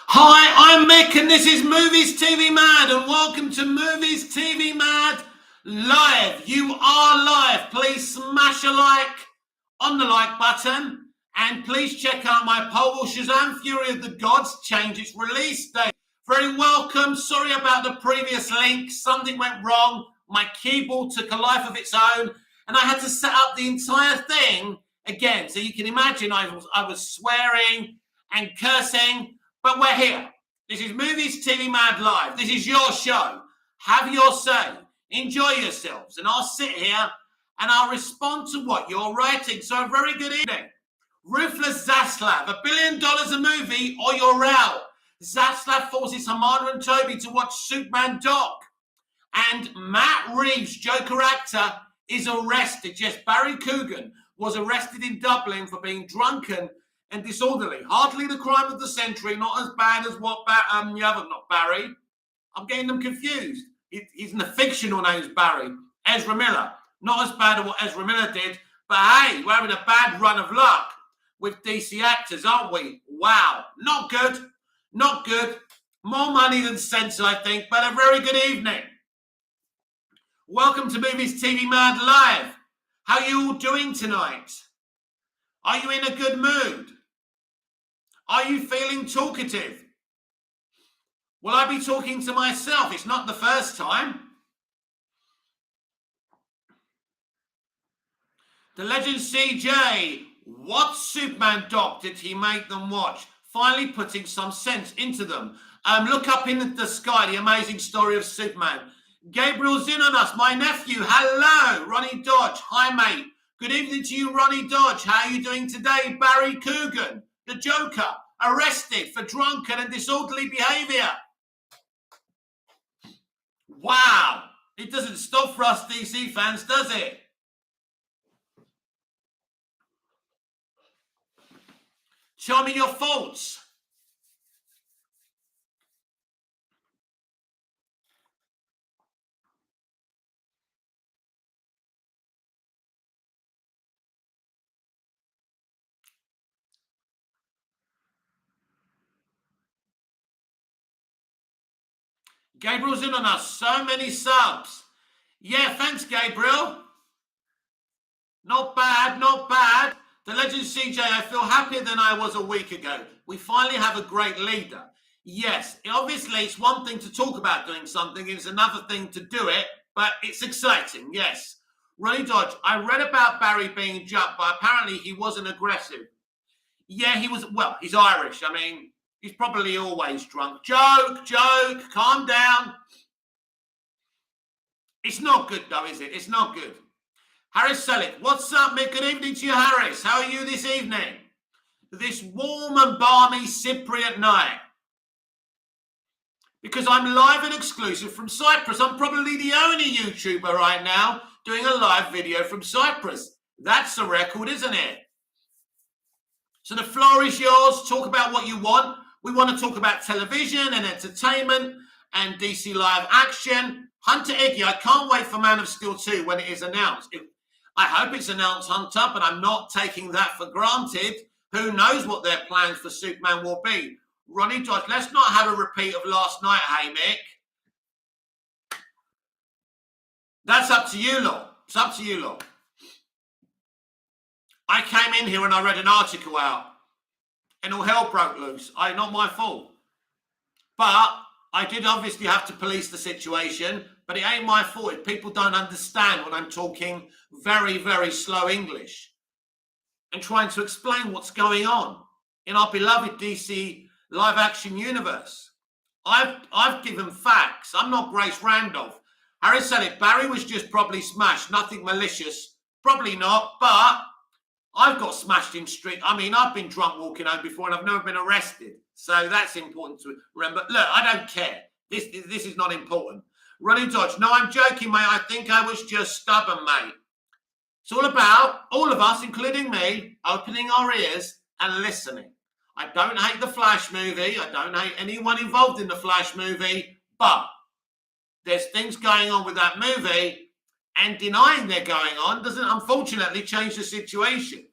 Hi, I'm Mick and this is Movies TV Mad, and welcome to Movies TV Mad Live. You are live. Please smash a like on the like button and please check out my poll. Will Shazam Fury of the Gods change its release date? Very welcome. Sorry about the previous link. Something went wrong. My keyboard took a life of its own and I had to set up the entire thing again. So you can imagine I was swearing and cursing. But we're here. This is Movies TV Mad Live. This is your show. Have your say. Enjoy yourselves. And I'll sit here and I'll respond to what you're writing. So a very good evening. Ruthless Saslav, $1 billion a movie or you're out. Saslav forces Hamada and Toby to watch Superman Doc. And Matt Reeves, Joker actor, is arrested. Yes, Barry Coogan was arrested in Dublin for being drunken and disorderly. Hardly the crime of the century, not as bad as what not Barry. I'm getting them confused. He's in the fictional name's Barry. Ezra Miller. Not as bad as what Ezra Miller did, but hey, we're having a bad run of luck with DC actors, aren't we? Wow. Not good. Not good. More money than sense, I think, but a very good evening. Welcome to Movies TV Mad Live. How are you all doing tonight? Are you in a good mood? Are you feeling talkative? Will I be talking to myself? It's not the first time. The legend CJ, what Superman doc did he make them watch? Finally putting some sense into them. Look up in the sky, the amazing story of Superman. Gabriel's in on us, my nephew. Hello, Ronnie Dodge. Hi, mate. Good evening to you, Ronnie Dodge. How are you doing today? Barry Coogan, the Joker, arrested for drunken and disorderly behavior. Wow. It doesn't stop for us DC fans, does it? Show me your faults. Gabriel's in on us. So many subs. Yeah, thanks, Gabriel. Not bad, not bad. The legend CJ, I feel happier than I was a week ago. We finally have a great leader. Yes, obviously it's one thing to talk about doing something, it's another thing to do it, but it's exciting, yes. Ronnie Dodge, I read about Barry being jumped, but apparently he wasn't aggressive. Yeah, he was, well, he's Irish. I mean, he's probably always drunk. Joke, calm down. It's not good though, is it? It's not good. Harris Selick, what's up, Mick? Good evening to you, Harris. How are you this evening? This warm and balmy Cypriot night. Because I'm live and exclusive from Cyprus. I'm probably the only YouTuber right now doing a live video from Cyprus. That's a record, isn't it? So the floor is yours. Talk about what you want. We want to talk about television and entertainment and DC live action. Hunter Iggy, I can't wait for Man of Steel 2 when it is announced. I hope it's announced, Hunter, but I'm not taking that for granted. Who knows what their plans for Superman will be? Ronnie Dodge, let's not have a repeat of last night, hey, Mick. That's up to you lot. It's up to you lot. I came in here and I read an article out and all hell broke loose. Not my fault. But I did obviously have to police the situation, but it ain't my fault if people don't understand when I'm talking very, very slow English and trying to explain what's going on in our beloved DC live action universe. I've given facts. I'm not Grace Randolph. Harry said it. Barry was just probably smashed. Nothing malicious. Probably not, but I've got smashed in street. I mean, I've been drunk walking home before and I've never been arrested. So that's important to remember. Look, I don't care. This is not important. Ronnie Dodge. No, I'm joking, mate. I think I was just stubborn, mate. It's all about all of us, including me, opening our ears and listening. I don't hate the Flash movie. I don't hate anyone involved in the Flash movie. But there's things going on with that movie, and denying they're going on doesn't, unfortunately, change the situation.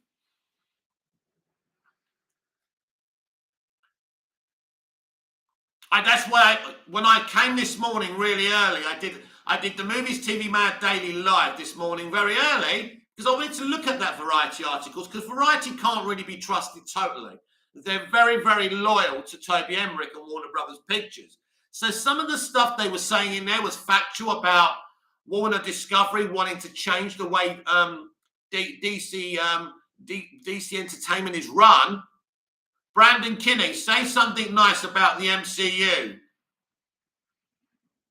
That's why when I came this morning really early, I did the Movies TV Mad Daily Live this morning very early because I wanted to look at that Variety articles because Variety can't really be trusted totally. They're very, very loyal to Toby Emmerich and Warner Brothers Pictures. So some of the stuff they were saying in there was factual about Warner Discovery wanting to change the way DC Entertainment is run. Brandon Kinney, say something nice about the MCU.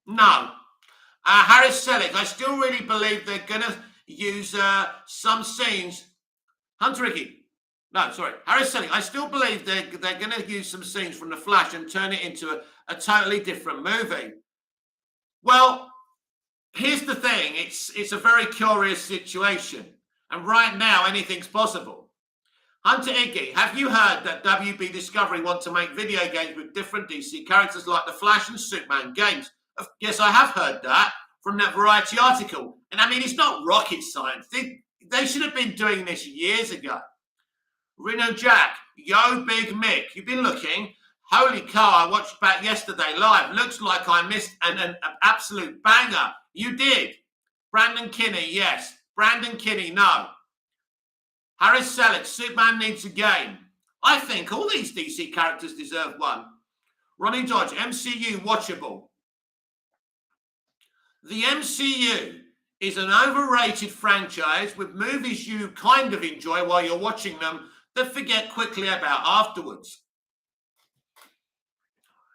No. Harris Selick, I still really believe they're going to use some scenes. Hunter Ricky. No, sorry. Harris Selick, I still believe they're going to use some scenes from The Flash and turn it into a totally different movie. Well, here's the thing. It's a very curious situation. And right now, anything's possible. Hunter Iggy, have you heard that WB Discovery want to make video games with different DC characters like The Flash and Superman games? Yes, I have heard that from that Variety article. And I mean, it's not rocket science. They should have been doing this years ago. Reno Jack, yo, Big Mick, you've been looking. Holy cow, I watched back yesterday live. Looks like I missed an absolute banger. You did. Brandon Kinney, yes. Brandon Kinney, no. Harris Selick, Superman needs a game. I think all these DC characters deserve one. Ronnie Dodge, MCU watchable. The MCU is an overrated franchise with movies you kind of enjoy while you're watching them that forget quickly about afterwards.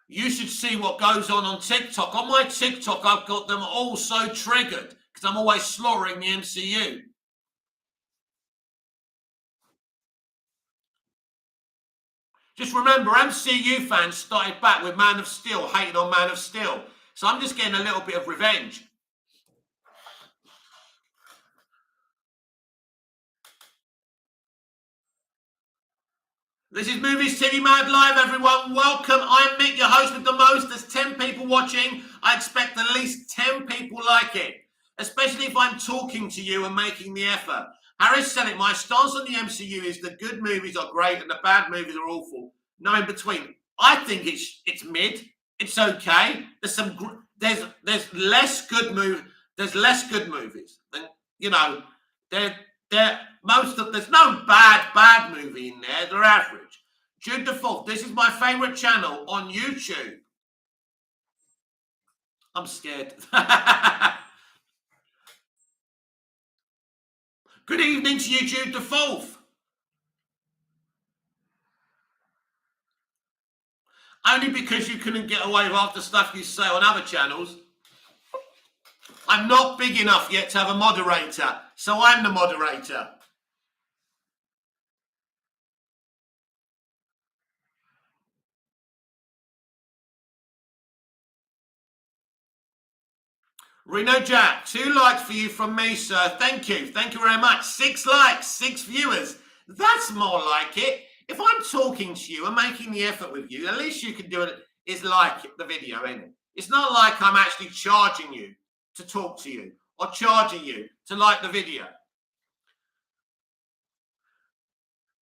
You should see what goes on TikTok. On my TikTok, I've got them all so triggered because I'm always slaughtering the MCU. Just remember, MCU fans started back with Man of Steel, hating on Man of Steel. So I'm just getting a little bit of revenge. This is Movies TV Mad Live, everyone. Welcome. I'm Mick, your host with the most. There's 10 people watching. I expect at least 10 people like it, especially if I'm talking to you and making the effort. Harris said it. My stance on the MCU is the good movies are great and the bad movies are awful. No in between. I think it's mid. It's okay. There's less good movies. There's less good movies. Than, you know, there's no bad movie in there. They're average. Jude the Fourth. This is my favorite channel on YouTube. I'm scared. Good evening to you, Jude the Fourth. Only because you couldn't get away with half the stuff you say on other channels. I'm not big enough yet to have a moderator, so I'm the moderator. Reno Jack, 2 likes for you from me, sir. Thank you. Thank you very much. 6 likes, 6 viewers. That's more like it. If I'm talking to you and making the effort with you, the least you can do it is like the video, isn't it? It's not like I'm actually charging you to talk to you or charging you to like the video.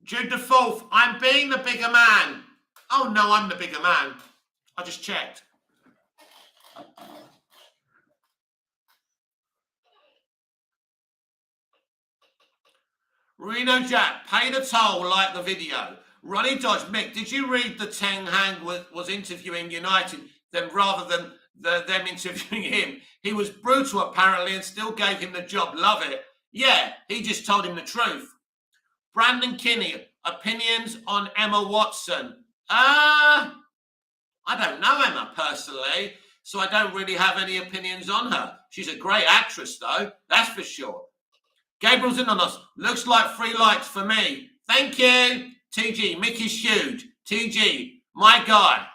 Jude the Fourth, I'm being the bigger man. Oh, no, I'm the bigger man. I just checked. Reno Jack, pay the toll, like the video. Ronnie Dodge, Mick, did you read the Ten Hag was interviewing United, then rather than them interviewing him? He was brutal apparently and still gave him the job. Love it. Yeah, he just told him the truth. Brandon Kinney, opinions on Emma Watson. I don't know Emma personally, so I don't really have any opinions on her. She's a great actress though, that's for sure. Gabriel's in on us. Looks like 3 likes for me. Thank you. TG, Mickey's huge. TG, my guy.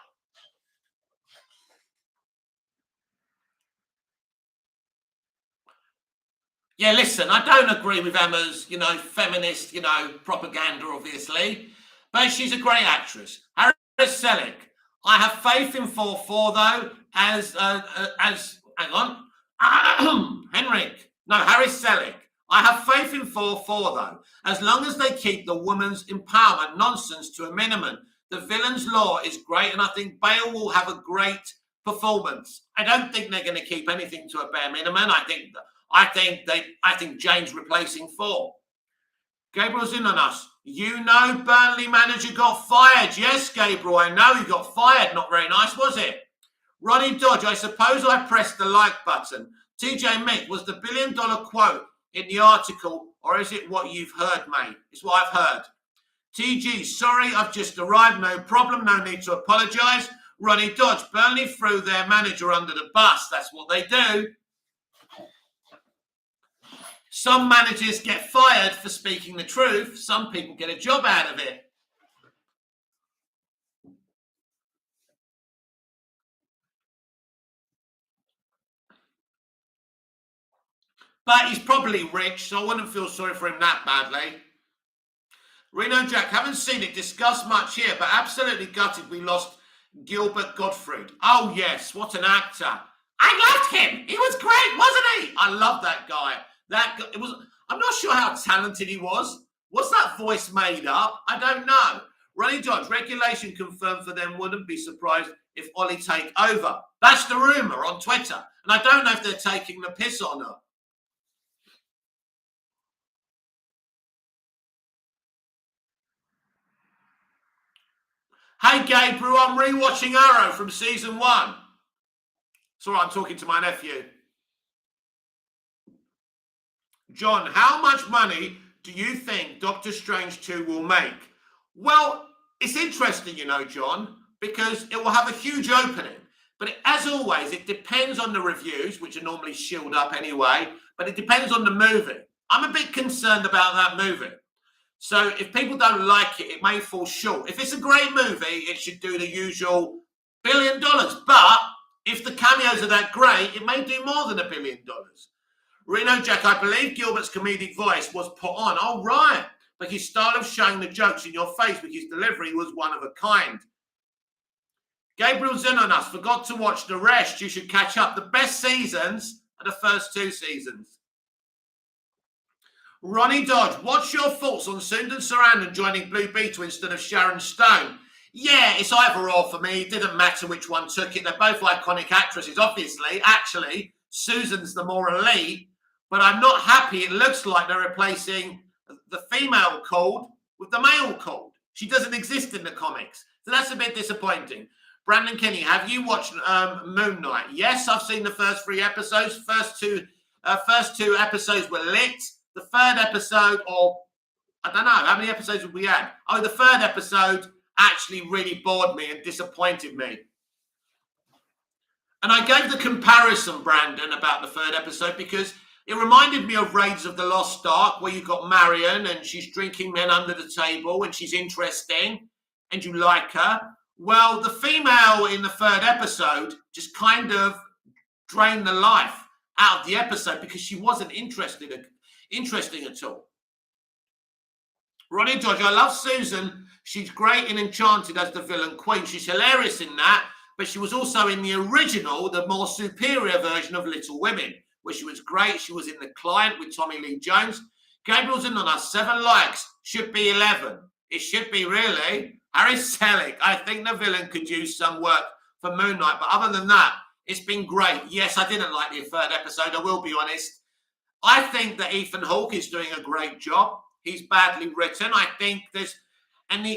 Yeah, listen, I don't agree with Emma's, feminist, propaganda, obviously. But she's a great actress. Harris Selick. I have faith in 4-4, though, hang on. Henrik. No, Harris Selick. I have faith in 4-4, though, as long as they keep the women's empowerment nonsense to a minimum. The villain's law is great, and I think Bale will have a great performance. I don't think they're going to keep anything to a bare minimum. I think James replacing 4. Gabriel's in on us. You know, Burnley manager got fired. Yes, Gabriel, I know he got fired. Not very nice, was it? Ronnie Dodge, I suppose I pressed the like button. TJ Mick, was the $1 billion quote in the article, or is it what you've heard, mate? It's what I've heard. TG, sorry, I've just arrived. No problem. No need to apologise. Ronnie Dodge, Burnley threw their manager under the bus. That's what they do. Some managers get fired for speaking the truth. Some people get a job out of it. But he's probably rich, so I wouldn't feel sorry for him that badly. Reno Jack, haven't seen it discussed much here, but absolutely gutted we lost Gilbert Gottfried. Oh, yes, what an actor. I loved him. He was great, wasn't he? I love that guy. I'm not sure how talented he was. Was that voice made up? I don't know. Ronnie Dodge, regulation confirmed for them. Wouldn't be surprised if Ollie take over. That's the rumour on Twitter. And I don't know if they're taking the piss or not. Hey, Gabriel, I'm rewatching Arrow from season 1. It's all right, I'm talking to my nephew. John, how much money do you think Doctor Strange 2 will make? Well, it's interesting, you know, John, because it will have a huge opening. But as always, it depends on the reviews, which are normally shielded up anyway, but it depends on the movie. I'm a bit concerned about that movie. So if people don't like it, it may fall short. If it's a great movie, it should do the usual $1 billion. But if the cameos are that great, it may do more than $1 billion. Reno Jack, I believe Gilbert's comedic voice was put on. Oh, right. But his style of showing the jokes in your face with his delivery was one of a kind. Gabriel's in on us. Forgot to watch the rest. You should catch up. The best seasons are the first 2 seasons. Ronnie Dodge, what's your thoughts on Sundan Sarandon joining Blue Beetle instead of Sharon Stone? Yeah, it's either or for me. It didn't matter which one took it. They're both iconic actresses, obviously. Actually, Susan's the more elite, but I'm not happy. It looks like they're replacing the female Cold with the male Cold. She doesn't exist in the comics, so that's a bit disappointing. Brandon Kinney, have you watched Moon Knight? Yes, I've seen the first 3 episodes. First two episodes were lit. The 3rd episode, or I don't know, how many episodes have we had? Oh, the 3rd episode actually really bored me and disappointed me. And I gave the comparison, Brandon, about the 3rd episode because it reminded me of Raiders of the Lost Ark, where you've got Marion and she's drinking men under the table and she's interesting and you like her. Well, the female in the 3rd episode just kind of drained the life out of the episode because she wasn't interesting at all. Ronnie Dodge, I love Susan. She's great in Enchanted as the villain queen. She's hilarious in that, but she was also in the original, the more superior version of Little Women, where she was great. She was in The Client with Tommy Lee Jones. Gabriel's in on us. 7 likes. Should be 11. It should be, really. Harry Selick, I think the villain could use some work for Moon Knight, but other than that, it's been great. Yes, I didn't like the 3rd episode, I will be honest. I think that Ethan Hawke is doing a great job. He's badly written. I think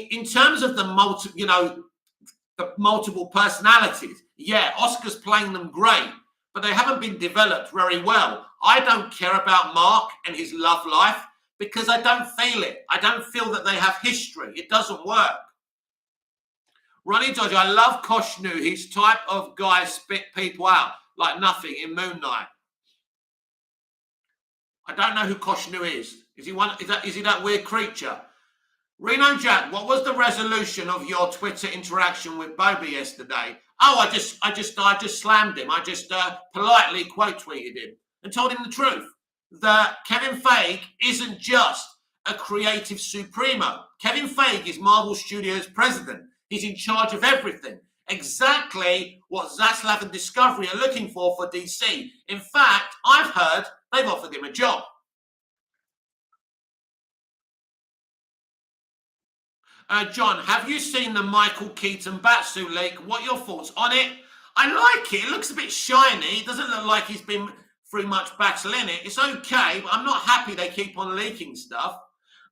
in terms of the multiple personalities, yeah, Oscar's playing them great, but they haven't been developed very well. I don't care about Mark and his love life because I don't feel it. I don't feel that they have history. It doesn't work. Ronnie Dodge, I love Koshnu. He's type of guy spit people out like nothing in Moon Knight. I don't know who Koshnu is. Is he that weird creature? Reno Jack, what was the resolution of your Twitter interaction with Bobby yesterday? Oh, I just slammed him. I just politely quote tweeted him and told him the truth. That Kevin Feige isn't just a creative supremo. Kevin Feige is Marvel Studios president. He's in charge of everything. Exactly what Zaslav and Discovery are looking for DC. In fact, I've heard they've offered him a job. John, have you seen the Michael Keaton Batsuit leak? What are your thoughts on it? I like it. It looks a bit shiny. It doesn't look like he's been through much battle in it. It's okay, but I'm not happy they keep on leaking stuff.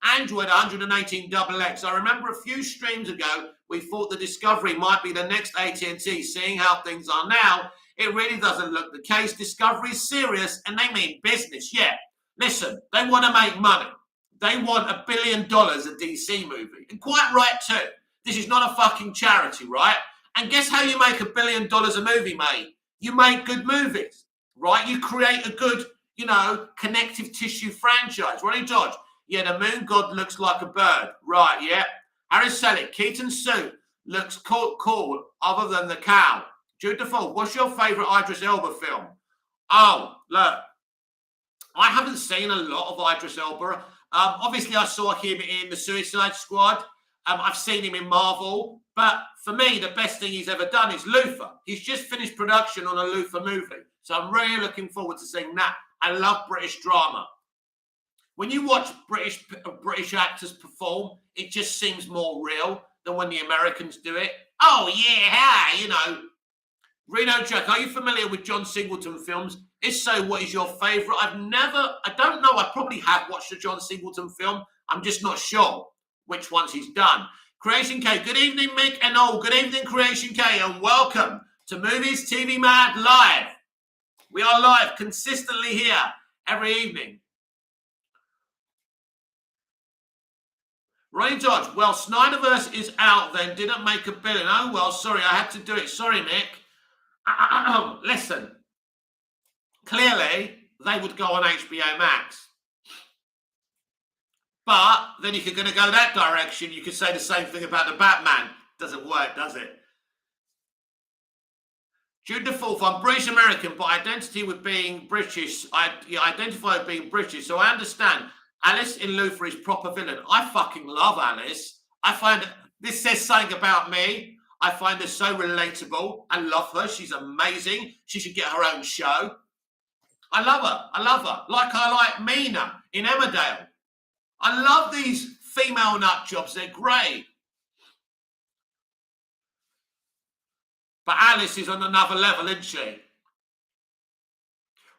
Android 118XX. I remember a few streams ago, we thought the Discovery might be the next AT&T. Seeing how things are now, it really doesn't look the case. Discovery is serious, and they mean business. Yeah, listen, they want to make money. They want $1 billion a DC movie. And quite right, too. This is not a fucking charity, right? And guess how you make $1 billion a movie, mate? You make good movies, right? You create a good, connective tissue franchise. Ronnie Dodge. Yeah, the moon god looks like a bird. Right, yeah. Harris Selick, Keaton's suit looks cool other than the cow. Jude Default, what's your favourite Idris Elba film? Oh, look, I haven't seen a lot of Idris Elba. Obviously, I saw him in The Suicide Squad. I've seen him in Marvel. But for me, the best thing he's ever done is Luther. He's just finished production on a Luther movie. So I'm really looking forward to seeing that. I love British drama. When you watch British actors perform, it just seems more real than when the Americans do it. Oh, yeah, Reno Jack, are you familiar with John Singleton films? If so, what is your favourite? I don't know. I probably have watched a John Singleton film. I'm just not sure which ones he's done. Creation K, good evening, Mick and all. Good evening, Creation K, and welcome to Movies TV Mad Live. We are live consistently here every evening. Ronnie Dodge, well, Snyderverse is out then, didn't make $1 billion. Oh, well, sorry, I had to do it. Sorry, Mick. Listen, clearly they would go on HBO Max. But then if you're going to go that direction, you could say the same thing about the Batman. Doesn't work, does it? Jude the Fourth, I'm British American, but identity with being British. I identify with being British, so I understand. Alice in Luther is proper villain. I fucking love Alice. I find this says something about me. I find her so relatable. I love her. She's amazing. She should get her own show. I love her. Like I like Mina in Emmerdale. I love these female nut jobs. They're great. But Alice is on another level, isn't she?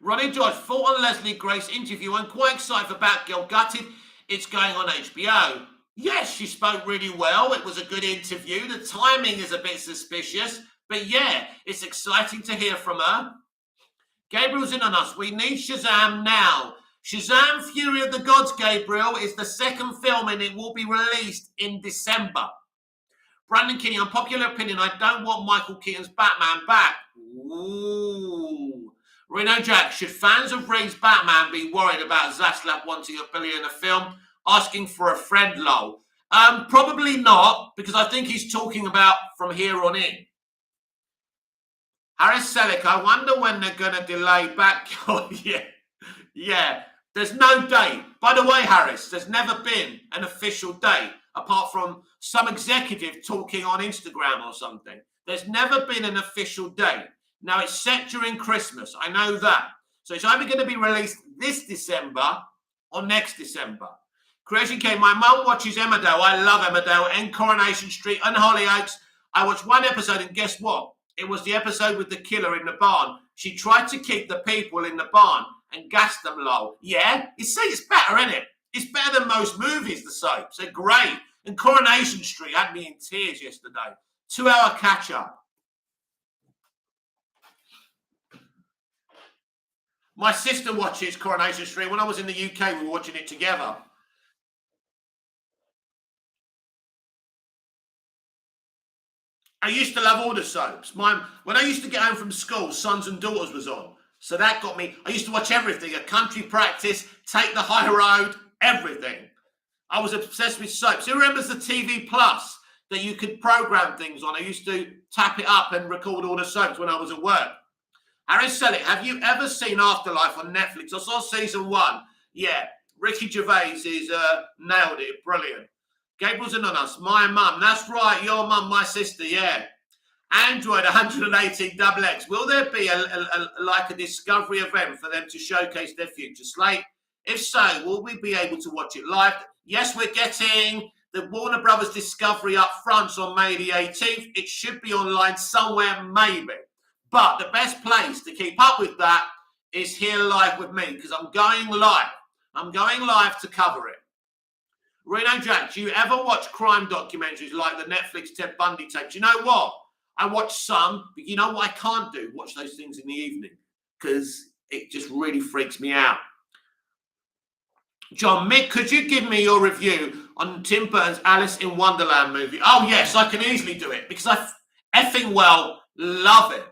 Ronnie George, thought on Leslie Grace interview. I'm quite excited about Girl Gutted. It's going on HBO. Yes, she spoke really well. It was a good interview. The timing is a bit suspicious. But yeah, it's exciting to hear from her. Gabriel's in on us. We need Shazam now. Shazam Fury of the Gods, Gabriel, is the second film and it will be released in December. Brandon Kinney, unpopular opinion, I don't want Michael Keaton's Batman back. Ooh. Reno Jack, should fans of Reeves' Batman be worried about Zaslav wanting $1 billion a film, asking for a friend lol? Probably not, because I think he's talking about from here on in. Harris Selick, I wonder when they're going to delay Batgirl. Yeah. There's no date. By the way, Harris, there's never been an official date, apart from some executive talking on Instagram or something. There's never been an official date. Now, it's set during Christmas. I know that. So it's either going to be released this December or next December. Creation K, my mum watches Emmerdale. I love Emmerdale and Coronation Street and Hollyoaks. I watched one episode and guess what? It was the episode with the killer in the barn. She tried to keep the people in the barn and gassed them lol. Yeah, you see, it's better, isn't it? It's better than most movies, the soaps. They're great. And Coronation Street had me in tears yesterday. 2-hour catch-up. My sister watches Coronation Street. When I was in the UK, we were watching it together. I used to love all the soaps. When I used to get home from school, Sons and Daughters was on. So that got me. I used to watch everything. A Country Practice, Take the High Road, everything. I was obsessed with soaps. Who remembers the TV Plus that you could program things on? I used to tap it up and record all the soaps when I was at work. Harry Selick, have you ever seen Afterlife on Netflix? I saw season 1. Yeah, Ricky Gervais is nailed it. Brilliant. Gabriel's in on us. My mum. That's right. Your mum, my sister. Yeah. Android 118XX. Will there be a discovery event for them to showcase their future slate? If so, will we be able to watch it live? Yes, we're getting the Warner Brothers Discovery up front on May the 18th. It should be online somewhere, maybe. But the best place to keep up with that is here live with me, because I'm going live. I'm going live to cover it. Reno Jack, do you ever watch crime documentaries like the Netflix Ted Bundy tape? Do you know what? I watch some, but you know what I can't do? Watch those things in the evening, because it just really freaks me out. John, Mick, could you give me your review on Tim Burton's Alice in Wonderland movie? Oh, yes, I can easily do it, because I effing well love it.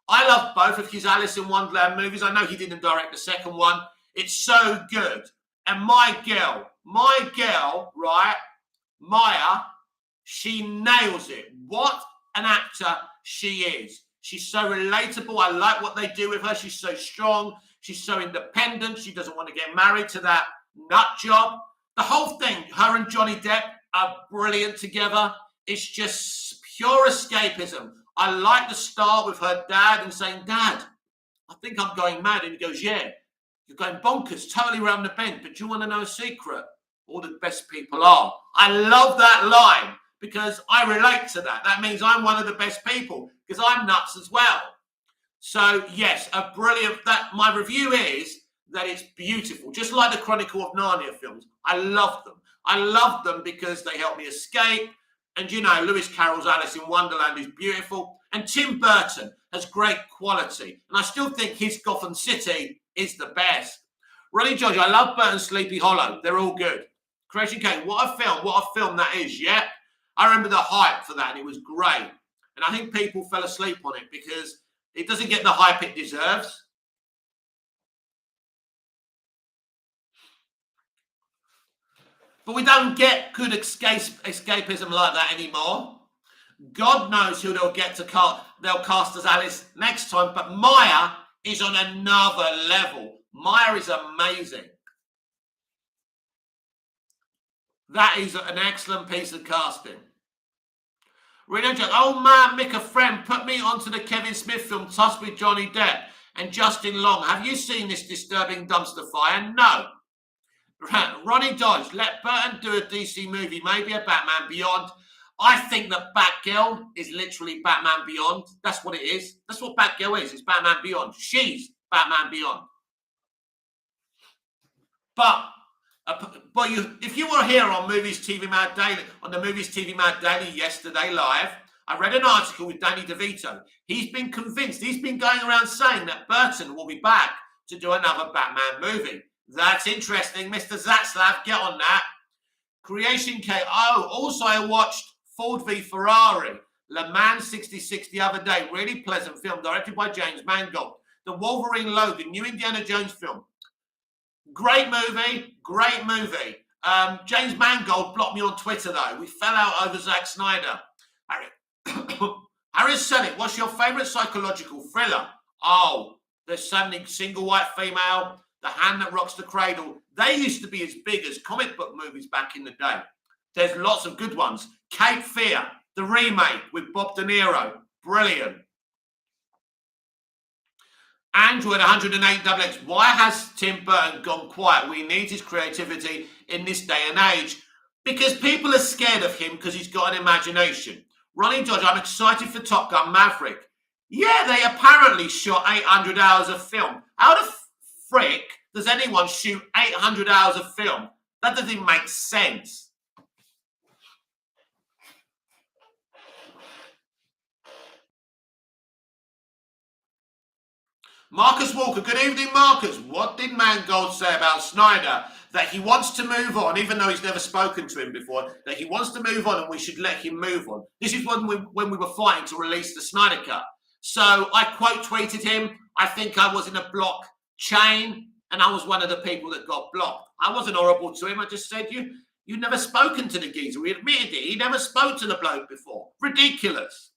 I love both of his Alice in Wonderland movies. I know he didn't direct the second one. It's so good. And my girl, right, Maya, she nails it. What an actor she is. She's so relatable. I like what they do with her. She's so strong. She's so independent. She doesn't want to get married to that nut job. The whole thing, her and Johnny Depp are brilliant together. It's just pure escapism. I like the start with her dad and saying, Dad, I think I'm going mad. And he goes, yeah, you're going bonkers, totally around the bend. But do you want to know a secret? All the best people are. I love that line because I relate to that. That means I'm one of the best people because I'm nuts as well. So, yes, a brilliant, my review is that it's beautiful. Just like the Chronicle of Narnia films. I love them. I love them because they help me escape. And, you know, Lewis Carroll's Alice in Wonderland is beautiful. And Tim Burton has great quality. And I still think his Gotham City is the best. Ronnie George, I love Burton's Sleepy Hollow. They're all good. Creation King, what a film that is, yeah. I remember the hype for that, and it was great. And I think people fell asleep on it because it doesn't get the hype it deserves. But we don't get good escapism like that anymore. God knows who they'll cast as Alice next time. But Maya is on another level. Maya is amazing. That is an excellent piece of casting. Reno Jack, oh man, Mick, a friend, put me onto the Kevin Smith film Tusk with Johnny Depp and Justin Long. Have you seen this disturbing dumpster fire? No. Ronnie Dodge, let Burton do a DC movie, maybe a Batman Beyond. I think that Batgirl is literally Batman Beyond. That's what it is. That's what Batgirl is. It's Batman Beyond. She's Batman Beyond. But if you were here on Movies TV Mad Daily, on the Movies TV Mad Daily yesterday live, I read an article with Danny DeVito. He's been convinced. He's been going around saying that Burton will be back to do another Batman movie. That's interesting. Mr. Saslav, get on that. Creation K. Oh, also I watched Ford v Ferrari, Le Mans 66 the other day. Really pleasant film, directed by James Mangold. The Wolverine Logan, new Indiana Jones film. Great movie, great movie. James Mangold blocked me on Twitter, though. We fell out over Zack Snyder. Harry Selick, what's your favourite psychological thriller? Oh, there's something Single White Female, The Hand That Rocks the Cradle. They used to be as big as comic book movies back in the day. There's lots of good ones. Cape Fear, the remake with Bob De Niro. Brilliant. Android 108XX. Why has Tim Burton gone quiet? We need his creativity in this day and age. Because people are scared of him because he's got an imagination. Ronnie Dodge, I'm excited for Top Gun Maverick. Yeah, they apparently shot 800 hours of film. How the frick does anyone shoot 800 hours of film? That doesn't make sense. Marcus Walker, good evening, Marcus. What did Mangold say about Snyder? That he wants to move on, even though he's never spoken to him before, that he wants to move on and we should let him move on. This is when we were fighting to release the Snyder Cut. So I quote tweeted him. I think I was in a block chain and I was one of the people that got blocked. I wasn't horrible to him. I just said, you've never spoken to the geezer. He admitted it. He never spoke to the bloke before. Ridiculous.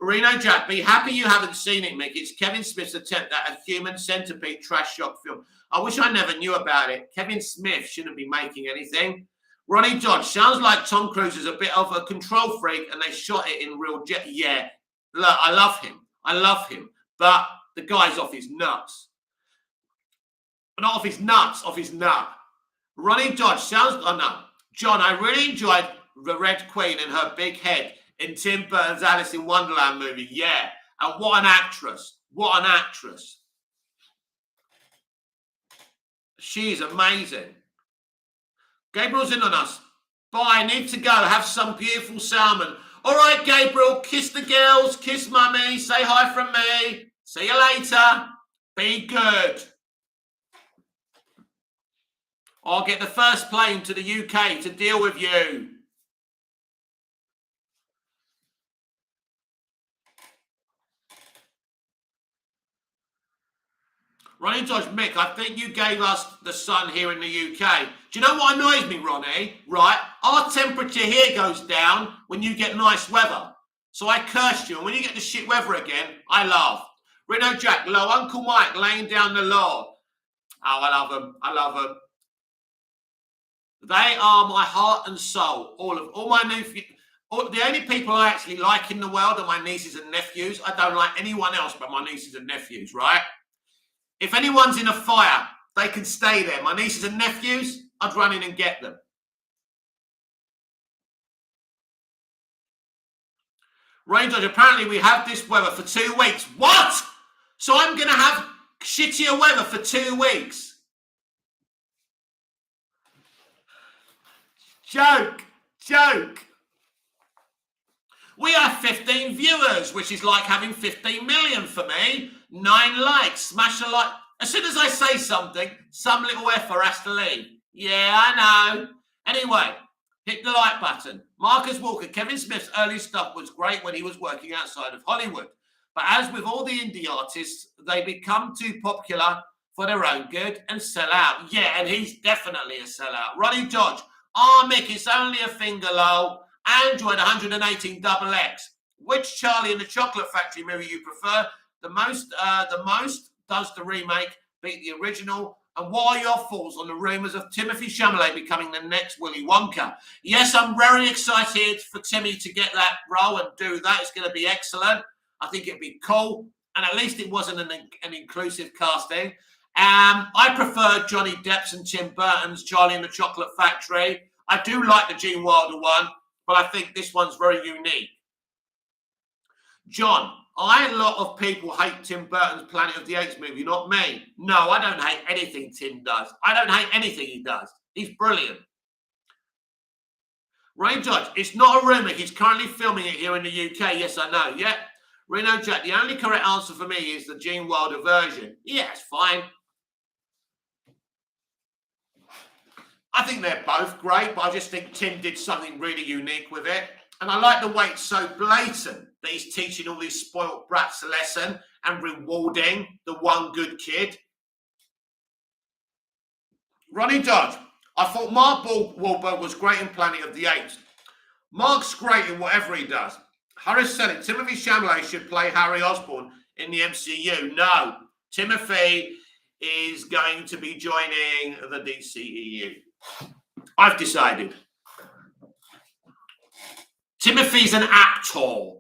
Reno Jack, be happy you haven't seen it, Mick. It's Kevin Smith's attempt at a human centipede trash shock film. I wish I never knew about it. Kevin Smith shouldn't be making anything. Ronnie Dodge, sounds like Tom Cruise is a bit of a control freak and they shot it in real jet. Yeah, look, I love him. But the guy's off his nuts. Not off his nuts, off his nut. Ronnie Dodge, oh no. John, I really enjoyed the Red Queen and her big head in Tim Burton's Alice in Wonderland movie. Yeah. And what an actress. What an actress. She's amazing. Gabriel's in on us. Bye, I need to go. Have some beautiful salmon. All right, Gabriel, kiss the girls, kiss mummy, say hi from me. See you later. Be good. I'll get the first plane to the UK to deal with you. Ronnie Dodge, Mick, I think you gave us the sun here in the UK. Do you know what annoys me, Ronnie? Right, our temperature here goes down when you get nice weather. So I cursed you, and when you get the shit weather again, I laugh. Reno Jack, low, Uncle Mike laying down the law. Oh, I love them. I love them. They are my heart and soul. All my nephews. The only people I actually like in the world are my nieces and nephews. I don't like anyone else but my nieces and nephews, right? If anyone's in a fire, they can stay there. My nieces and nephews, I'd run in and get them. Rain Dodge, apparently we have this weather for 2 weeks. What? So I'm going to have shittier weather for 2 weeks. Joke. We have 15 viewers, which is like having 15 million for me. 9 likes. Smash a like. As soon as I say something, some little effer has to leave. Yeah, I know. Anyway, hit the like button. Marcus Walker, Kevin Smith's early stuff was great when he was working outside of Hollywood. But as with all the indie artists, they become too popular for their own good and sell out. Yeah, and he's definitely a sellout. Ronnie Dodge, Mick, it's only a finger low. Android 118 XX. Which Charlie and the Chocolate Factory movie you prefer? The most does the remake beat the original? And what are your thoughts on the rumours of Timothée Chalamet becoming the next Willy Wonka? Yes, I'm very excited for Timmy to get that role and do that. It's going to be excellent. I think it'd be cool. And at least it wasn't an inclusive casting. I prefer Johnny Depp's and Tim Burton's Charlie and the Chocolate Factory. I do like the Gene Wilder one, but I think this one's very unique. John, a lot of people hate Tim Burton's Planet of the Apes movie, not me. No, I don't hate anything Tim does. I don't hate anything he does. He's brilliant. Rain Judge, it's not a rumour. He's currently filming it here in the UK. Yes, I know. Yeah. Reno Jack, the only correct answer for me is the Gene Wilder version. Yeah, it's fine. I think they're both great, but I just think Tim did something really unique with it. And I like the way it's so blatant that he's teaching all these spoiled brats a lesson and rewarding the one good kid. Ronnie Dodge, I thought Mark Wahlberg was great in Planet of the Apes. Mark's great in whatever he does. Harris said it. Timothée Chalamet should play Harry Osborn in the MCU. No, Timothy is going to be joining the DCEU. I've decided. Timothy's an actor.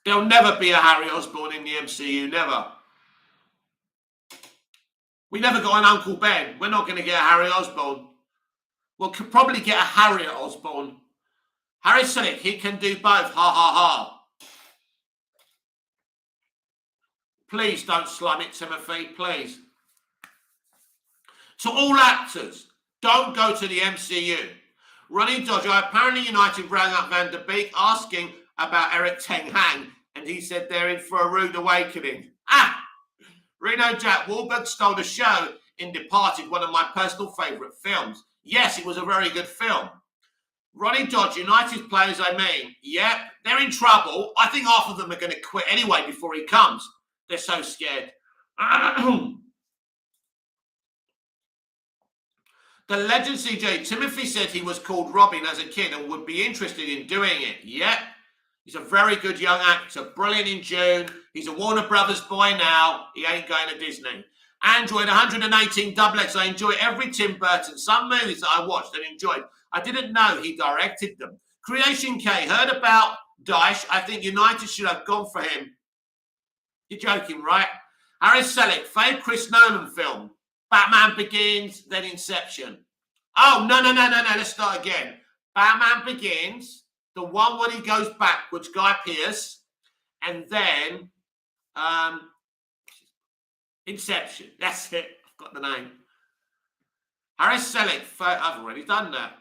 There'll never be a Harry Osborn in the MCU, never. We never got an Uncle Ben. We're not going to get a Harry Osborn. We'll probably get a Harriet Osborn. Harry Selick, he can do both. Ha, ha, ha. Please don't slum it, Timothy, please. To all actors, don't go to the MCU. Ronnie Dodger, apparently United rang up Van der Beek asking about Eric Ten Hag, and he said they're in for a rude awakening. Reno Jack, Wahlberg stole the show in Departed, one of my personal favourite films. Yes, it was a very good film. Ronnie Dodge, United players, I mean. Yep, they're in trouble. I think half of them are going to quit anyway before he comes. They're so scared. The legend CJ, Timothy said he was called Robin as a kid and would be interested in doing it. Yep. He's a very good young actor. Brilliant in June. He's a Warner Brothers boy now. He ain't going to Disney. Android 118 XX. I enjoy every Tim Burton. Some movies that I watched and enjoyed. I didn't know he directed them. Creation K. Heard about Daesh. I think United should have gone for him. You're joking, right? Harris Selick. Fave Chris Nolan film. Batman Begins, then Inception. Oh, no. Let's start again. Batman Begins, the one when he goes backwards, Guy Pearce, and then Inception. That's it. I've got the name. Harris Selick. I've already done that.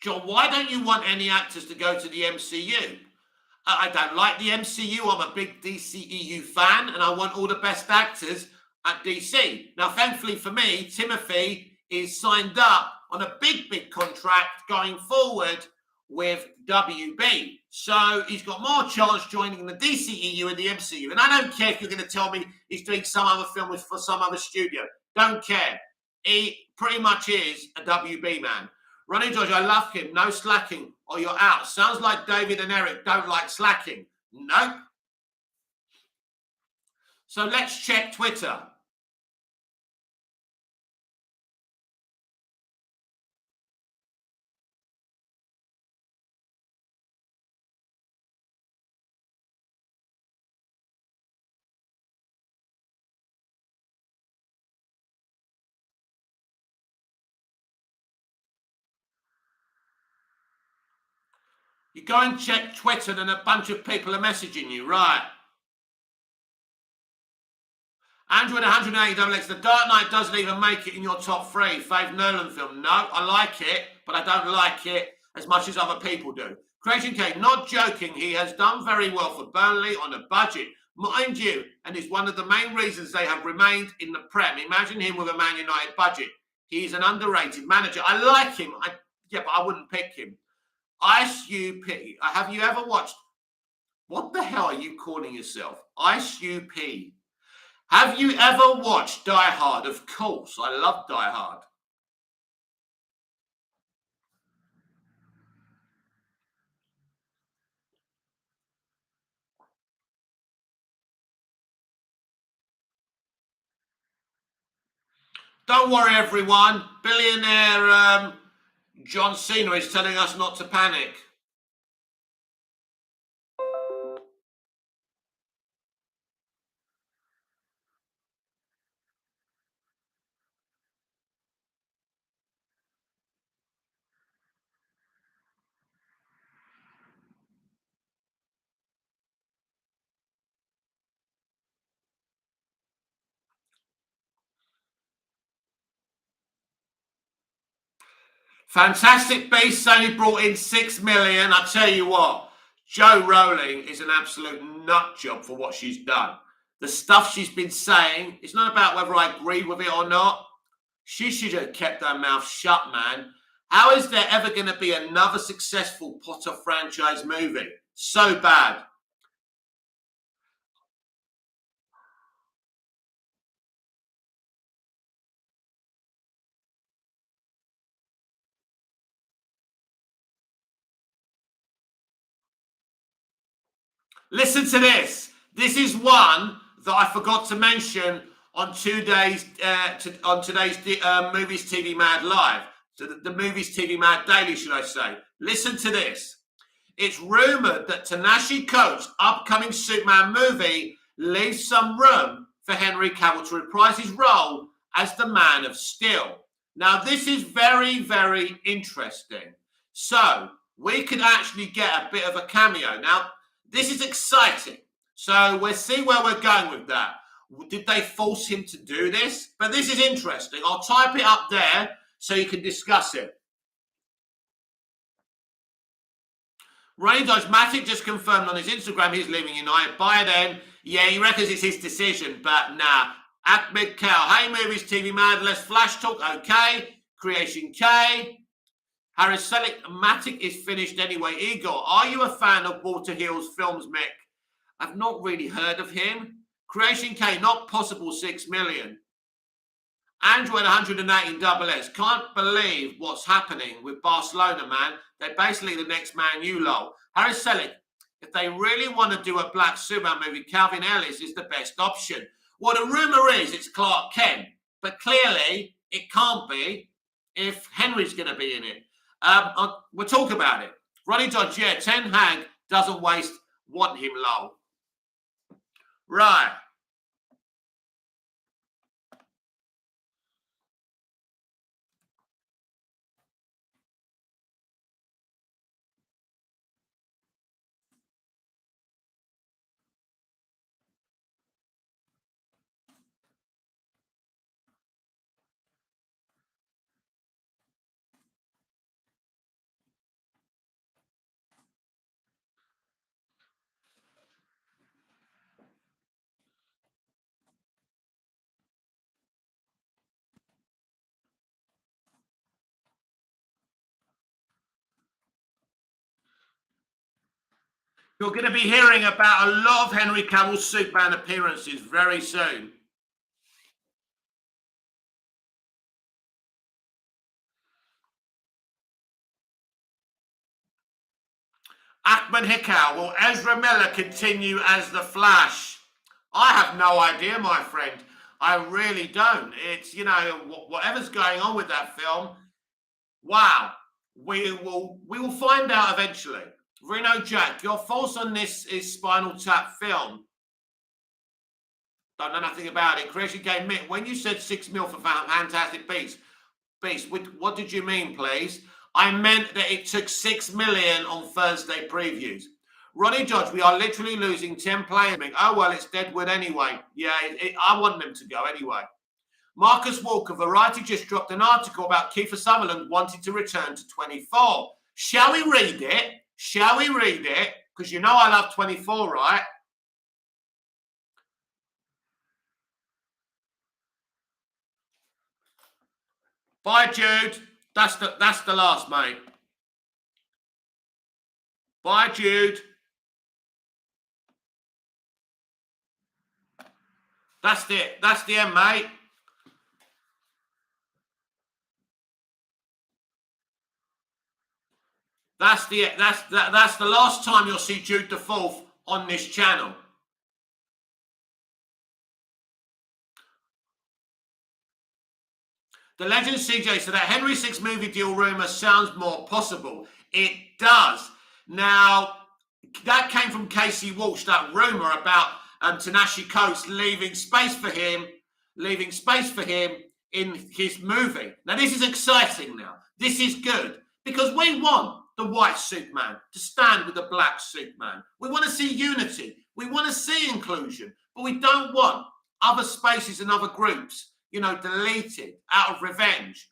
John, why don't you want any actors to go to the MCU? I don't like the MCU. I'm a big DCEU fan, and I want all the best actors at DC. Now, thankfully for me, Timothy is signed up on a big contract going forward with WB. So he's got more chance joining the DCEU and the MCU. And I don't care if you're going to tell me he's doing some other film for some other studio. Don't care. He pretty much is a WB man. Ronnie George, I love him. No slacking or you're out. Sounds like David and Eric don't like slacking. Nope. So let's check Twitter. You go and check Twitter and a bunch of people are messaging you, right? Andrew at $180, the Dark Knight doesn't even make it in your top 3. Fave Nolan film. No, I like it, but I don't like it as much as other people do. Creation K, not joking, he has done very well for Burnley on a budget. Mind you, and is one of the main reasons they have remained in the Prem. Imagine him with a Man United budget. He's an underrated manager. I like him. But I wouldn't pick him. Ice UP. Have you ever watched? What the hell are you calling yourself? Ice UP. Have you ever watched Die Hard? Of course. I love Die Hard. Don't worry, everyone. Billionaire John Cena is telling us not to panic. Fantastic Beast only brought in $6 million. I tell you what, Joe Rowling is an absolute nut job for what she's done. The stuff she's been saying, it's not about whether I agree with it or not. She should have kept her mouth shut, man. How is there ever going to be another successful Potter franchise movie? So bad. Listen to this. This is one that I forgot to mention on today's Movies TV Mad Live. So the Movies TV Mad Daily, should I say. Listen to this. It's rumoured that Ta-Nehisi Coates' upcoming Superman movie leaves some room for Henry Cavill to reprise his role as the Man of Steel. Now, this is very, very interesting. So, we could actually get a bit of a cameo. Now, this is exciting. So we'll see where we're going with that. Did they force him to do this? But this is interesting. I'll type it up there so you can discuss it. Ray Dodge-Matic just confirmed on his Instagram he's leaving United. By then, yeah, he reckons it's his decision, but nah. Ahmed Cow, hey, Movies TV Mad, let's flash talk. Okay. Creation K. Harris Selick, Matic is finished anyway. Igor, are you a fan of Walter Hill's films, Mick? I've not really heard of him. Creation K, not possible 6 million. Android 118 double S. Can't believe what's happening with Barcelona, man. They're basically the next Man U, lol. Harris Selick, if they really want to do a Black Superman movie, Calvin Ellis is the best option. Well, the rumour is it's Clark Kent, but clearly it can't be if Henry's going to be in it. We'll talk about it. Ronnie Dodge, yeah, Ten Hag doesn't want him, lol. Right. You're going to be hearing about a lot of Henry Cavill's Superman appearances very soon. Ahmed Hickow, will Ezra Miller continue as the Flash? I have no idea, my friend. I really don't. It's, you know, whatever's going on with that film, wow, we will find out eventually. Reno Jack, your thoughts on this is Spinal Tap film? Don't know nothing about it. Creation Game Mick, when you said 6 mil for Fantastic Beasts, what did you mean, please? I meant that it took 6 million on Thursday previews. Ronnie Dodge, we are literally losing 10 players. Oh, well, it's Deadwood anyway. Yeah, I want them to go anyway. Marcus Walker, Variety just dropped an article about Kiefer Sutherland wanting to return to 24. Shall we read it? Shall we read it? Because you know I love 24, right? Bye, Jude. That's the last, mate. Bye, Jude. That's it. That's the end, mate. That's the last time you'll see Jude the Fourth on this channel. The legend CJ said that Henry VI movie deal rumor sounds more possible. It does. Now, that came from Casey Walsh, that rumor about Ta-Nehisi Coates leaving space for him in his movie. Now, this is exciting now. This is good because we want the white Superman to stand with the black Superman. We want to see unity. We want to see inclusion, but we don't want other spaces and other groups, you know, deleted out of revenge.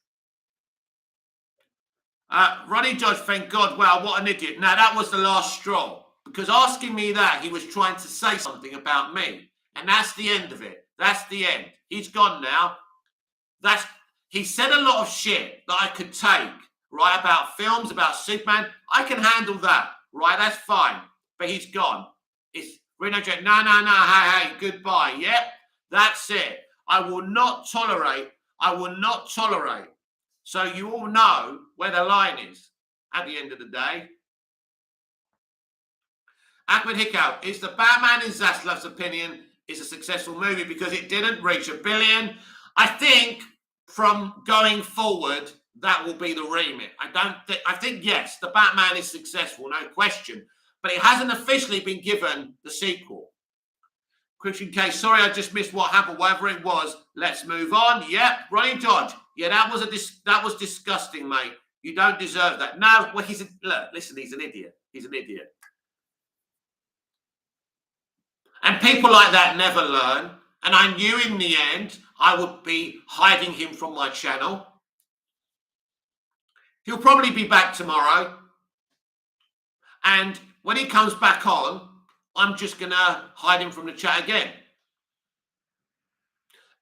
Ronnie Judge, thank God. Wow, what an idiot. Now, that was the last straw. Because asking me that, he was trying to say something about me. And that's the end of it. That's the end. He's gone now. He said a lot of shit that I could take, right, about films, about Superman. I can handle that, right? That's fine. But he's gone. It's Reno Jet. No, hey, goodbye. Yep, that's it. I will not tolerate. So you all know where the line is at the end of the day. Ahmed Hickow, is the Batman in Zaslav's opinion is a successful movie because it didn't reach $1 billion? I think from going forward, that will be the remit. I think, yes, the Batman is successful, no question. But it hasn't officially been given the sequel. Christian K, sorry, I just missed what happened. Whatever it was, let's move on. Yep, Ronnie Dodge. Yeah, that was disgusting, mate. You don't deserve that. No, well, listen, he's an idiot. He's an idiot. And people like that never learn. And I knew in the end I would be hiding him from my channel. He'll probably be back tomorrow. And when he comes back on, I'm just going to hide him from the chat again.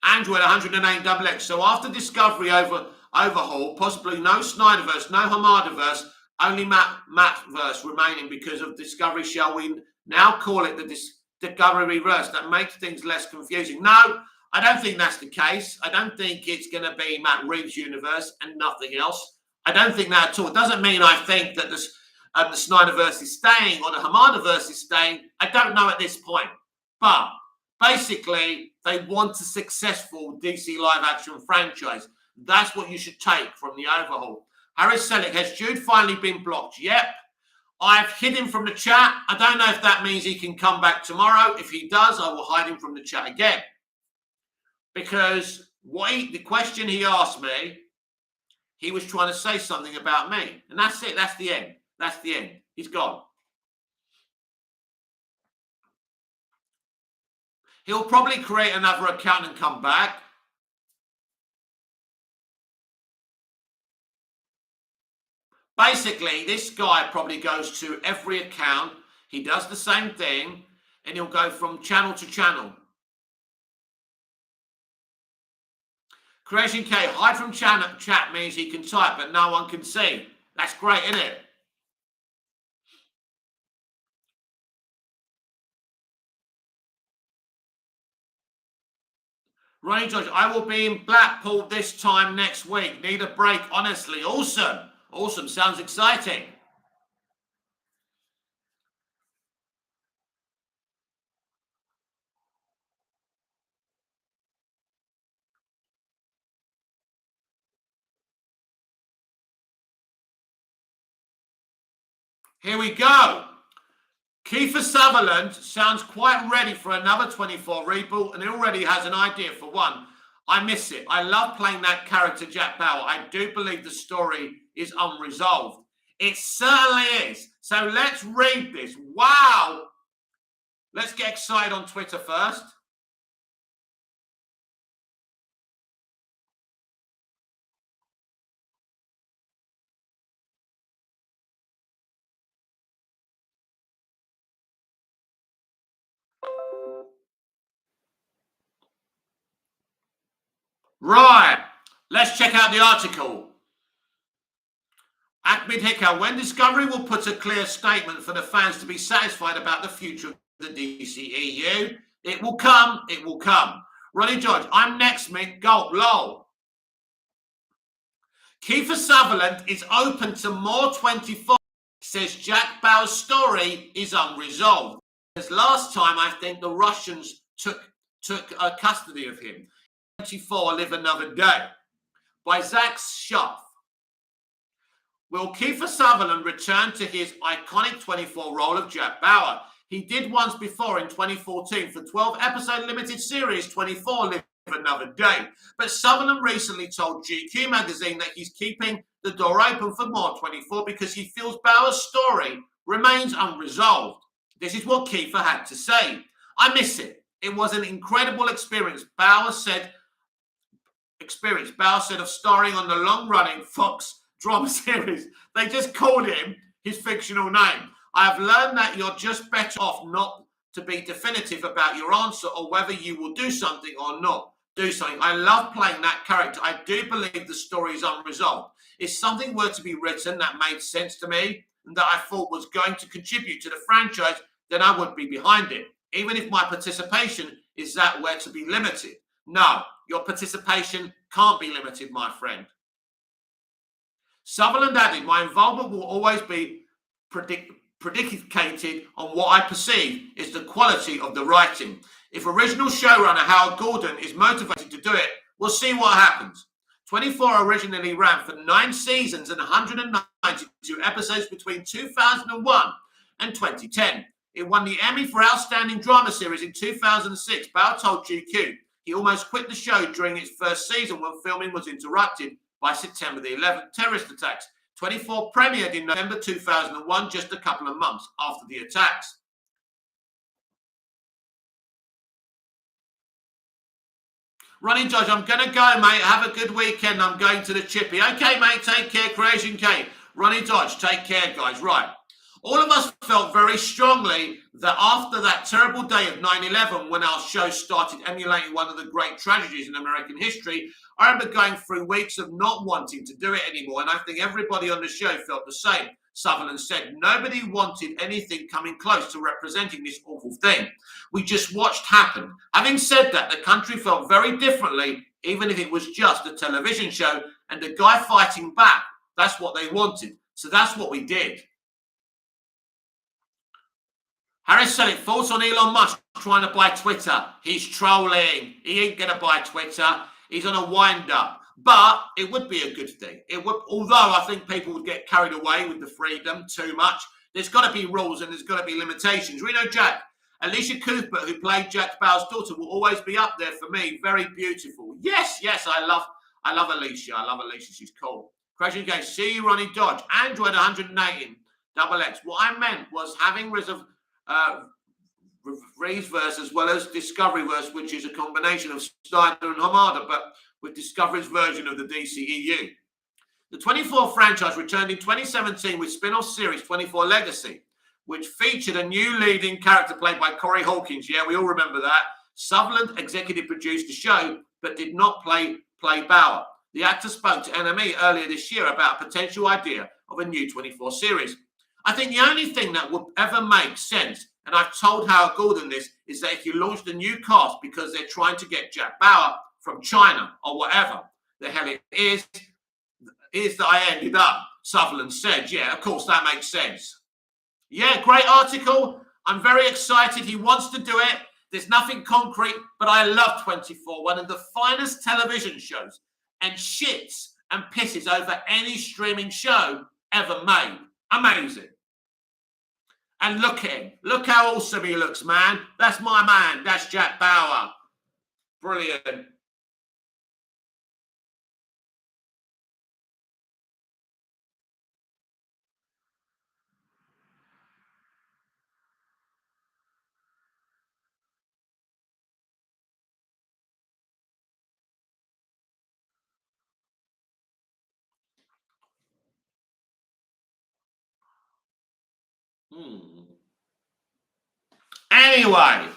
Android 108XX. So after Discovery overhaul, possibly no Snyderverse, no Hamadaverse, only Mattverse remaining because of Discovery. Shall we now call it the Discovery Reverse? That makes things less confusing. No, I don't think that's the case. I don't think it's going to be Matt Reeves' universe and nothing else. I don't think that at all. It doesn't mean I think that the Snyderverse is staying or the Hamadaverse is staying. I don't know at this point. But basically, they want a successful DC live-action franchise. That's what you should take from the overhaul. Harris Selick, has Jude finally been blocked? Yep. I've hid him from the chat. I don't know if that means he can come back tomorrow. If he does, I will hide him from the chat again. Because the question he asked me, he was trying to say something about me. And that's it. That's the end. That's the end. He's gone. He'll probably create another account and come back. Basically, this guy probably goes to every account. He does the same thing, and he'll go from channel to channel. Creation K, hide from chat means he can type, but no one can see. That's great, isn't it? Ronnie George, I will be in Blackpool this time next week. Need a break, honestly. Awesome. Awesome. Sounds exciting. Here we go. Kiefer Sutherland sounds quite ready for another 24 reboot, and he already has an idea for one. I miss it. I love playing that character, Jack Bauer. I do believe the story is unresolved. It certainly is. So let's read this. Wow. Let's get excited on Twitter first. Right. Let's check out the article. Ahmed Hikar, when Discovery will put a clear statement for the fans to be satisfied about the future of the DCEU, it will come, it will come. Ronnie George, I'm next, mate. Gulp, lol. Kiefer Sutherland is open to more 24, says Jack Bauer's story is unresolved. As last time, I think the Russians took custody of him. 24 Live Another Day by Zach Schaff. Will Kiefer Sutherland return to his iconic 24 role of Jack Bauer? He did once before in 2014 for 12-episode limited series 24 Live Another Day. But Sutherland recently told GQ magazine that he's keeping the door open for more 24 because he feels Bauer's story remains unresolved. This is what Kiefer had to say. I miss it. It was an incredible experience. Bauer said of starring on the long-running Fox drama series. They just called him his fictional name. I have learned that you're just better off not to be definitive about your answer or whether you will do something or not do something. I love playing that character. I do believe the story is unresolved. If something were to be written that made sense to me and that I thought was going to contribute to the franchise, then I would be behind it, even if my participation is that were to be limited. No, your participation can't be limited, my friend. Sutherland added, my involvement will always be predicated on what I perceive is the quality of the writing. If original showrunner Howard Gordon is motivated to do it, we'll see what happens. 24 originally ran for 9 seasons and 192 episodes between 2001 and 2010. It won the Emmy for Outstanding Drama Series in 2006. Bauer told GQ he almost quit the show during its first season when filming was interrupted by September the 11th terrorist attacks. 24 premiered in November 2001, just a couple of months after the attacks. Ronnie George, I'm going to go, mate. Have a good weekend. I'm going to the Chippy. Okay, mate. Take care. Creation K. Ronnie George, take care, guys. Right. All of us felt very strongly that after that terrible day of 9/11, when our show started emulating one of the great tragedies in American history, I remember going through weeks of not wanting to do it anymore, and I think everybody on the show felt the same. Sutherland said, nobody wanted anything coming close to representing this awful thing. We just watched happen. Having said that, the country felt very differently, even if it was just a television show, and the guy fighting back, that's what they wanted. So that's what we did. Harris said it, thoughts on Elon Musk trying to buy Twitter. He's trolling. He ain't going to buy Twitter. He's on a wind-up. But it would be a good thing. It would, although I think people would get carried away with the freedom too much. There's got to be rules and there's got to be limitations. Reno Jack, Alicia Cooper, who played Jack Bauer's daughter, will always be up there for me. Very beautiful. Yes, I love Alicia. I love Alicia. She's cool. Crash again. See you, Ronnie Dodge. Android 118. Double X. What I meant was having Reverse as well as Discoveryverse, which is a combination of Steiner and Hamada, but with Discovery's version of the DCEU. The 24 franchise returned in 2017 with spin-off series 24 Legacy, which featured a new leading character played by Corey Hawkins. Yeah, we all remember that. Sutherland executive produced the show, but did not play Bauer. The actor spoke to NME earlier this year about a potential idea of a new 24 series. I think the only thing that would ever make sense, and I've told Howard Gordon this, is that if you launched a new cast because they're trying to get Jack Bauer from China or whatever the hell it is that I ended up. Sutherland said, yeah, of course, that makes sense. Yeah, great article. I'm very excited. He wants to do it. There's nothing concrete, but I love 24, one of the finest television shows, and shits and pisses over any streaming show ever made. Amazing. And look at him. Look how awesome he looks, man. That's my man. That's Jack Bauer. Brilliant. Anyway.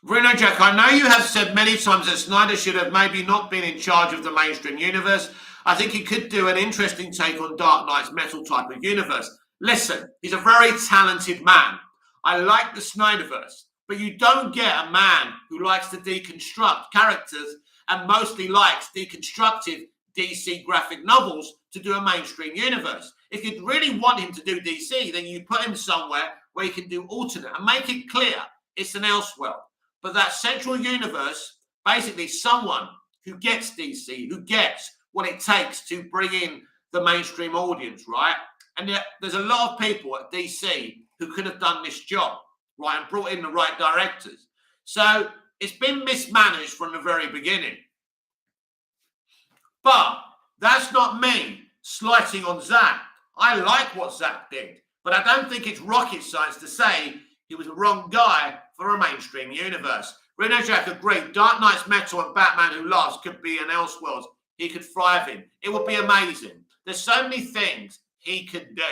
Bruno Jack, I know you have said many times that Snyder should have maybe not been in charge of the mainstream universe. I think he could do an interesting take on Dark Knight's metal type of universe. Listen, he's a very talented man. I like the Snyderverse, but you don't get a man who likes to deconstruct characters and mostly likes deconstructive DC graphic novels to do a mainstream universe. If you really want him to do DC, then you put him somewhere where he can do alternate and make it clear it's an Elseworld. But that central universe, basically someone who gets DC, who gets what it takes to bring in the mainstream audience, right? And yet there's a lot of people at DC who could have done this job, right, and brought in the right directors. So it's been mismanaged from the very beginning. But that's not me slighting on Zack. I like what Zack did, but I don't think it's rocket science to say he was the wrong guy for a mainstream universe. Reno Jack agreed. Dark Knight's metal and Batman Who Laughs could be an Elseworlds he could thrive in. It would be amazing. There's so many things he could do.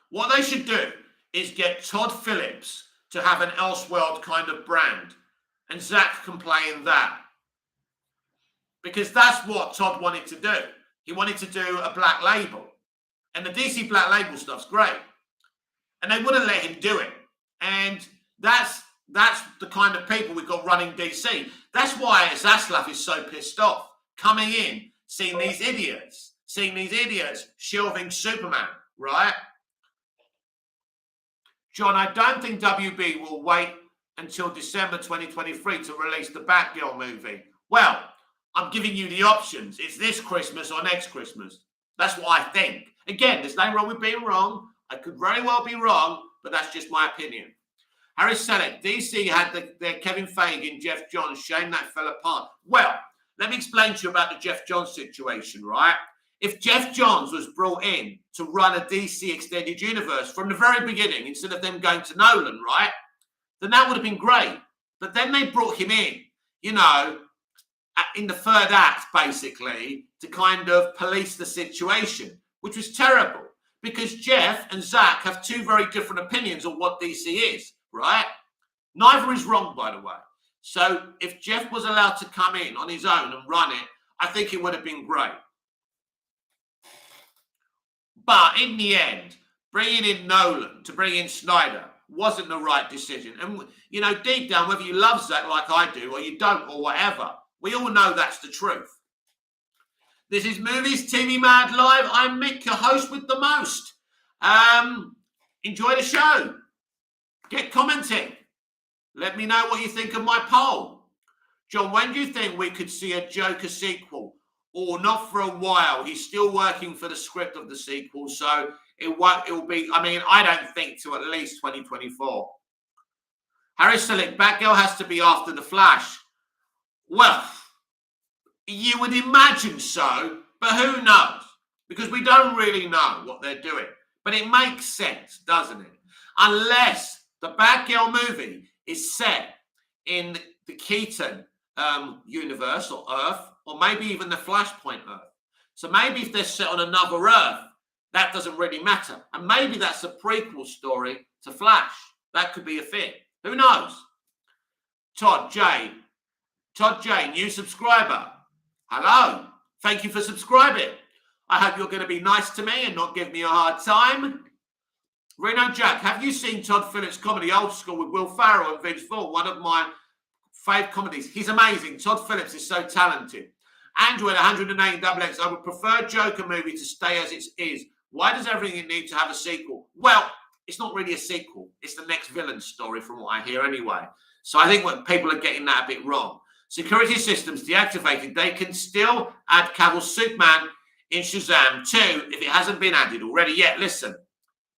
What they should do is get Todd Phillips to have an Elseworld kind of brand, and Zack can play in that. Because that's what Todd wanted to do. He wanted to do a black label. And the DC black label stuff's great. And they wouldn't let him do it. And that's the kind of people we've got running DC. That's why Saslav is so pissed off. Coming in, seeing these idiots shelving Superman, right? John, I don't think WB will wait until December 2023 to release the Batgirl movie. Well, I'm giving you the options. It's this Christmas or next Christmas. That's what I think. Again, there's nothing wrong with being wrong. I could very well be wrong, but that's just my opinion. Harry Selleck, DC had their Kevin Feige, Jeff Johns. Shame that fell apart. Well, let me explain to you about the Jeff Johns situation, right? If Jeff Johns was brought in to run a DC extended universe from the very beginning, instead of them going to Nolan, right? Then that would have been great. But then they brought him in, you know, in the third act, basically, to kind of police the situation, which was terrible because Jeff and Zack have two very different opinions on what DC is, right? Neither is wrong, by the way. So if Jeff was allowed to come in on his own and run it, I think it would have been great. But in the end, bringing in Nolan to bring in Snyder wasn't the right decision. And, you know, deep down, whether you love Zack like I do or you don't or whatever, we all know that's the truth. This is Movies TV Mad Live. I'm Mick, your host with the most. Enjoy the show. Get commenting. Let me know what you think of my poll. John, when do you think we could see a Joker sequel? Or not for a while. He's still working for the script of the sequel, so it will be, I mean, I don't think till at least 2024. Harry Selleck, Batgirl has to be after The Flash. Well, you would imagine so, but who knows? Because we don't really know what they're doing. But it makes sense, doesn't it? Unless the Batgirl movie is set in the Keaton universe or Earth, or maybe even the Flashpoint Earth. So maybe if they're set on another Earth, that doesn't really matter. And maybe that's a prequel story to Flash. That could be a thing. Who knows? Todd J, new subscriber. Hello. Thank you for subscribing. I hope you're going to be nice to me and not give me a hard time. Reno Jack, have you seen Todd Phillips' comedy Old School with Will Ferrell and Vince Vaughn? One of my fave comedies. He's amazing. Todd Phillips is so talented. Android 108 XX, I would prefer Joker movie to stay as it is. Why does everything need to have a sequel? Well, it's not really a sequel. It's the next villain story from what I hear anyway. So I think what people are getting that a bit wrong. Security systems deactivated. They can still add Cavill's Superman in Shazam 2 if it hasn't been added already yet. Listen,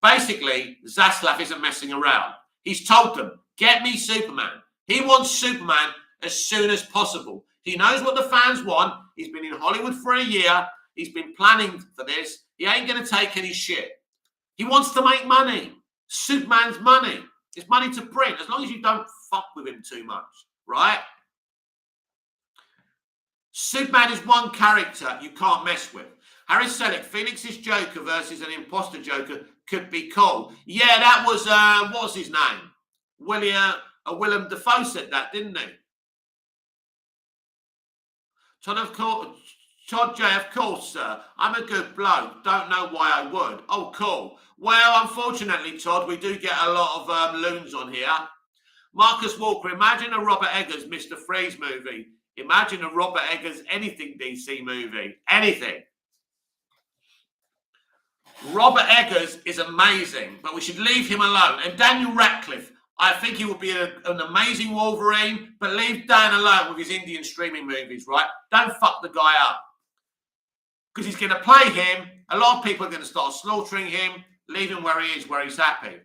basically, Zaslav isn't messing around. He's told them, get me Superman. He wants Superman as soon as possible. He knows what the fans want. He's been in Hollywood for a year. He's been planning for this. He ain't going to take any shit. He wants to make money. Superman's money. It's money to print, as long as you don't fuck with him too much, right? Superman is one character you can't mess with. Harry Selick, Phoenix's Joker versus an imposter Joker could be cool. Yeah, that was, what was his name? Willem Dafoe said that, didn't he? Todd J, of course, sir. I'm a good bloke. Don't know why I would. Oh, cool. Well, unfortunately, Todd, we do get a lot of loons on here. Marcus Walker, imagine a Robert Eggers Mr. Freeze movie. Imagine a Robert Eggers anything DC movie. Anything. Robert Eggers is amazing, but we should leave him alone. And Daniel Radcliffe, I think he would be an amazing Wolverine, but leave Dan alone with his Indian streaming movies, right? Don't fuck the guy up. Because he's going to play him. A lot of people are going to start slaughtering him. Leave him where he is, where he's happy.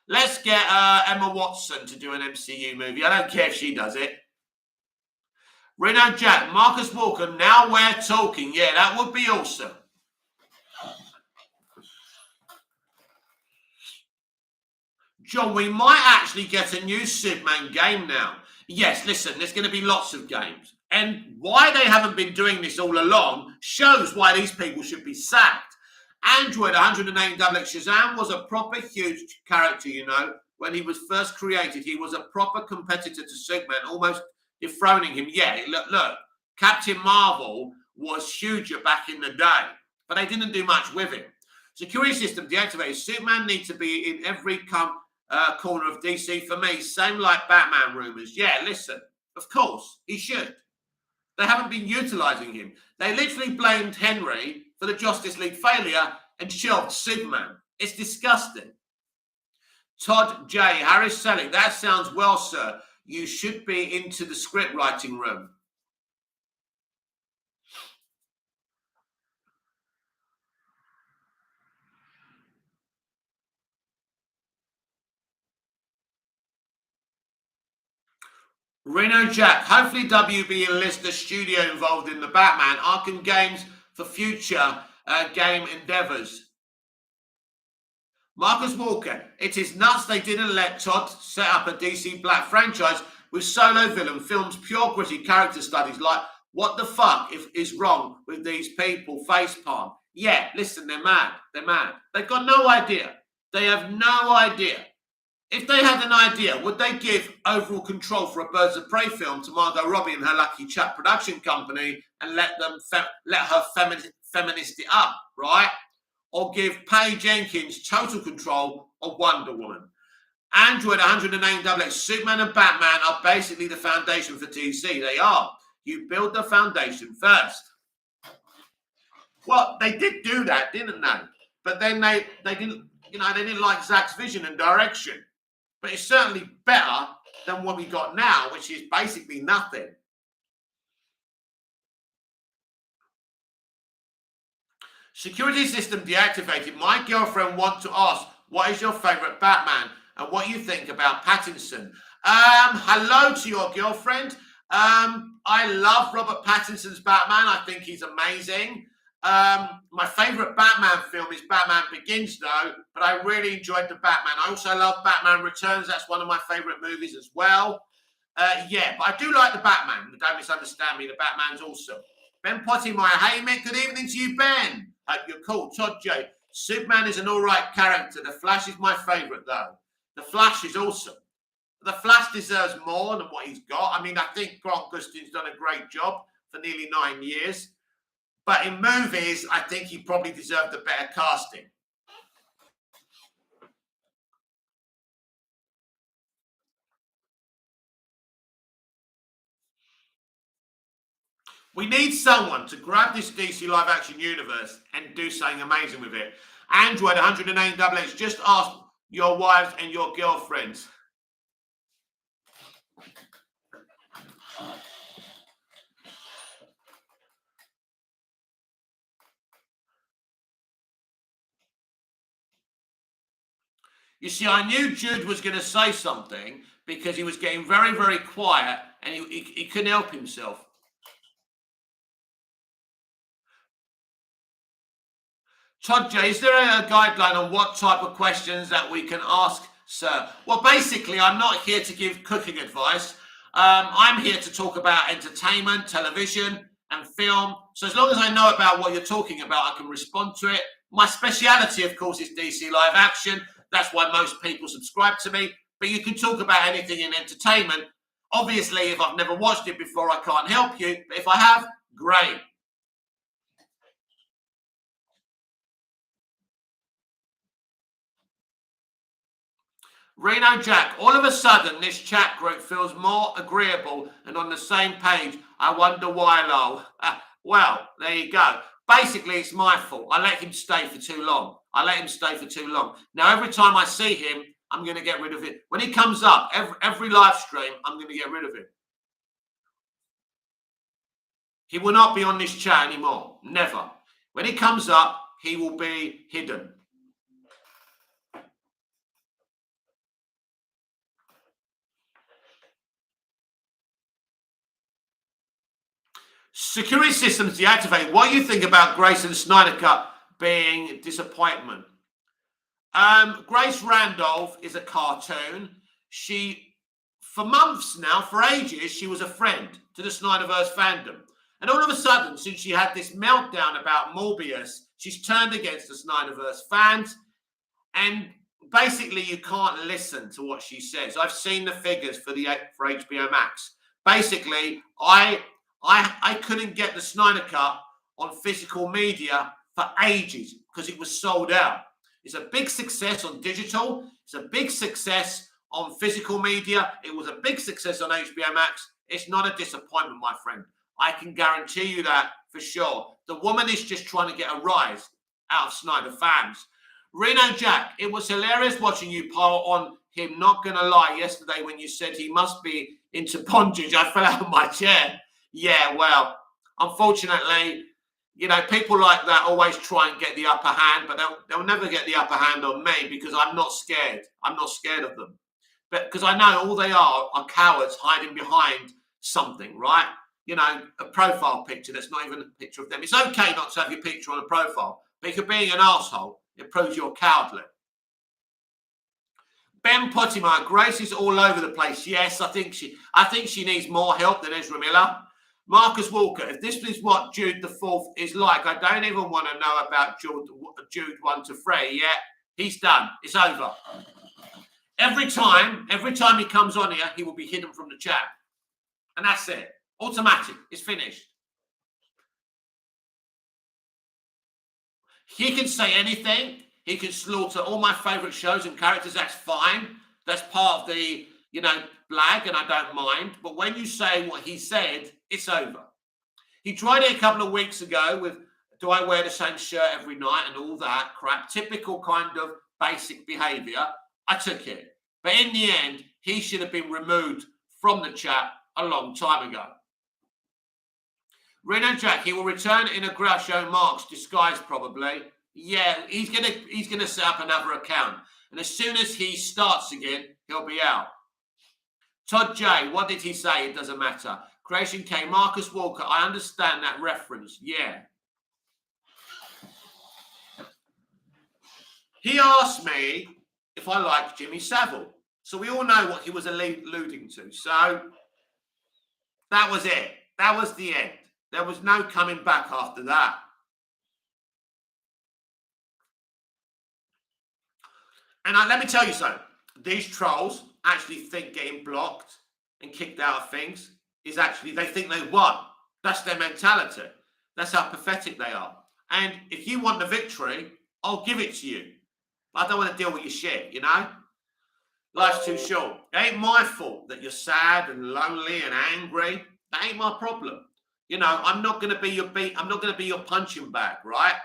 Let's get Emma Watson to do an MCU movie. I don't care if she does it. Reno Jack, Marcus Walker, now we're talking. Yeah, that would be awesome. John, we might actually get a new Superman game now. Yes, listen, there's going to be lots of games. And why they haven't been doing this all along shows why these people should be sacked. Android 108 Shazam was a proper huge character, you know. When he was first created, he was a proper competitor to Superman, almost dethroning him. Yeah, look, Captain Marvel was huge back in the day, but they didn't do much with him. Security system deactivated. Superman needs to be in every corner of DC for me. Same like Batman rumors. Yeah, listen, of course, he should. They haven't been utilizing him. They literally blamed Henry for the Justice League failure and shelved Superman. It's disgusting. Todd J. Harris Selick, that sounds well, sir. You should be into the script writing room. Reno Jack, hopefully WB enlists the studio involved in the Batman Arkham games for future game endeavors. Marcus Walker, it is nuts they didn't let Todd set up a DC Black franchise with solo villain films, pure gritty character studies. Like, what the fuck is wrong with these people? Facepalm. Yeah, listen, they're mad. They're mad. They've got no idea. They have no idea. If they had an idea, would they give overall control for a Birds of Prey film to Margot Robbie and her Lucky Chap production company and let her feminist it up, right? Or give Patty Jenkins total control of Wonder Woman? Android 108 Superman and Batman are basically the foundation for DC. They are. You build the foundation first. Well, they did do that, didn't they? But then they didn't, they didn't like Zach's vision and direction. But it's certainly better than what we got now, which is basically nothing. Security system deactivated. My girlfriend wants to ask, what is your favourite Batman and what you think about Pattinson? Hello to your girlfriend. I love Robert Pattinson's Batman. I think he's amazing. My favourite Batman film is Batman Begins, though, but I really enjoyed the Batman. I also love Batman Returns. That's one of my favourite movies as well. Yeah, but I do like the Batman. Don't misunderstand me. The Batman's awesome. Ben Pottimeyer, hey, Mick, good evening to you, Ben. Hope you're cool. Todd J. Superman is an all right character. The Flash is my favourite, though. The Flash is awesome. The Flash deserves more than what he's got. I mean, I think Grant Gustin's done a great job for nearly 9 years. But in movies, I think he probably deserved a better casting. We need someone to grab this DC live action universe and do something amazing with it. Android 108XX, just ask your wives and your girlfriends. You see, I knew Jude was going to say something because he was getting very, very quiet and he couldn't help himself. Todd J, is there a guideline on what type of questions that we can ask, sir? Well, basically, I'm not here to give cooking advice. I'm here to talk about entertainment, television, and film. So as long as I know about what you're talking about, I can respond to it. My speciality, of course, is DC live action. That's why most people subscribe to me. But you can talk about anything in entertainment. Obviously, if I've never watched it before, I can't help you. But if I have, great. Reno Jack, all of a sudden, this chat group feels more agreeable and on the same page. I wonder why, lol. Well, there you go. Basically, it's my fault. I let him stay for too long. Now, every time I see him, I'm going to get rid of it. When he comes up, every live stream, I'm going to get rid of him. He will not be on this chat anymore. Never. When he comes up, he will be hidden. Security systems deactivated. What do you think about Grace and Snyder Cut being disappointment? Grace Randolph is a cartoon. She, for months now, for ages, she was a friend to the Snyderverse fandom. And all of a sudden, since she had this meltdown about Morbius, she's turned against the Snyderverse fans. And basically, you can't listen to what she says. I've seen the figures for HBO Max. Basically, I couldn't get the Snyder Cut on physical media for ages because it was sold out. It's a big success on digital. It's a big success on physical media. It was a big success on HBO Max. It's not a disappointment, my friend. I can guarantee you that for sure. The woman is just trying to get a rise out of Snyder fans. Reno Jack, it was hilarious watching you pile on him, not going to lie, yesterday when you said he must be into bondage. I fell out of my chair. Yeah, well, unfortunately, you know, people like that always try and get the upper hand, but they'll never get the upper hand on me because I'm not scared. I'm not scared of them. But because I know all they are cowards hiding behind something, right? You know, a profile picture that's not even a picture of them. It's okay not to have your picture on a profile, but if you're being an asshole, it proves you're cowardly. Ben Pottimer, Grace is all over the place. Yes, I think she needs more help than Ezra Miller. Marcus Walker, if this is what Jude the Fourth is like, I don't even want to know about Jude 1 to 3 yet. He's done. It's over. Every time he comes on here, he will be hidden from the chat. And that's it. Automatic. It's finished. He can say anything. He can slaughter all my favourite shows and characters. That's fine. That's part of the, you know, blag, and I don't mind. But when you say what he said, it's over. He tried it a couple of weeks ago with, do I wear the same shirt every night and all that crap. Typical kind of basic behaviour. I took it. But in the end, he should have been removed from the chat a long time ago. Reno Jack, he will return in a Groucho Marx disguise probably. Yeah, he's gonna set up another account. And as soon as he starts again, he'll be out. Todd J, what did he say? It doesn't matter. Creation K, Marcus Walker, I understand that reference. Yeah. He asked me if I liked Jimmy Savile. So we all know what he was alluding to. So that was it. That was the end. There was no coming back after that. And let me tell you something. These trolls actually think getting blocked and kicked out of things is actually, they think they won. That's their mentality. That's how pathetic they are. And if you want the victory, I'll give it to you. But I don't want to deal with your shit, you know? Life's too short. It ain't my fault that you're sad and lonely and angry. That ain't my problem. You know, I'm not going to be I'm not going to be your punching bag, right?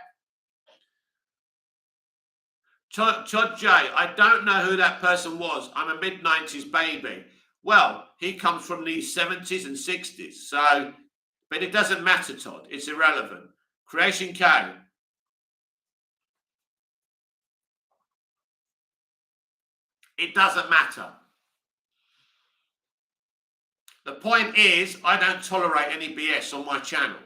Todd J, I don't know who that person was. I'm a mid-90s baby. Well, he comes from the 70s and 60s. So, but it doesn't matter, Todd. It's irrelevant. Creation K. It doesn't matter. The point is, I don't tolerate any BS on my channel.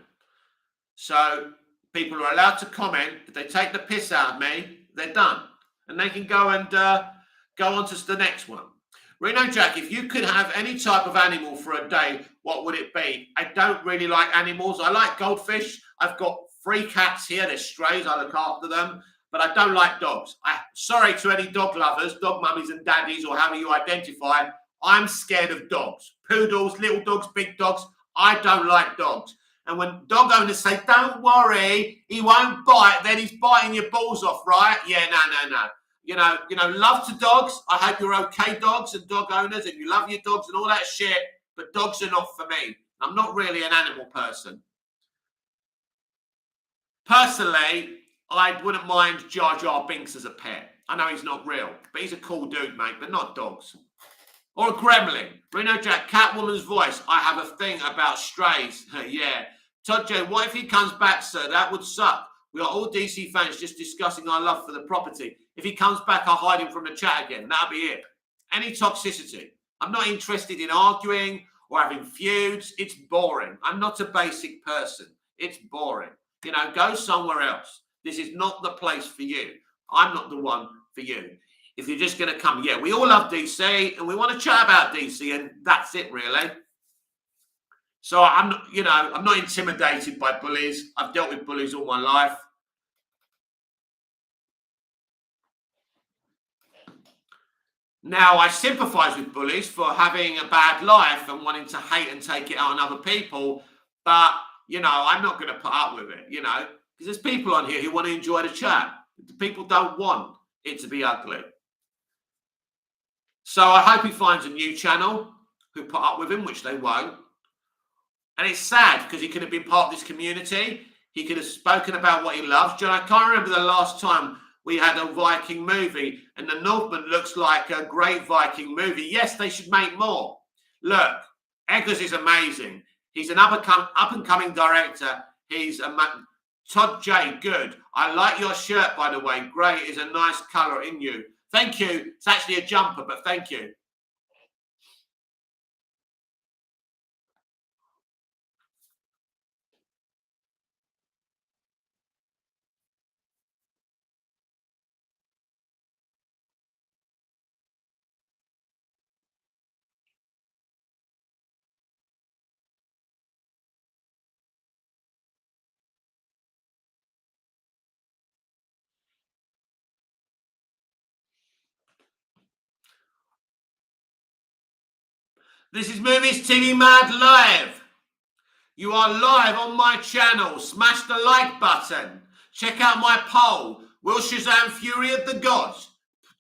So people are allowed to comment. If they take the piss out of me, they're done. And they can go and go on to the next one. Reno Jack, if you could have any type of animal for a day, what would it be? I don't really like animals. I like goldfish. I've got 3 cats here. They're strays. I look after them. But I don't like dogs. Sorry to any dog lovers, dog mummies and daddies, or however you identify. I'm scared of dogs. Poodles, little dogs, big dogs. I don't like dogs. And when dog owners say, don't worry, he won't bite, then he's biting your balls off, right? Yeah, no. You know, love to dogs. I hope you're okay, dogs and dog owners, and you love your dogs and all that shit. But dogs are not for me. I'm not really an animal person. Personally, I wouldn't mind Jar Jar Binks as a pet. I know he's not real, but he's a cool dude, mate, but not dogs. Or a gremlin. Reno Jack, Catwoman's voice. I have a thing about strays. Yeah. Todd J, what if he comes back, sir? That would suck. We are all DC fans just discussing our love for the property. If he comes back, I'll hide him from the chat again. That'll be it. Any toxicity. I'm not interested in arguing or having feuds. It's boring. I'm not a basic person. It's boring. You know, go somewhere else. This is not the place for you. I'm not the one for you. If you're just going to come, yeah, we all love DC and we want to chat about DC, and that's it, really. So I'm not intimidated by bullies. I've dealt with bullies all my life. Now, I sympathize with bullies for having a bad life and wanting to hate and take it out on other people. But, you know, I'm not going to put up with it, you know, because there's people on here who want to enjoy the chat. The people don't want it to be ugly. So I hope he finds a new channel who put up with him, which they won't. And it's sad because he could have been part of this community. He could have spoken about what he loves. John, I can't remember the last time we had a Viking movie, and The Northman looks like a great Viking movie. Yes, they should make more. Look, Eggers is amazing. He's an up-and-coming director. He's a Todd J, good. I like your shirt, by the way. Grey is a nice colour in you. Thank you. It's actually a jumper, but thank you. This is Movies TV Mad Live. You are live on my channel. Smash the like button. Check out my poll. Will Shazam Fury of the Gods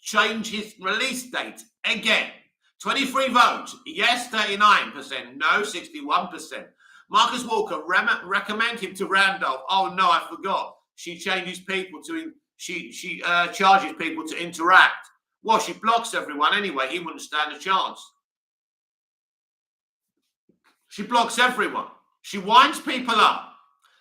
change his release date again? 23 votes. Yes, 39%. No, 61%. Marcus Walker, recommend him to Randolph. Oh, no, I forgot. She changes people to... She charges people to interact. Well, she blocks everyone anyway. He wouldn't stand a chance. She blocks everyone. She winds people up.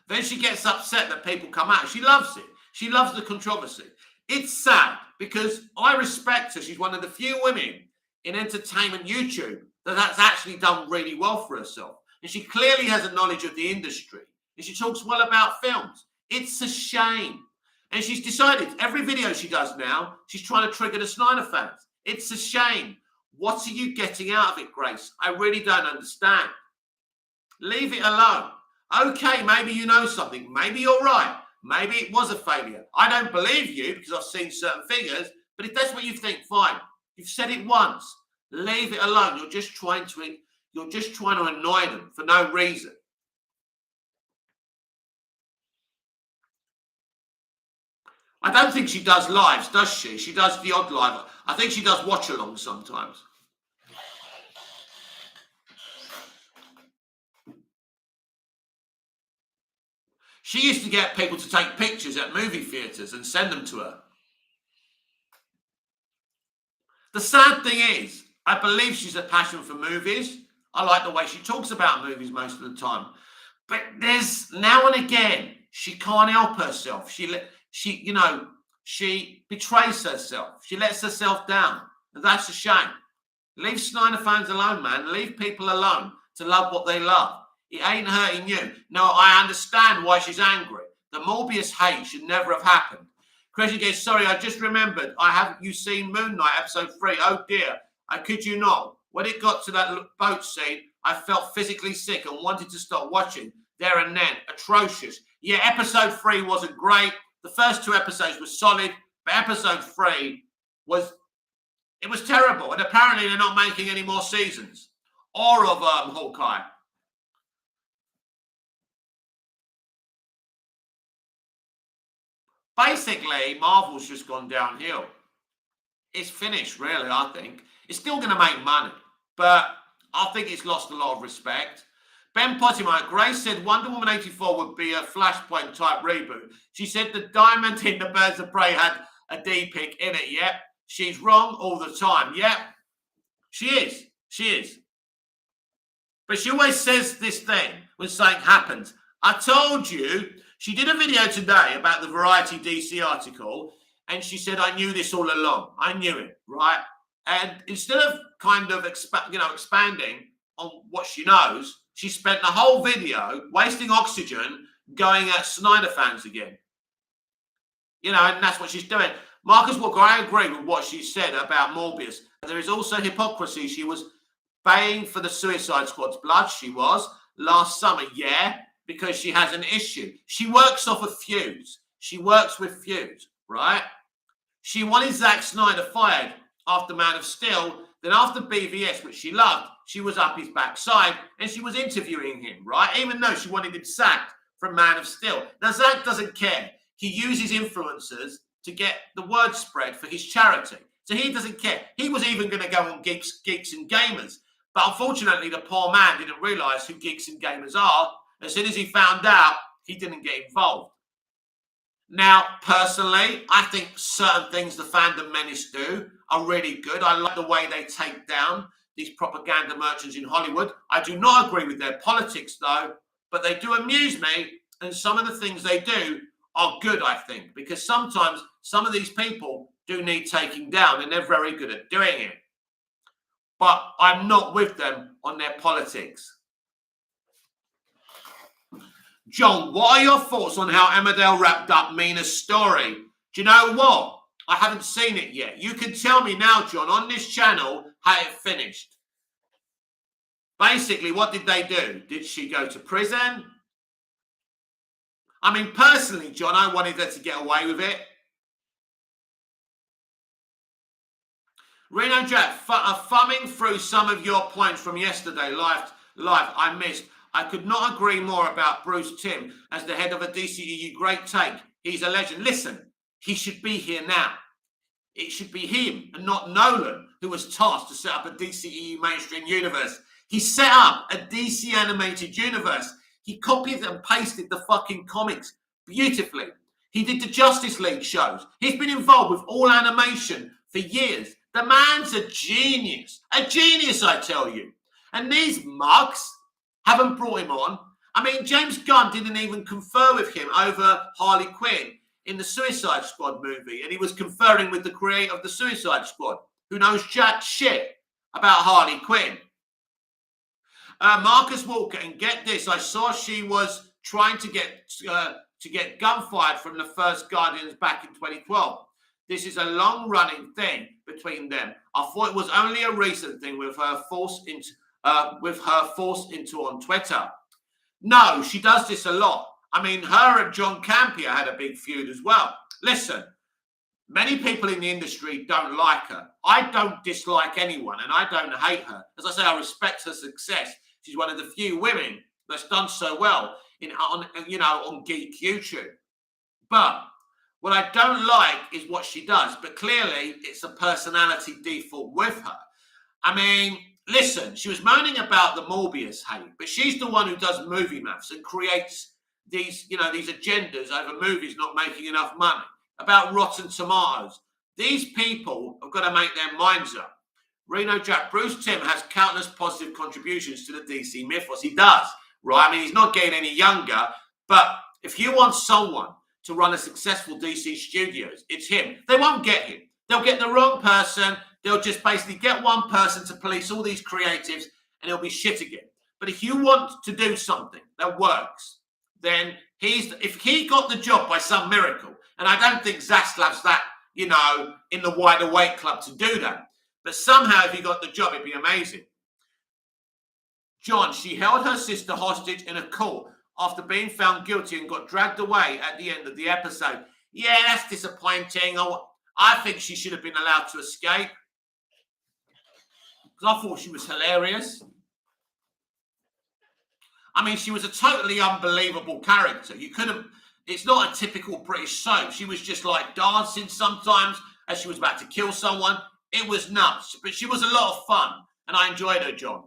Then she gets upset that people come out. She loves it. She loves the controversy. It's sad because I respect her. She's one of the few women in entertainment YouTube that's actually done really well for herself. And she clearly has a knowledge of the industry. And she talks well about films. It's a shame. And she's decided every video she does now, she's trying to trigger the Snyder fans. It's a shame. What are you getting out of it, Grace? I really don't understand. Leave it alone. Okay, maybe you know something. Maybe you're right. Maybe it was a failure. I don't believe you because I've seen certain figures, but if that's what you think, fine. You've said it once. Leave it alone. You're just trying to annoy them for no reason. I don't think she does lives, does she? She does the odd live. I think she does watch along sometimes. She used to get people to take pictures at movie theatres and send them to her. The sad thing is, I believe she's a passion for movies. I like the way she talks about movies most of the time. But there's now and again, she can't help herself. She betrays herself. She lets herself down. And that's a shame. Leave Snyder fans alone, man. Leave people alone to love what they love. It ain't hurting you. No, I understand why she's angry. The Morbius hate should never have happened. Crazy Gay, sorry, I just remembered. Haven't you seen Moon Knight episode 3? Oh dear, I kid you not. When it got to that boat scene, I felt physically sick and wanted to stop watching there and then. Atrocious. Yeah, episode 3 wasn't great. The first 2 episodes were solid, but episode 3 was terrible. And apparently they're not making any more seasons or of Hawkeye. Basically, Marvel's just gone downhill. It's finished, really, I think. It's still going to make money, but I think it's lost a lot of respect. Ben Pottimer, Grace said Wonder Woman 84 would be a Flashpoint type reboot. She said the diamond in the Birds of Prey had a D-pick in it. Yep, she's wrong all the time. Yep, she is. She is. But she always says this thing when something happens. I told you. She did a video today about the Variety DC article, and she said, I knew this all along. I knew it, right? And instead of kind of expanding on what she knows, she spent the whole video wasting oxygen going at Snyder fans again. And that's what she's doing. Marcus Walker, I agree with what she said about Morbius. There is also hypocrisy. She was baying for the Suicide Squad's blood. She was last summer, yeah. Because she has an issue. She works off of feuds. She works with feuds, right? She wanted Zack Snyder fired after Man of Steel. Then after BVS, which she loved, she was up his backside and she was interviewing him, right? Even though she wanted him sacked from Man of Steel. Now, Zack doesn't care. He uses influencers to get the word spread for his charity. So he doesn't care. He was even going to go on Geeks and Gamers. But unfortunately, the poor man didn't realise who Geeks and Gamers are. As soon as he found out, he didn't get involved. Now, personally, I think certain things the fandom menace do are really good. I like the way they take down these propaganda merchants in Hollywood. I do not agree with their politics, though, but they do amuse me, and some of the things they do are good, I think, because sometimes some of these people do need taking down, and they're very good at doing it. But I'm not with them on their politics. John, what are your thoughts on how Emmerdale wrapped up Mina's story? Do you know what? I haven't seen it yet. You can tell me now, John, on this channel, how it finished. Basically, what did they do? Did she go to prison? I mean, personally, John, I wanted her to get away with it. Reno Jack, thumbing through some of your points from yesterday live I missed. I could not agree more about Bruce Timm as the head of a DCEU. Great take. He's a legend. Listen, he should be here now. It should be him and not Nolan who was tasked to set up a DCEU mainstream universe. He set up a DC animated universe. He copied and pasted the fucking comics beautifully. He did the Justice League shows. He's been involved with all animation for years. The man's a genius. A genius, I tell you. And these mugs haven't brought him on. I mean, James Gunn didn't even confer with him over Harley Quinn in the Suicide Squad movie. And he was conferring with the creator of the Suicide Squad, who knows jack shit about Harley Quinn. Marcus Walker, and get this, I saw she was trying to get gunfired from the first Guardians back in 2012. This is a long-running thing between them. I thought it was only a recent thing with her forced into on Twitter. No, she does this a lot. I mean, her and John Campea had a big feud as well. Listen, Many people in the industry don't like her. I don't dislike anyone, and I don't hate her. As I say, I respect her success. She's one of the few women that's done so well on geek YouTube. But what I don't like is what she does. But clearly, it's a personality default with her. I mean, listen, she was moaning about the Morbius hate, but she's the one who does movie maths and creates these agendas over movies not making enough money, about Rotten Tomatoes. These people have got to make their minds up. Reno Jack, Bruce Timm has countless positive contributions to the DC mythos. He does, right? I mean, he's not getting any younger, but if you want someone to run a successful DC studios, it's him. They won't get him. They'll get the wrong person. They'll just basically get one person to police all these creatives and it'll be shit again. But if you want to do something that works, then if he got the job by some miracle, and I don't think Zaslav's that, in the wider weight club to do that, but somehow if he got the job, it'd be amazing. John, she held her sister hostage in a court after being found guilty and got dragged away at the end of the episode. Yeah, that's disappointing. I think she should have been allowed to escape. Because I thought she was hilarious. I mean, she was a totally unbelievable character. It's not a typical British soap. She was just like dancing sometimes as she was about to kill someone. It was nuts. But she was a lot of fun. And I enjoyed her, John.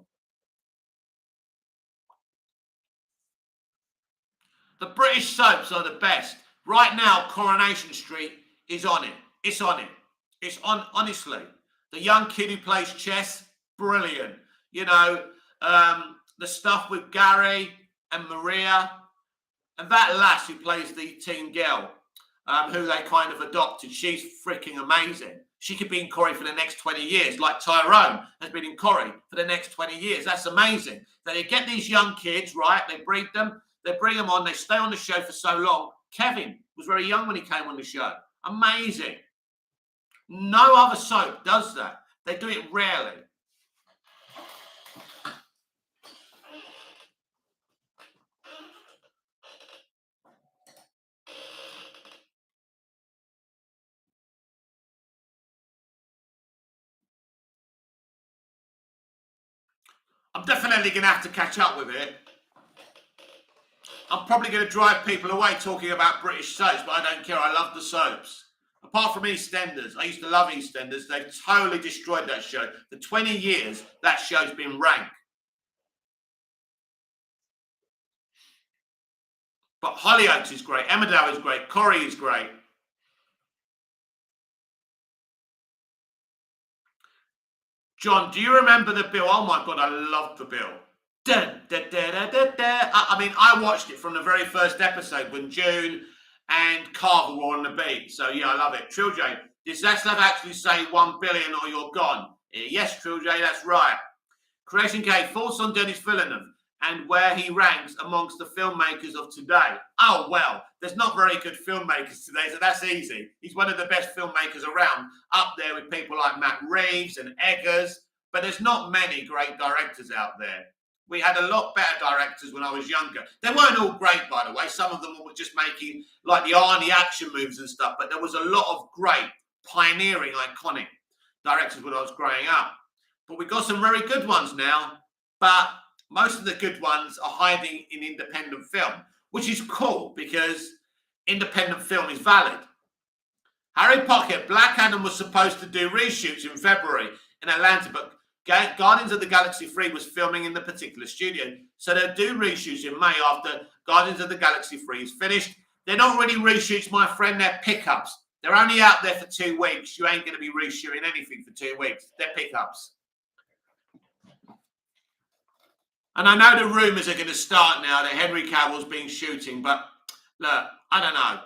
The British soaps are the best. Right now, Coronation Street is on it. It's on it. It's on, honestly. The young kid who plays chess, brilliant. The stuff with Gary and Maria, and that lass who plays the teen girl, who they kind of adopted, she's freaking amazing. She could be in Corrie for the next 20 years, like Tyrone has been in Corrie for the next 20 years. That's amazing. So they get these young kids, right? They breed them, they bring them on, they stay on the show for so long. Kevin was very young when he came on the show. Amazing. No other soap does that. They do it rarely. I'm definitely going to have to catch up with it. I'm probably going to drive people away talking about British soaps, but I don't care. I love the soaps. Apart from EastEnders, I used to love EastEnders. They've totally destroyed that show. For 20 years, that show's been rank. But Hollyoaks is great. Emmerdale is great. Corrie is great. John, do you remember the bill? Oh my God, I love the bill. Dun, da, da, da, da, da. I mean, I watched it from the very first episode when June and Carver were on the beat. So yeah, I love it. Trill J, did Zaslav actually say 1 billion or you're gone? Yes, Trill J, that's right. Creation K, thoughts on Denis Villeneuve and where he ranks amongst the filmmakers of today. Oh, well, there's not very good filmmakers today, so that's easy. He's one of the best filmmakers around, up there with people like Matt Reeves and Eggers, but there's not many great directors out there. We had a lot better directors when I was younger. They weren't all great, by the way. Some of them were just making like the Arnie action moves and stuff, but there was a lot of great, pioneering, iconic directors when I was growing up. But we got some very good ones now, but most of the good ones are hiding in independent film, which is cool because independent film is valid. Harry Pocket, Black Adam was supposed to do reshoots in February in Atlanta, but Guardians of the Galaxy 3 was filming in the particular studio. So they'll do reshoots in May after Guardians of the Galaxy 3 is finished. They're not really reshoots, my friend, they're pickups. They're only out there for 2 weeks. You ain't going to be reshooting anything for 2 weeks. They're pickups. And I know the rumours are going to start now that Henry Cavill's been shooting, but look, I don't know.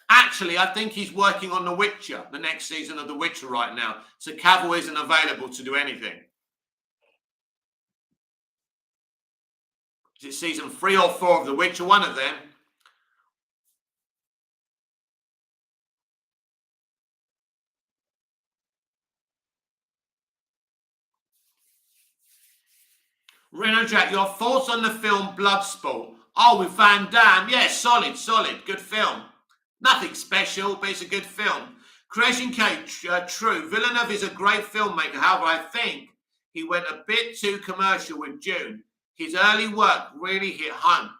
Actually, I think he's working on The Witcher, the next season of The Witcher right now. So Cavill isn't available to do anything. Is it season 3 or 4 of The Witcher? One of them. Reno Jack, your thoughts on the film Bloodsport? Oh, with Van Damme. Yeah, solid. Good film. Nothing special, but it's a good film. Creation K, true. Villeneuve is a great filmmaker. However, I think he went a bit too commercial with Dune. His early work really hit home.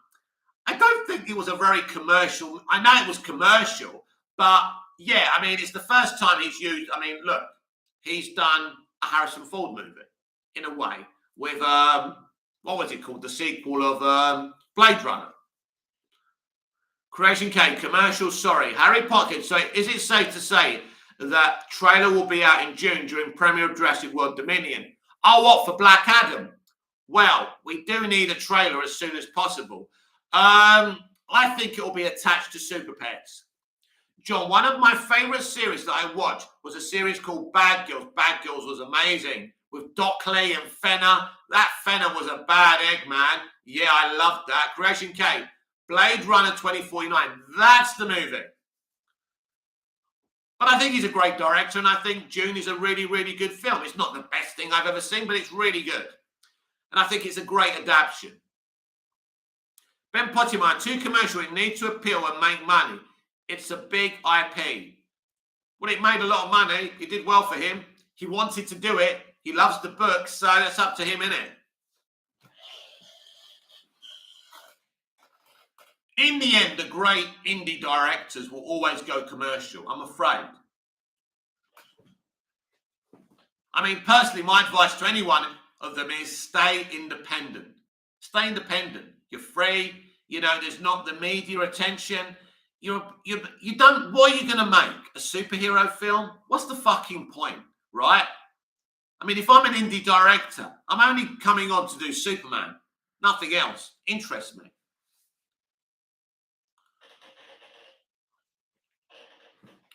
I don't think it was a very commercial. I know it was commercial, but yeah, I mean, it's the first time he's used. I mean, look, he's done a Harrison Ford movie in a way with what was it called? The sequel of Blade Runner. Creation K, commercial, sorry. Harry Potter, so is it safe to say that trailer will be out in June during premiere of Jurassic World Dominion? Oh, what, for Black Adam? Well, we do need a trailer as soon as possible. I think it will be attached to Super Pets. John, one of my favourite series that I watched was a series called Bad Girls. Bad Girls was amazing. With Dockley and Fenner. That Fenner was a bad egg, man. Yeah, I loved that. Creation K. Blade Runner 2049. That's the movie. But I think he's a great director, and I think Dune is a really, really good film. It's not the best thing I've ever seen, but it's really good. And I think it's a great adaptation. Ben Pottimer, too commercial. It needs to appeal and make money. It's a big IP. Well, it made a lot of money. It did well for him. He wanted to do it. He loves the book, so that's up to him, innit? In the end, the great indie directors will always go commercial, I'm afraid. I mean, personally, my advice to any one of them is stay independent. Stay independent. You're free. You know, there's not the media attention. You don't. What are you going to make? A superhero film? What's the fucking point, right? I mean, if I'm an indie director, I'm only coming on to do Superman. Nothing else interests me.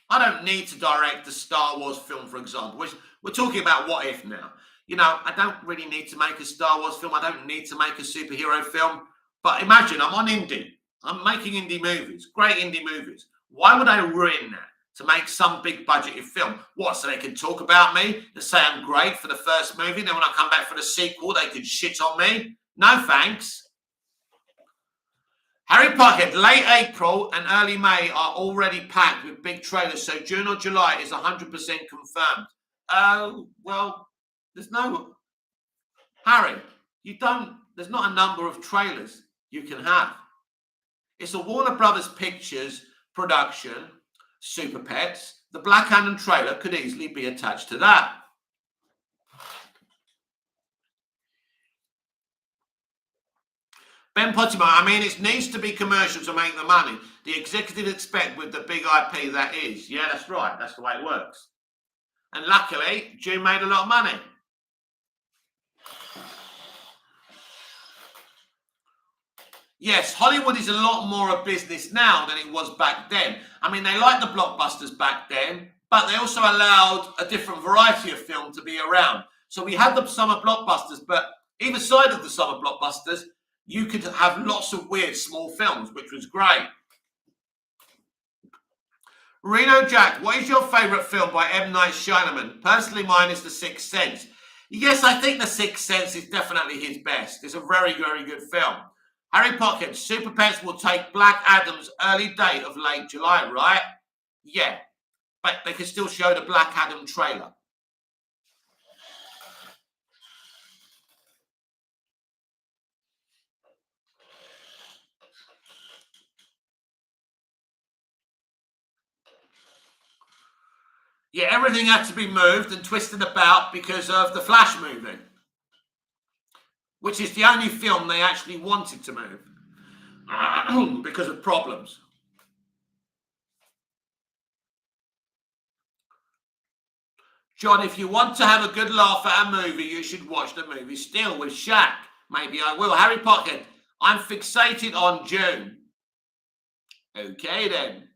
I don't need to direct a Star Wars film, for example. We're talking about what if now. You know, I don't really need to make a Star Wars film. I don't need to make a superhero film. But imagine I'm on indie. I'm making indie movies, great indie movies. Why would I ruin that to make some big budgeted film? What, so they can talk about me and say I'm great for the first movie, then when I come back for the sequel, they can shit on me? No, thanks. Harry Potter, late April and early May are already packed with big trailers, so June or July is 100% confirmed. Oh, well, there's no... Harry, there's not a number of trailers you can have. It's a Warner Brothers Pictures production, Super Pets. The Black Adam trailer could easily be attached to that. Ben Pottimer, I mean, it needs to be commercial to make the money. The executives expect with the big IP that is. Yeah, that's right. That's the way it works. And luckily, June made a lot of money. Yes, Hollywood is a lot more a business now than it was back then. I mean, they liked the blockbusters back then, but they also allowed a different variety of film to be around. So we had the summer blockbusters, but either side of the summer blockbusters, you could have lots of weird small films, which was great. Reno Jack, what is your favourite film by M. Night Shyamalan? Personally, mine is The Sixth Sense. Yes, I think The Sixth Sense is definitely his best. It's a very, very good film. Harry Potter, Super Pets will take Black Adam's early date of late July, right? Yeah, but they can still show the Black Adam trailer. Yeah, everything had to be moved and twisted about because of the Flash movie, which is the only film they actually wanted to move because of problems. John, if you want to have a good laugh at a movie, you should watch the movie Still with Shaq. Maybe I will. Harry Potter, I'm fixated on June. Okay, then.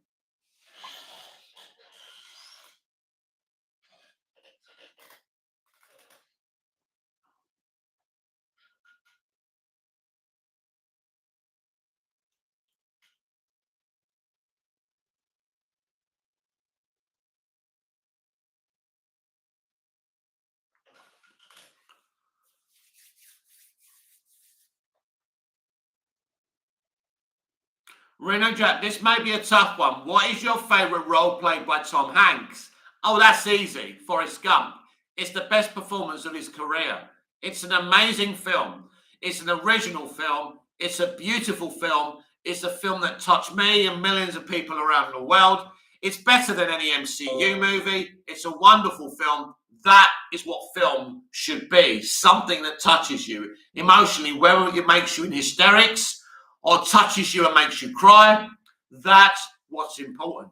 Reno Jack, this may be a tough one. What is your favourite role played by Tom Hanks? Oh, that's easy. Forrest Gump. It's the best performance of his career. It's an amazing film. It's an original film. It's a beautiful film. It's a film that touched me and millions of people around the world. It's better than any MCU movie. It's a wonderful film. That is what film should be. Something that touches you emotionally, whether it makes you in hysterics or touches you and makes you cry. That's what's important.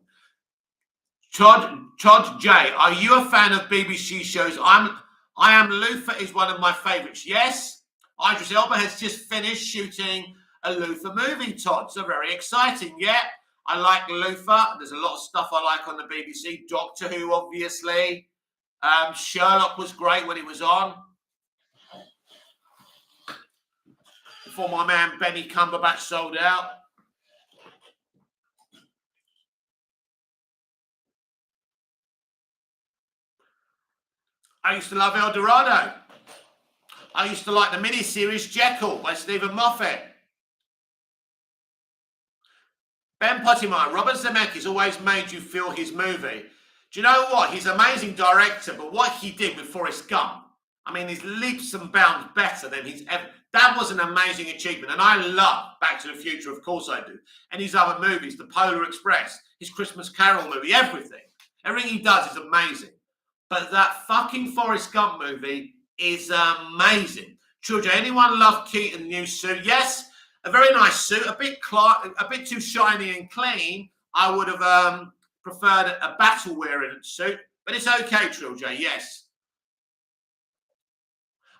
Todd J, are you a fan of BBC shows? I Am Luther is one of my favourites. Yes, Idris Elba has just finished shooting a Luther movie, Todd. So very exciting. Yeah, I like Luther. There's a lot of stuff I like on the BBC. Doctor Who, obviously. Sherlock was great when he was on. Before my man Benny Cumberbatch sold out. I used to love El Dorado. I used to like the miniseries Jekyll by Stephen Moffat. Ben Pottinger, Robert Zemeckis always made you feel his movie. Do you know what? He's an amazing director, but what he did with Forrest Gump, I mean, he's leaps and bounds better than he's ever. That was an amazing achievement, and I love Back to the Future, of course I do. And his other movies, The Polar Express, his Christmas Carol movie, everything. Everything he does is amazing. But that fucking Forrest Gump movie is amazing. Children, anyone love Keaton's new suit? Yes, a very nice suit, a bit too shiny and clean. I would have preferred a battle-wearing suit, but it's okay, Trill J, yes.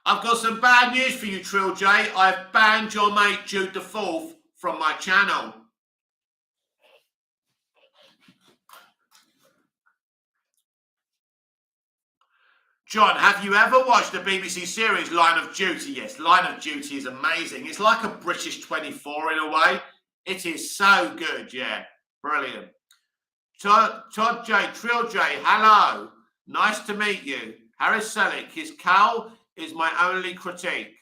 I've got some bad news for you, Trill J. I've banned your mate Jude the Fourth from my channel. John, have you ever watched the BBC series Line of Duty? Yes, Line of Duty is amazing. It's like a British 24 in a way. It is so good, yeah. Brilliant. Todd J, Trill J, hello. Nice to meet you. Harris Selick, his cowl is my only critique.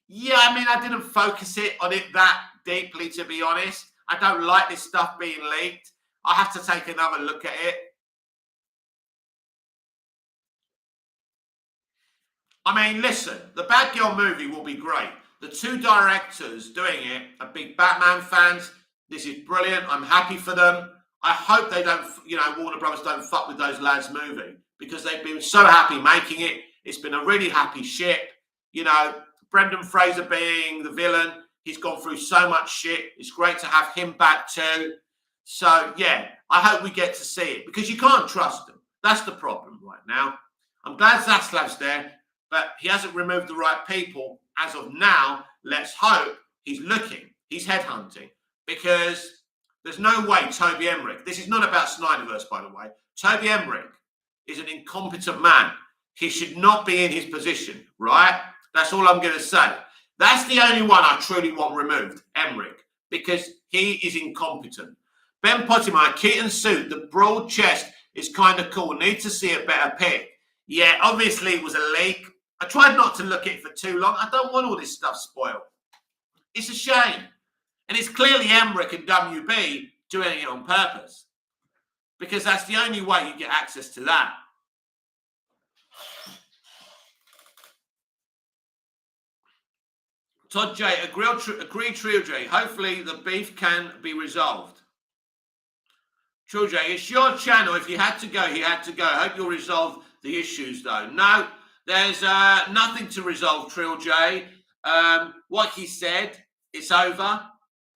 Yeah, I mean, I didn't focus on it that deeply, to be honest. I don't like this stuff being leaked. I have to take another look at it. I mean, listen, the Batgirl movie will be great. The two directors doing it are big Batman fans. This is brilliant. I'm happy for them. I hope they don't, Warner Brothers don't fuck with those lads' movie because they've been so happy making it. It's been a really happy ship. Brendan Fraser being the villain, he's gone through so much shit. It's great to have him back too. So, yeah, I hope we get to see it because you can't trust them. That's the problem right now. I'm glad Zaslav's there, but he hasn't removed the right people. As of now, let's hope he's looking. He's headhunting because there's no way Toby Emmerich, this is not about Snyderverse, by the way. Toby Emmerich is an incompetent man. He should not be in his position, right? That's all I'm going to say. That's the only one I truly want removed, Emmerich, because he is incompetent. Ben Pottinger, Keaton's suit, the broad chest is kind of cool. Need to see a better pic. Yeah, obviously it was a leak. I tried not to look at it for too long. I don't want all this stuff spoiled. It's a shame. And it's clearly Emmerich and WB doing it on purpose. Because that's the only way you get access to that. Todd J, agree Trio J. Hopefully the beef can be resolved. Trio J, it's your channel. If you had to go, you had to go. I hope you'll resolve the issues though. No, there's nothing to resolve, Trio J. What he said, it's over.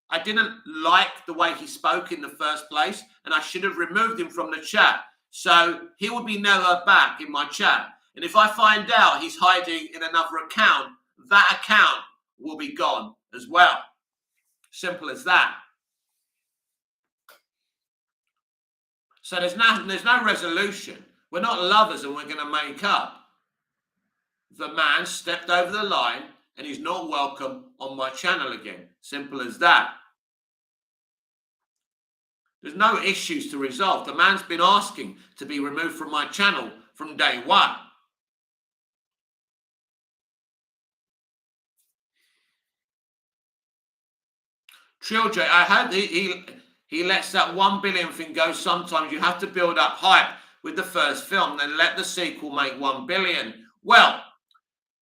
I didn't like the way he spoke in the first place, and I should have removed him from the chat. So he will be never back in my chat. And if I find out he's hiding in another account, that account will be gone as well. Simple as that. So there's no resolution. We're not lovers and we're going to make up. The man stepped over the line and he's not welcome on my channel again. Simple as that. There's no issues to resolve. The man's been asking to be removed from my channel from day one. Trill J, I hope he lets that 1 billion thing go. Sometimes you have to build up hype with the first film, then let the sequel make 1 billion. Well,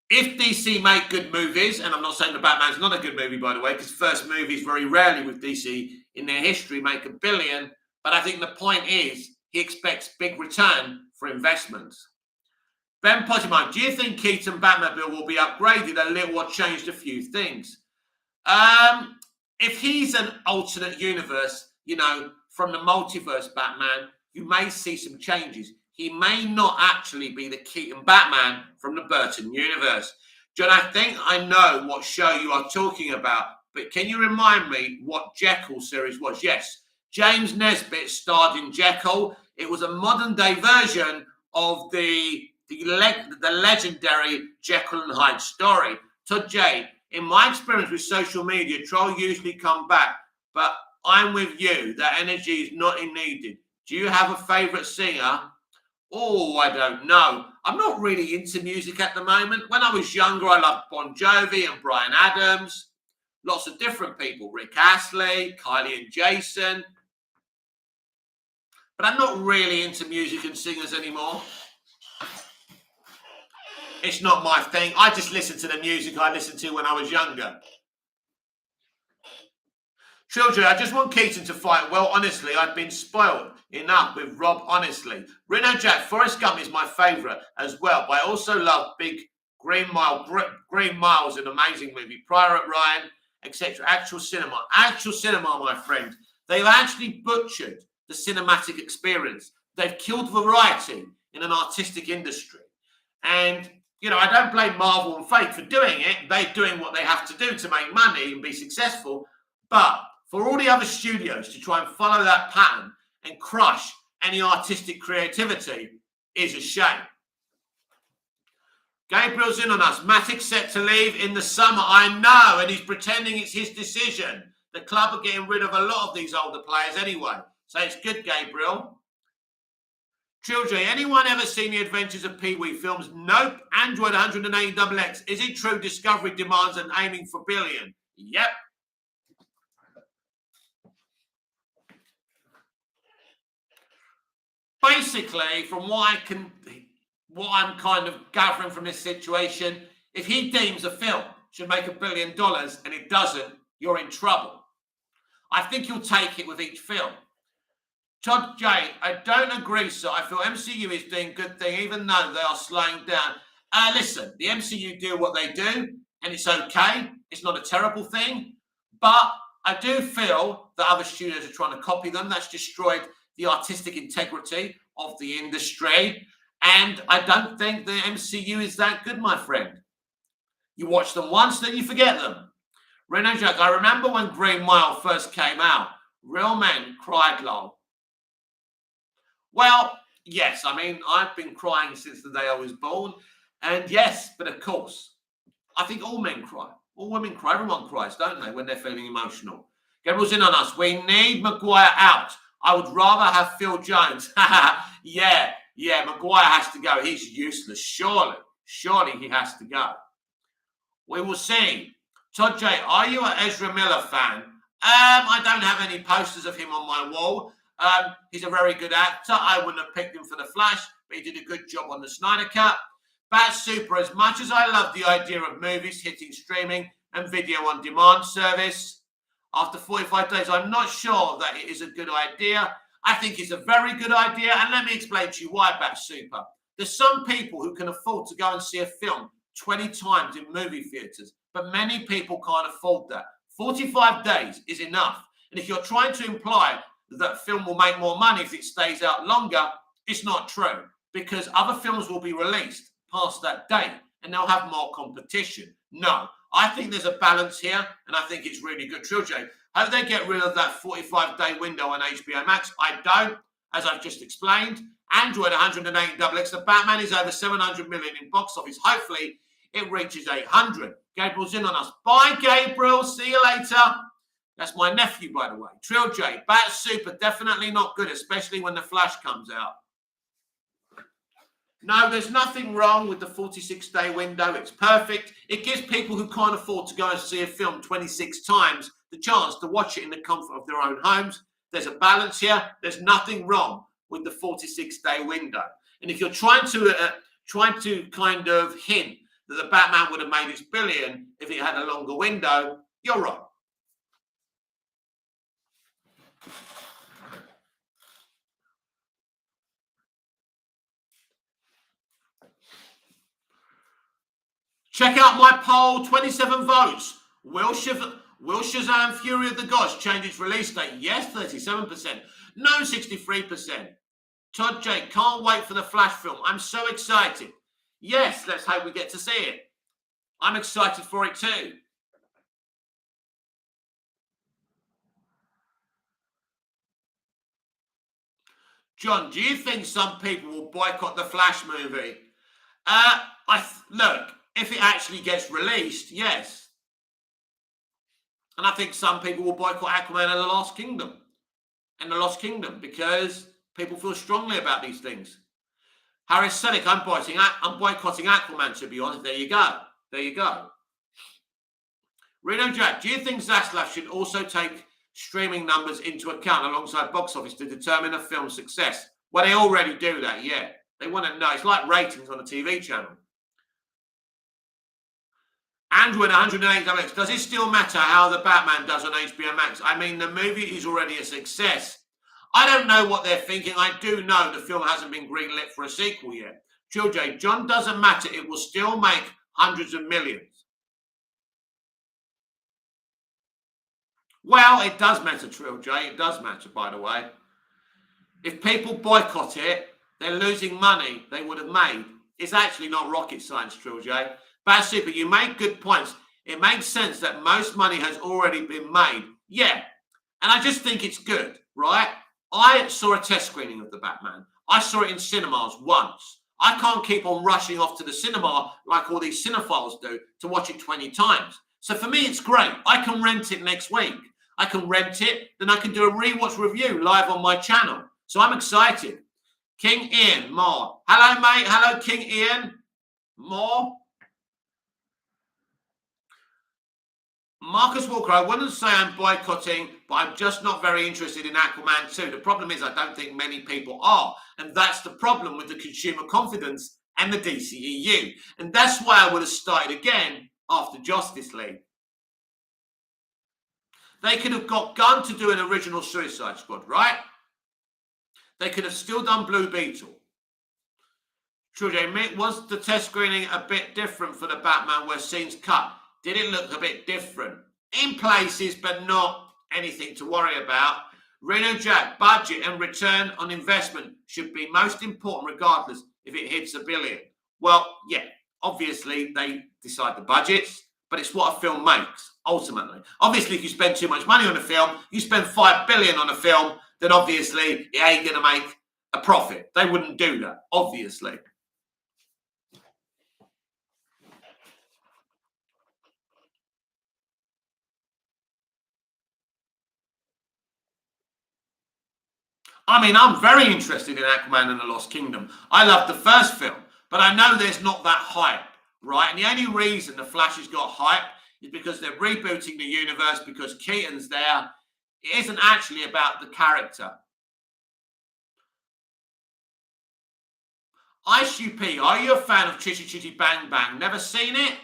if DC make good movies, and I'm not saying the Batman's not a good movie, by the way, because first movies very rarely with DC in their history make 1 billion, but I think the point is he expects big return for investments. Ben Pottermine, do you think Keaton Batmobile will be upgraded a little or changed a few things? If he's an alternate universe, from the multiverse Batman, you may see some changes. He may not actually be the Keaton Batman from the Burton universe. John, I think I know what show you are talking about, but can you remind me what Jekyll series was? Yes, James Nesbitt starred in Jekyll. It was a modern-day version of the legendary Jekyll and Hyde story. Todd J, in my experience with social media, trolls usually come back, but I'm with you. That energy is not needed. Do you have a favourite singer? Oh, I don't know. I'm not really into music at the moment. When I was younger, I loved Bon Jovi and Bryan Adams. Lots of different people. Rick Astley, Kylie and Jason. But I'm not really into music and singers anymore. It's not my thing. I just listen to the music I listened to when I was younger. Children, I just want Keaton to fight well. Honestly, I've been spoiled enough with Rob, honestly. Reno Jack, Forrest Gump is my favourite as well, but I also love Big Green Mile. Green Mile's an amazing movie. Private Ryan, etc. Actual cinema, my friend. They've actually butchered the cinematic experience. They've killed variety in an artistic industry. And, I don't blame Marvel and Fate for doing it. They're doing what they have to do to make money and be successful. But for all the other studios to try and follow that pattern and crush any artistic creativity is a shame. Gabriel's in on us. Matic's set to leave in the summer. I know, and he's pretending it's his decision. The club are getting rid of a lot of these older players anyway. So it's good, Gabriel. Children, anyone ever seen the Adventures of Pee-wee films? Nope. Android 180XX. Is it true Discovery demands an aiming for billion? Yep. Basically, from what I'm kind of gathering from this situation, if he deems a film should make $1 billion and it doesn't, you're in trouble. I think you'll take it with each film. Todd J, I don't agree, sir. I feel MCU is doing good thing, even though they are slowing down. Listen, the MCU do what they do, and it's okay. It's not a terrible thing. But I do feel that other studios are trying to copy them. That's destroyed the artistic integrity of the industry. And I don't think the MCU is that good, my friend. You watch them once, then you forget them. Reno Jack, I remember when Green Mile first came out. Real men cried, lol. Well, yes, I've been crying since the day I was born. And yes, but of course, I think all men cry. All women cry. Everyone cries, don't they, when they're feeling emotional? Gabriel's in on us. We need Maguire out. I would rather have Phil Jones. Yeah, Maguire has to go. He's useless. Surely he has to go. We will see. Todd J, are you an Ezra Miller fan? I don't have any posters of him on my wall. He's a very good actor. I wouldn't have picked him for The Flash, but he did a good job on the Snyder Cut. Bat Super, as much as I love the idea of movies hitting streaming and video on demand service, after 45 days, I'm not sure that it is a good idea. I think it's a very good idea, and let me explain to you why, Bat Super. There's some people who can afford to go and see a film 20 times in movie theatres, but many people can't afford that. 45 days is enough. And if you're trying to imply that film will make more money if it stays out longer, it's not true, because other films will be released past that date and they'll have more competition. No, I think there's a balance here, and I think it's really good. Trilogy, hope they get rid of that 45-day window on HBO Max. I don't, as I've just explained. Android 180XX. The Batman is over 700 million in box office. Hopefully, it reaches 800. Gabriel's in on us. Bye, Gabriel. See you later. That's my nephew, by the way. Trill J, Bat Super, definitely not good, especially when The Flash comes out. No, there's nothing wrong with the 46-day window. It's perfect. It gives people who can't afford to go and see a film 26 times the chance to watch it in the comfort of their own homes. There's a balance here. There's nothing wrong with the 46-day window. And if you're trying to kind of hint that the Batman would have made its billion if it had a longer window, you're wrong. Check out my poll, 27 votes. Will Shazam Fury of the Gods change its release date? Yes, 37%. No, 63%. Todd J, can't wait for the Flash film. I'm so excited. Yes, let's hope we get to see it. I'm excited for it too. John, do you think some people will boycott the Flash movie? Look, if it actually gets released, yes. And I think some people will boycott Aquaman and the Lost Kingdom. Because people feel strongly about these things. Harris Selick, I'm boycotting Aquaman, to be honest. There you go. Reno Jack, do you think Zaslav should also take streaming numbers into account alongside box office to determine a film's success? Well, they already do that, yeah. They want to know. It's like ratings on a TV channel. Andrew at 108 Max, does it still matter how the Batman does on HBO Max? I mean, the movie is already a success. I don't know what they're thinking. I do know the film hasn't been greenlit for a sequel yet. Trill J, John, doesn't matter. It will still make hundreds of millions. Well, it does matter, Trill J. It does matter, by the way. If people boycott it, they're losing money they would have made. It's actually not rocket science, Trill J. Bad Super, you make good points. It makes sense that most money has already been made. Yeah, and I just think it's good, right? I saw a test screening of the Batman. I saw it in cinemas once. I can't keep on rushing off to the cinema like all these cinephiles do to watch it 20 times. So for me, it's great. I can rent it next week. I can rent it, then I can do a rewatch review live on my channel. So I'm excited. King Ian, more. Hello, mate. Hello, King Ian. More. Marcus Walker, I wouldn't say I'm boycotting, but I'm just not very interested in Aquaman 2. The problem is I don't think many people are. And that's the problem with the consumer confidence and the DCEU. And that's why I would have started again after Justice League. They could have got Gunn to do an original Suicide Squad, right? They could have still done Blue Beetle. True, was the test screening a bit different for the Batman where scenes cut? Did it look a bit different? In places, but not anything to worry about. Reno Jack, budget and return on investment should be most important regardless if it hits $1 billion. Well, yeah, obviously they decide the budgets, but it's what a film makes, ultimately. Obviously, if you spend too much money on a film, you spend $5 billion on a film, then obviously it ain't going to make a profit. They wouldn't do that, obviously. I mean, I'm very interested in Aquaman and the Lost Kingdom. I love the first film, but I know there's not that hype, right? And the only reason The Flash has got hype is because they're rebooting the universe because Keaton's there. It isn't actually about the character. Ice UP, are you a fan of Chitty Chitty Bang Bang? Never seen it?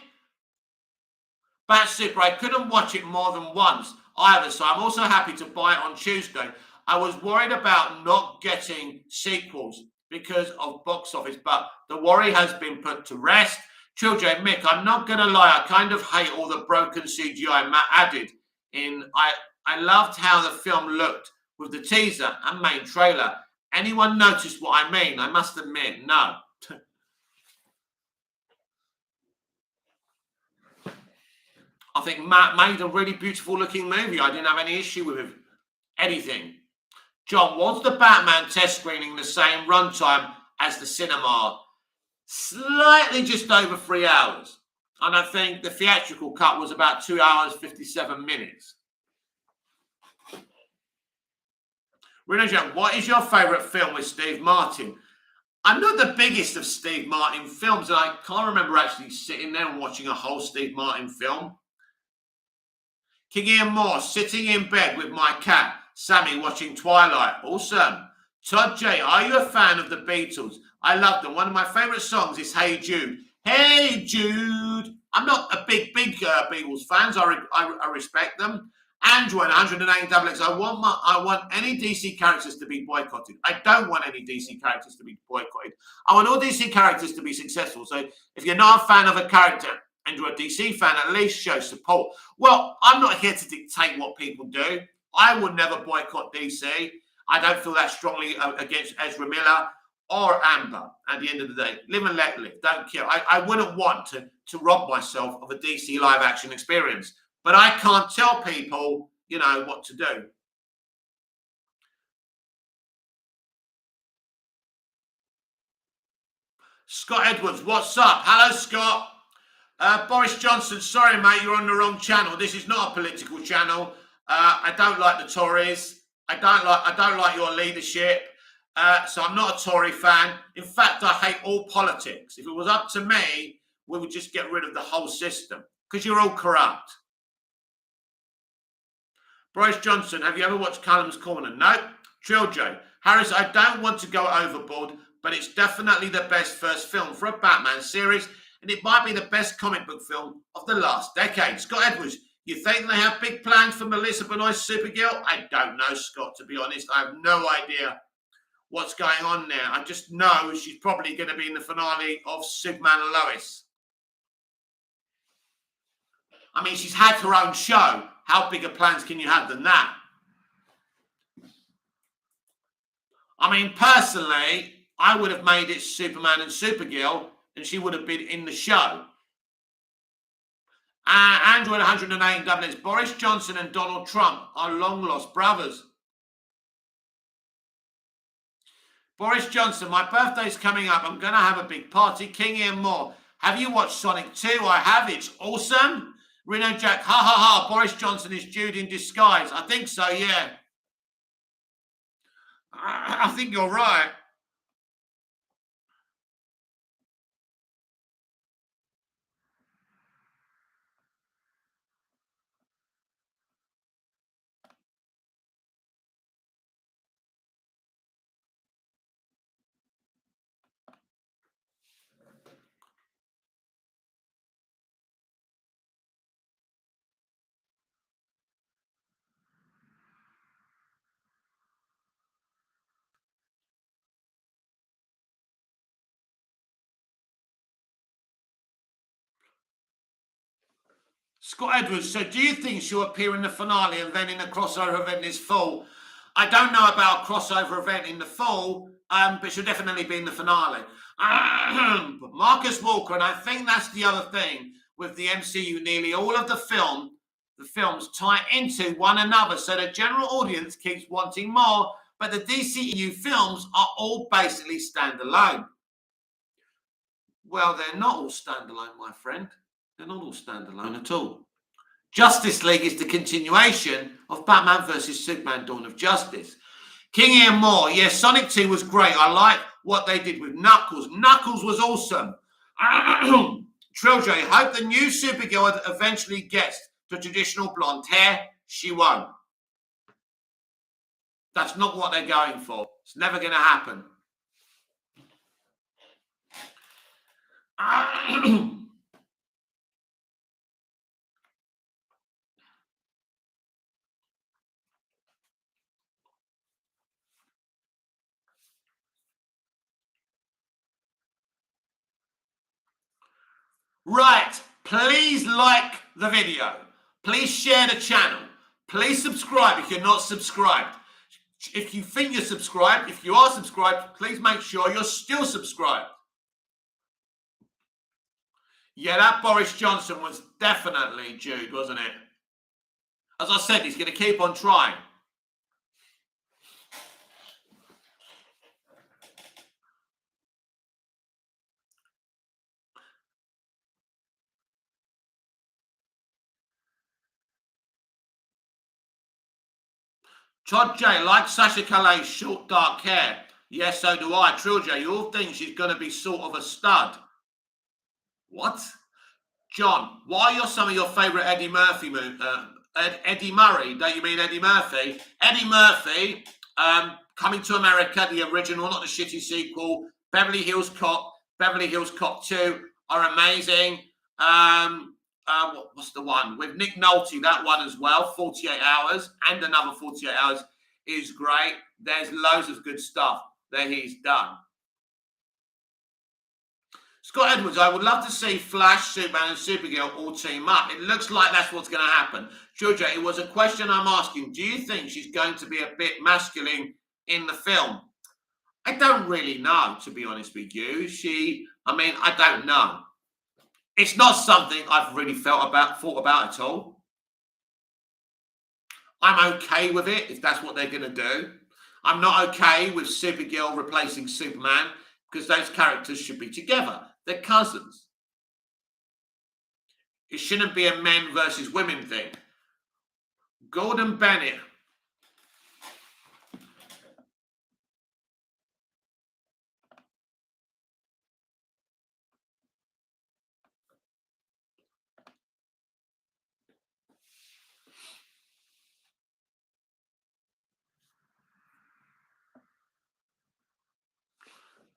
Bat Super, I couldn't watch it more than once either, so I'm also happy to buy it on Tuesday. I was worried about not getting sequels because of box office, but the worry has been put to rest. Trill J, Mick, I'm not going to lie, I kind of hate all the broken CGI Matt added in. I loved how the film looked with the teaser and main trailer. Anyone notice what I mean? I must admit, no. I think Matt made a really beautiful looking movie. I didn't have any issue with anything. John, was the Batman test screening the same runtime as the cinema? Slightly just over 3 hours. And I think the theatrical cut was about 2 hours, 57 minutes. Reno John, what is your favourite film with Steve Martin? I'm not the biggest of Steve Martin films, and I can't remember actually sitting there and watching a whole Steve Martin film. King Ian Moore, sitting in bed with my cat, Sammy, watching Twilight. Awesome. Todd J, are you a fan of the Beatles? I love them. One of my favourite songs is Hey Jude. Hey Jude. I'm not a big Beatles fans. I respect them. Andrew and 108XX. I want any DC characters to be boycotted. I don't want any DC characters to be boycotted. I want all DC characters to be successful. So if you're not a fan of a character and you're a DC fan, at least show support. Well, I'm not here to dictate what people do. I would never boycott DC. I don't feel that strongly against Ezra Miller or Amber at the end of the day. Live and let live. Don't care. I wouldn't want to rob myself of a DC live action experience. But I can't tell people, what to do. Scott Edwards, what's up? Hello, Scott. Boris Johnson, sorry, mate, you're on the wrong channel. This is not a political channel. I don't like the Tories. I don't like your leadership. So I'm not a Tory fan. In fact, I hate all politics. If it was up to me, we would just get rid of the whole system because you're all corrupt. Boris Johnson, have you ever watched Callum's Corner? No. Triljo, Harris, I don't want to go overboard, but it's definitely the best first film for a Batman series, and it might be the best comic book film of the last decade. Scott Edwards, you think they have big plans for Melissa Benoist's Supergirl? I don't know, Scott, to be honest. I have no idea what's going on there. I just know she's probably going to be in the finale of Superman and Lois. I mean, she's had her own show. How bigger plans can you have than that? I mean, personally, I would have made it Superman and Supergirl, and she would have been in the show. Andrew at 108 Dublin. Boris Johnson and Donald Trump are long-lost brothers. Boris Johnson, my birthday's coming up. I'm going to have a big party. King Ian Moore, have you watched Sonic 2? I have. It's awesome. Reno Jack, ha ha ha, Boris Johnson is Jude in disguise. I think so, yeah. I think you're right. Scott Edwards, so do you think she'll appear in the finale and then in a crossover event this fall? I don't know about a crossover event in the fall, but she'll definitely be in the finale. Marcus Walker, and I think that's the other thing with the MCU. Nearly all of the films tie into one another, so the general audience keeps wanting more, but the DCEU films are all basically standalone. Well, they're not all standalone, my friend. They're not all standalone at all. Justice League is the continuation of Batman vs. Superman Dawn of Justice. King Ian Moore, yes, Sonic 2 was great. I like what they did with Knuckles. Knuckles was awesome. Triljo, hope the new Supergirl eventually gets the traditional blonde hair. She won't. That's not what they're going for. It's never going to happen. Right, please like the video. Please share the channel. Please subscribe if you're not subscribed. If you think you're subscribed, if you are subscribed, please make sure you're still subscribed. Yeah, that Boris Johnson was definitely Jude, wasn't it? As I said, he's going to keep on trying. Todd J, like Sasha Calais' short dark hair. Yes, so do I. Trilja, you all think she's going to be sort of a stud. What? John, why are some of your favourite Eddie Murphy movies? Eddie Murray, don't you mean Eddie Murphy? Eddie Murphy, Coming to America, the original, not the shitty sequel. Beverly Hills Cop 2 are amazing. What's the one? With Nick Nolte, that one as well, 48 Hours, and another 48 Hours is great. There's loads of good stuff that he's done. Scott Edwards, I would love to see Flash, Superman, and Supergirl all team up. It looks like that's what's going to happen. Georgia, it was a question I'm asking. Do you think she's going to be a bit masculine in the film? I don't really know, to be honest with you. I don't know. It's not something I've really thought about at all. I'm okay with it if that's what they're going to do. I'm not okay with Supergirl replacing Superman because those characters should be together. They're cousins. It shouldn't be a men versus women thing. Gordon Bennett.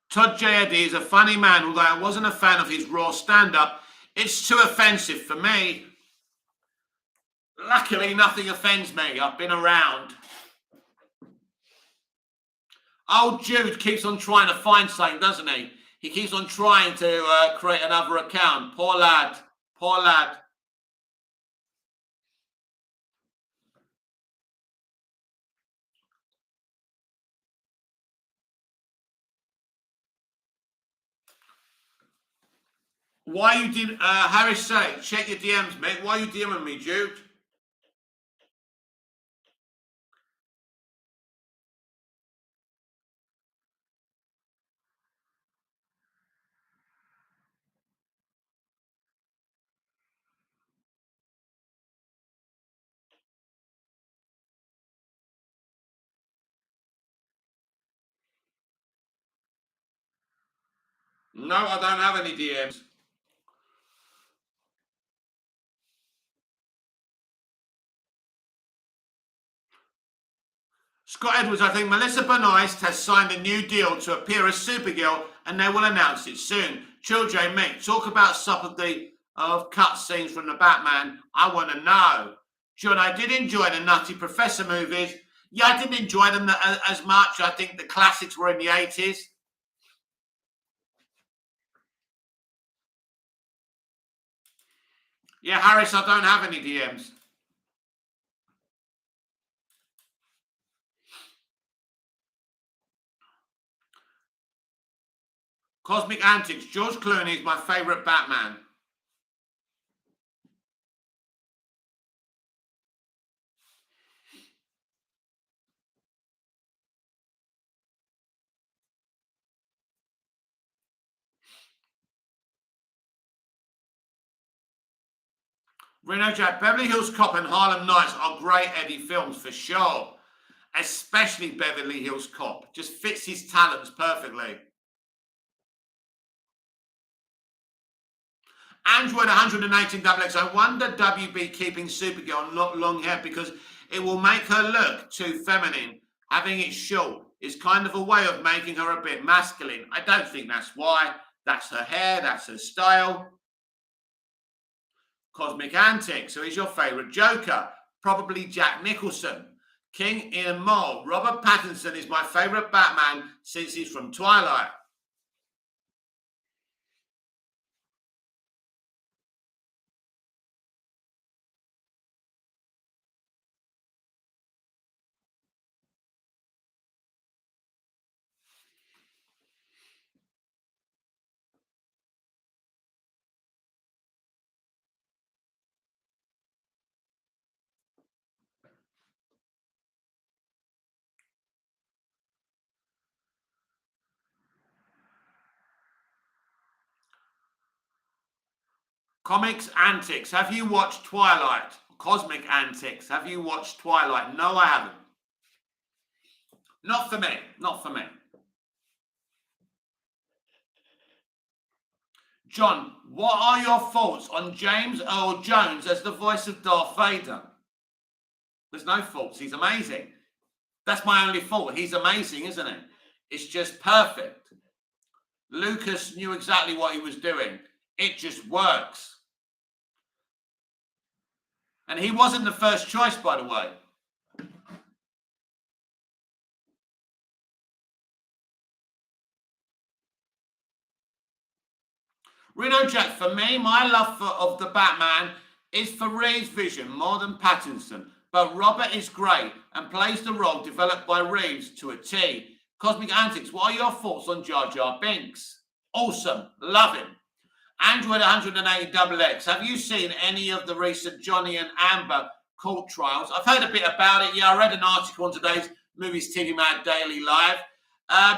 Todd J.A.D. is a funny man, although I wasn't a fan of his raw stand-up. It's too offensive for me. Luckily, nothing offends me. I've been around. Old Jude keeps on trying to find something, doesn't he? He keeps on trying to create another account. Poor lad. Poor lad. Why you did Harris say, check your DMs, mate. Why are you DMing me, Jude? No, I don't have any DMs. Scott Edwards, I think Melissa Benoist has signed a new deal to appear as Supergirl and they will announce it soon. Chill J, mate, talk about some of cut scenes from the Batman. I want to know. John, I did enjoy the Nutty Professor movies. Yeah, I didn't enjoy them as much. I think the classics were in the 80s. Yeah, Harris, I don't have any DMs. Cosmic Antics. George Clooney is my favourite Batman. Reno Jack, Beverly Hills Cop and Harlem Nights are great Eddie films for sure. Especially Beverly Hills Cop. Just fits his talents perfectly. Android 118XX. I wonder WB keeping Supergirl not long hair because it will make her look too feminine. Having it short is kind of a way of making her a bit masculine. I don't think that's why. That's her hair. That's her style. Cosmic Antics. Who is your favourite Joker? Probably Jack Nicholson. King Ian Moore. Robert Pattinson is my favourite Batman since he's from Twilight. Comics Antics. Have you watched Twilight? Cosmic Antics. Have you watched Twilight? No, I haven't. Not for me. Not for me. John, what are your thoughts on James Earl Jones as the voice of Darth Vader? There's no faults. He's amazing. That's my only fault. He's amazing, isn't it? It's just perfect. Lucas knew exactly what he was doing. It just works. And he wasn't the first choice, by the way. Reno Jack, for me, my love of the Batman is for Reeves' vision more than Pattinson. But Robert is great and plays the role developed by Reeves to a T. Cosmic Antics, what are your thoughts on Jar Jar Binks? Awesome. Love him. Android 180XX, have you seen any of the recent Johnny and Amber court trials? I've heard a bit about it. Yeah, I read an article on today's Movies TV Mad Daily Live.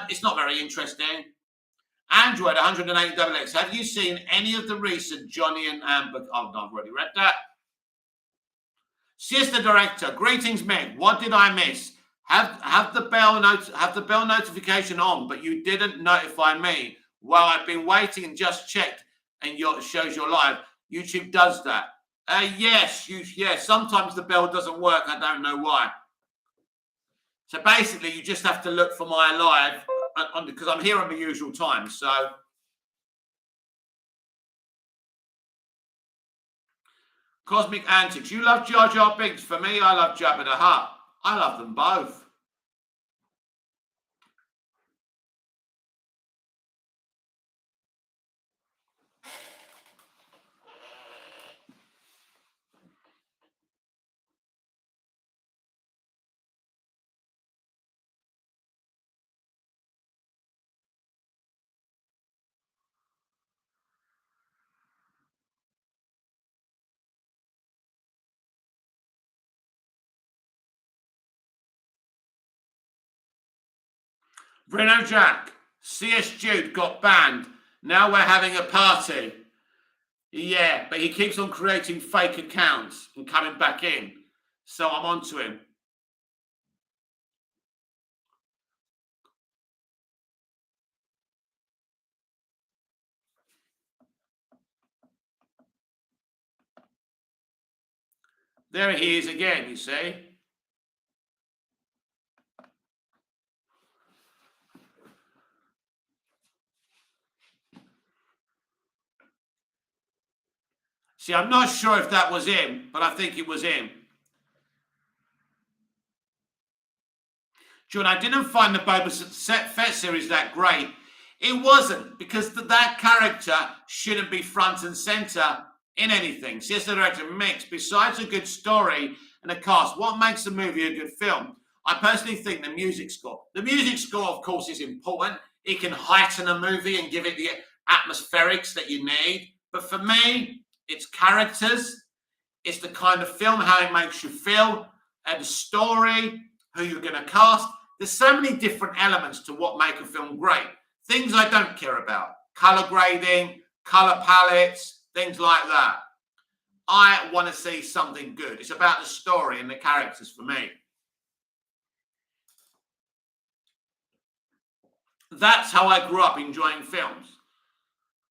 It's not very interesting. Android 180XX, have you seen any of the recent Johnny and Amber? Oh, no, I've already read that. Sister Director, greetings, Meg. What did I miss? Have the bell notification on, but you didn't notify me. Well, I've been waiting and just checked, and it shows you're live. YouTube does that. Yes. Sometimes the bell doesn't work. I don't know why. So basically, you just have to look for my live because I'm here on the usual time. So Cosmic Antics, you love Jar Jar Binks. For me, I love Jabba the Hutt. I love them both. Reno Jack, C.S. Jude got banned. Now we're having a party. Yeah, but he keeps on creating fake accounts and coming back in. So I'm on to him. There he is again, you see. See, I'm not sure if that was him, but I think it was him. John, I didn't find the Boba Fett series that great. It wasn't, because that character shouldn't be front and center in anything. See, as the director mix, besides a good story and a cast, what makes a movie a good film? I personally think the music score. The music score, of course, is important. It can heighten a movie and give it the atmospherics that you need. But for me, it's characters. It's the kind of film, how it makes you feel, and the story, who you're going to cast. There's so many different elements to what make a film great. Things I don't care about. Color grading, color palettes, things like that. I want to see something good. It's about the story and the characters for me. That's how I grew up enjoying films.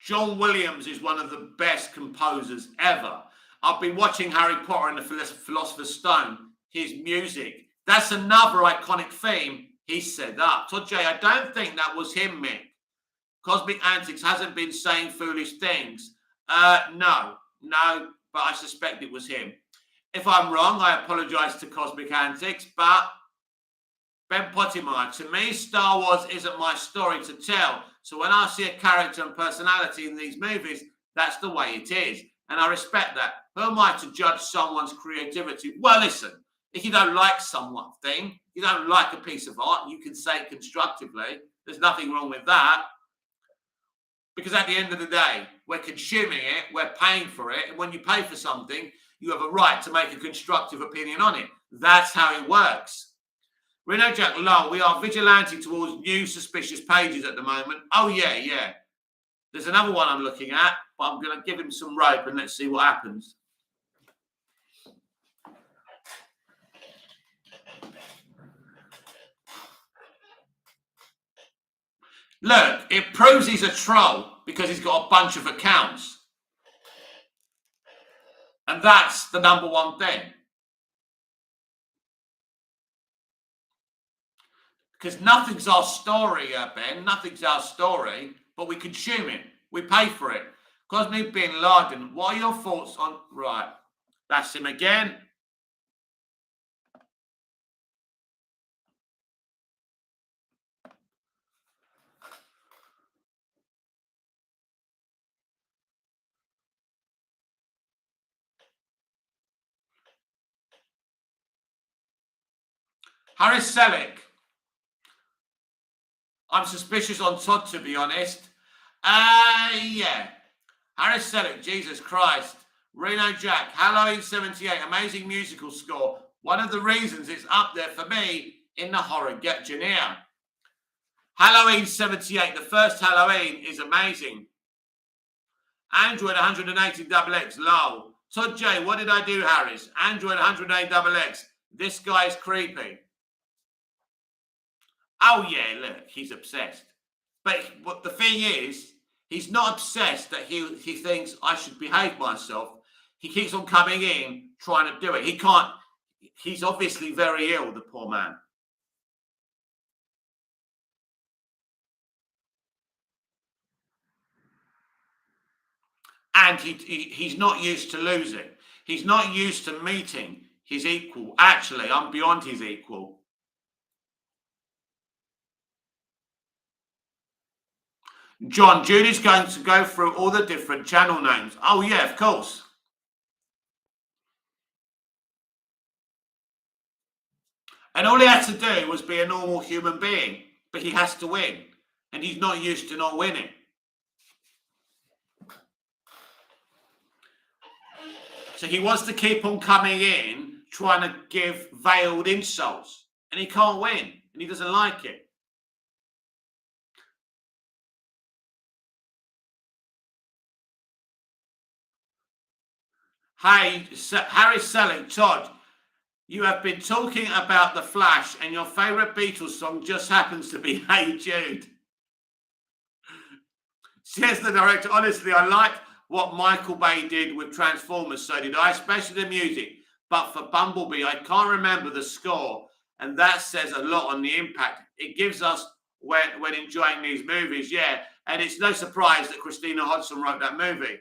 John Williams is one of the best composers ever. I've been watching Harry Potter and the Philosopher's Stone. His music. That's another iconic theme he set up. So, Jay, I don't think that was him, Mick. Cosmic Antics hasn't been saying foolish things. No, but I suspect it was him. If I'm wrong, I apologize to Cosmic Antics, but Ben Pottimer, to me, Star Wars isn't my story to tell. So when I see a character and personality in these movies, that's the way it is. And I respect that. Who am I to judge someone's creativity? Well, listen, if you don't like something, you don't like a piece of art, you can say it constructively. There's nothing wrong with that. Because at the end of the day, we're consuming it, we're paying for it. And when you pay for something, you have a right to make a constructive opinion on it. That's how it works. Reno Jack, lol, we are vigilante towards new suspicious pages at the moment. Oh, yeah. There's another one I'm looking at, but I'm going to give him some rope and let's see what happens. Look, it proves he's a troll because he's got a bunch of accounts. And that's the number one thing. Because nothing's our story, Ben. Nothing's our story, but we consume it. We pay for it. Cosmic Bin Laden, what are your thoughts on... Right, that's him again. Harris Selick. I'm suspicious on Todd, to be honest. Yeah. Harris Selick, Jesus Christ. Reno Jack, Halloween 78, amazing musical score. One of the reasons it's up there for me in the horror Getjanier. Halloween 78, the first Halloween is amazing. Android 180 XX, lol. Todd J, what did I do, Harris? Android 180 XX. This guy's creepy. Oh, yeah, look, he's obsessed. But the thing is, he's not obsessed that he thinks I should behave myself. He keeps on coming in, trying to do it. He can't. He's obviously very ill, the poor man. And he's not used to losing. He's not used to meeting his equal. Actually, I'm beyond his equal. John, Judy's going to go through all the different channel names. Oh, yeah, of course. And all he had to do was be a normal human being. But he has to win. And he's not used to not winning. So he wants to keep on coming in, trying to give veiled insults. And he can't win. And he doesn't like it. Hey, Harry Selling, Todd, you have been talking about The Flash and your favourite Beatles song just happens to be Hey Jude. Says the director, honestly, I like what Michael Bay did with Transformers, so did I, especially the music. But for Bumblebee, I can't remember the score, and that says a lot on the impact it gives us when enjoying these movies, yeah. And it's no surprise that Christina Hodson wrote that movie.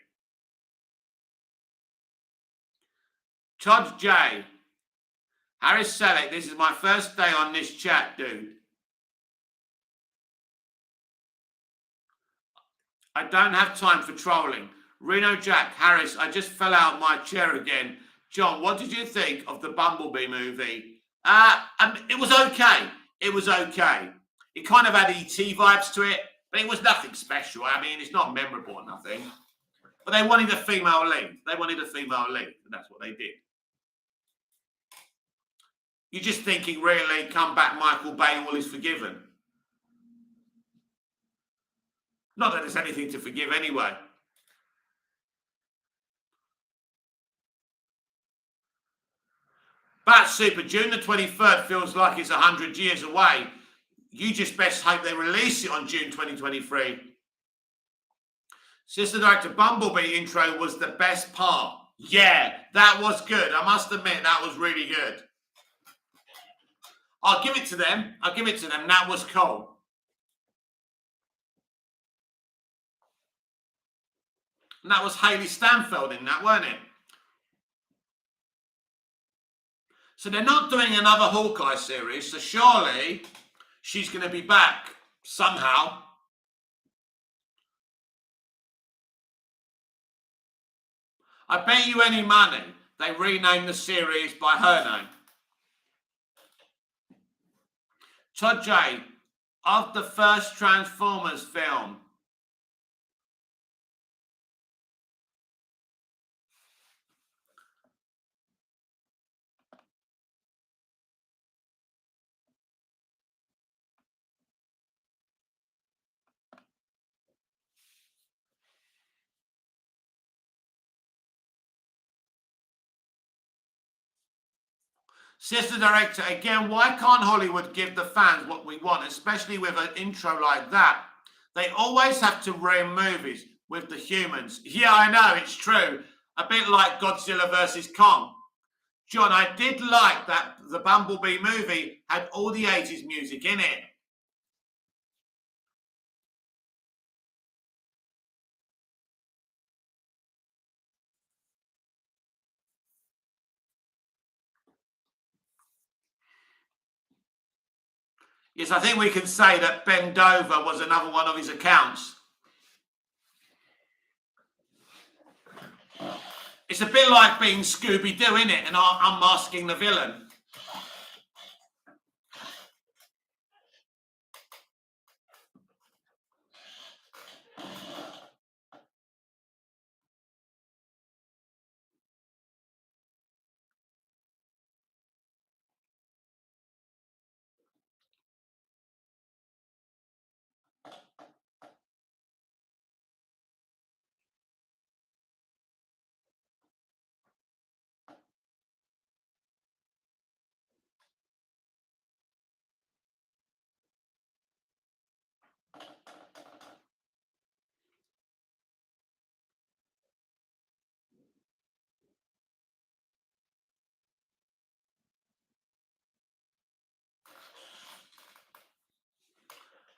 Todd J. Harris Selleck, this is my first day on this chat, dude. I don't have time for trolling. Reno Jack, Harris, I just fell out my chair again. John, what did you think of the Bumblebee movie? It was okay. It was okay. It kind of had E.T. vibes to it, but it was nothing special. I mean, it's not memorable or nothing. But they wanted a female lead. They wanted a female lead, and that's what they did. You're just thinking, really, come back Michael Bay, all is forgiven. Not that there's anything to forgive anyway. Bat Super, June the 23rd feels like it's 100 years away. You just best hope they release it on June 2023. Sister Director, Bumblebee intro was the best part. Yeah, that was good. I must admit, that was really good. I'll give it to them. That was cool. And that was Hayley Stanfield in that, weren't it? So they're not doing another Hawkeye series, so surely she's going to be back somehow. I bet you any money they renamed the series by her name. Todd J, of the first Transformers film, Sister Director, again, why can't Hollywood give the fans what we want, especially with an intro like that? They always have to ruin movies with the humans. Yeah, I know, it's true. A bit like Godzilla versus Kong. John, I did like that the Bumblebee movie had all the 80s music in it. Yes, I think we can say that Ben Dover was another one of his accounts. It's a bit like being Scooby-Doo, isn't it? And unmasking the villain.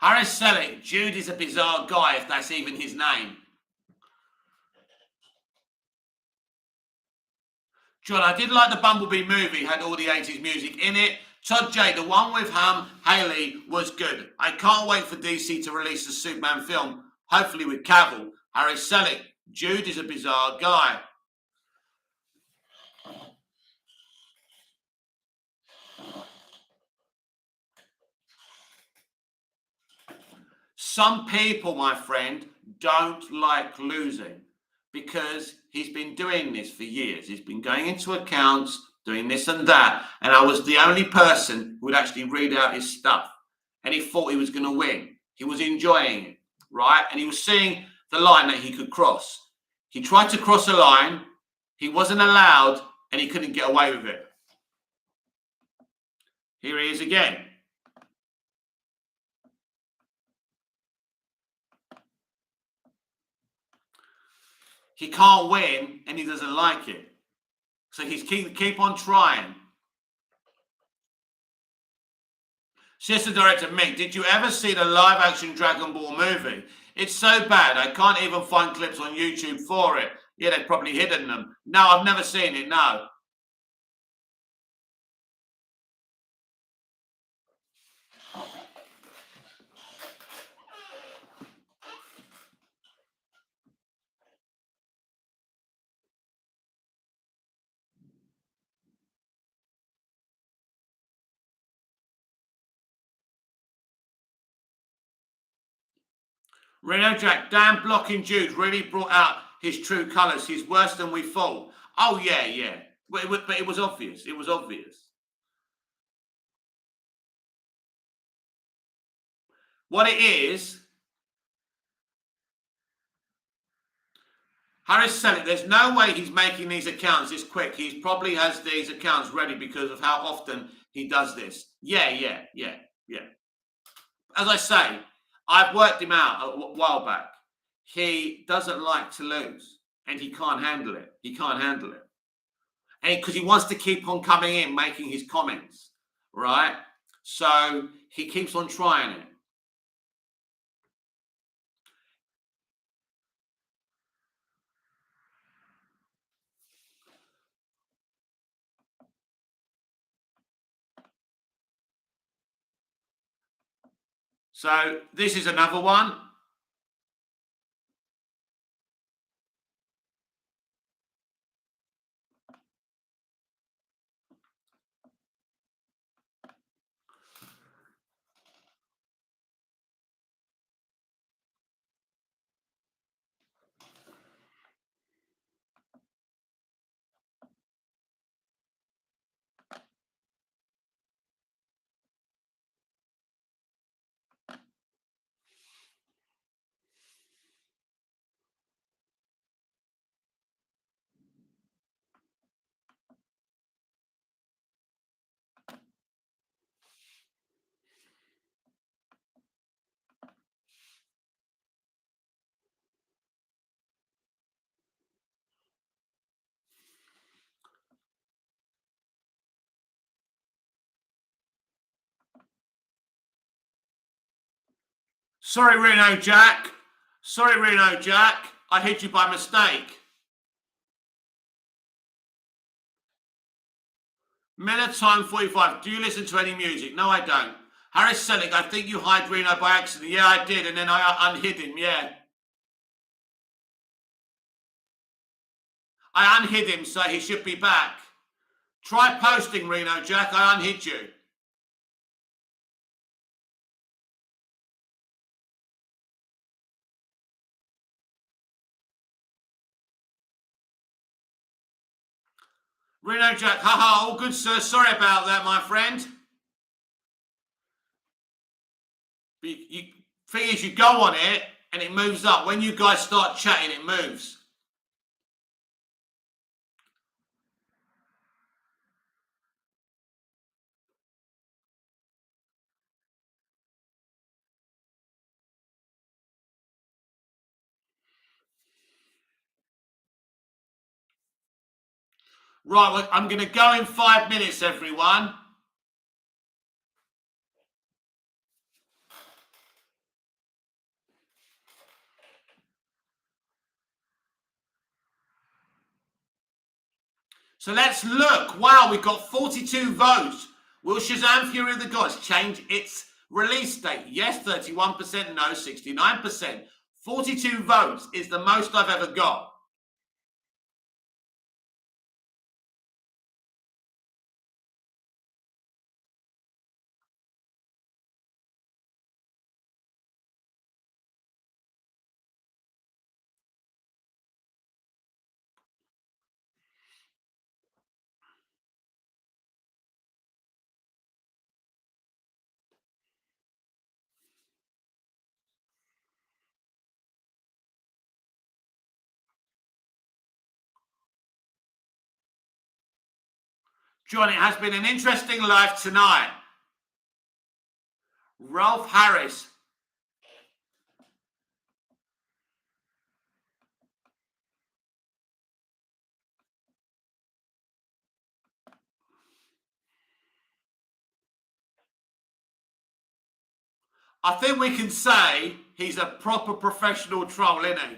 Harris Selick, Jude is a bizarre guy, if that's even his name. John, I did like the Bumblebee movie, had all the 80s music in it. Todd J, the one with Haley was good. I can't wait for DC to release the Superman film, hopefully with Cavill. Harris Selick, Jude is a bizarre guy. Some people, my friend, don't like losing because he's been doing this for years. He's been going into accounts, doing this and that. And I was the only person who would actually read out his stuff. And he thought he was going to win. He was enjoying it, right? And he was seeing the line that he could cross. He tried to cross a line. He wasn't allowed and he couldn't get away with it. Here he is again. He can't win and he doesn't like it. So he's keep on trying. Sister Director Mick, did you ever see the live action Dragon Ball movie? It's so bad, I can't even find clips on YouTube for it. Yeah, they've probably hidden them. No, I've never seen it, no. Reno Jack, damn blocking Jude really brought out his true colours. He's worse than we thought. Oh, yeah, yeah. But it was obvious. It was obvious. What it is, Harris Selick, there's no way he's making these accounts this quick. He probably has these accounts ready because of how often he does this. Yeah. As I say, I've worked him out a while back. He doesn't like to lose and he can't handle it. He can't handle it. And because he wants to keep on coming in, making his comments, right? So he keeps on trying it. So this is another one. Sorry, Reno Jack. Sorry, Reno Jack. I hit you by mistake. Miller Time 45. Do you listen to any music? No, I don't. Harris Selig, I think you hid Reno by accident. Yeah, I did, and then I unhid him, yeah. I unhid him, so he should be back. Try posting, Reno Jack. I unhid you. Reno Jack, haha, all good, sir. Sorry about that, my friend. Thing is, you go on it, and it moves up. When you guys start chatting, it moves. Right, well, I'm going to go in 5 minutes, everyone. So let's look. Wow, we've got 42 votes. Will Shazam Fury of the Gods change its release date? Yes, 31%. No, 69%. 42 votes is the most I've ever got. John, it has been an interesting life tonight. Ralph Harris. I think we can say he's a proper professional troll, isn't he?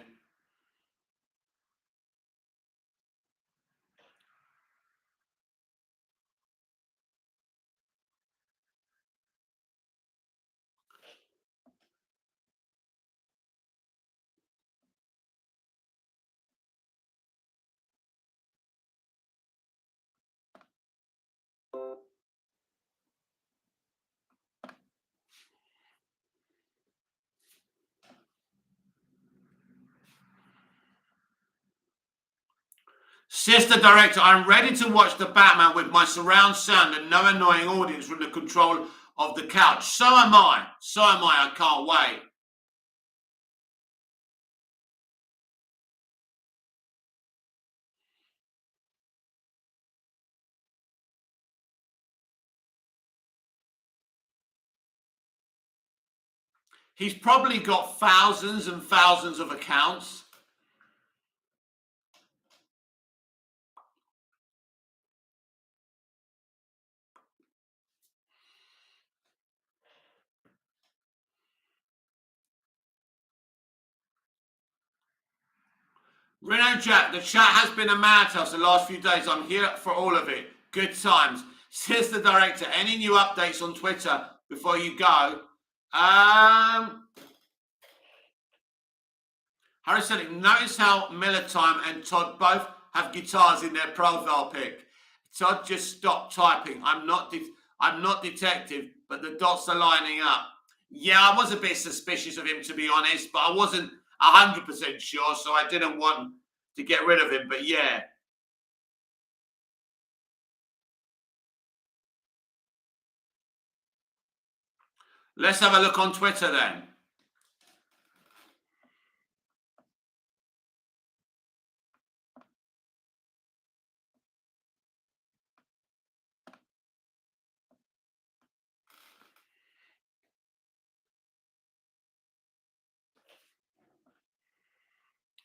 Sister Director, I'm ready to watch the Batman with my surround sound and no annoying audience from the control of the couch. So am I. So am I. I can't wait. He's probably got thousands and thousands of accounts. Reno Jack, the chat has been a madhouse the last few days. I'm here for all of it. Good times. Says the director. Any new updates on Twitter before you go? Harry said, notice how Miller Time and Todd both have guitars in their profile pic. Todd just stopped typing. I'm not detective, but the dots are lining up. Yeah, I was a bit suspicious of him, to be honest, but I wasn't 100% sure, so I didn't want to get rid of him. But yeah. Let's have a look on Twitter then.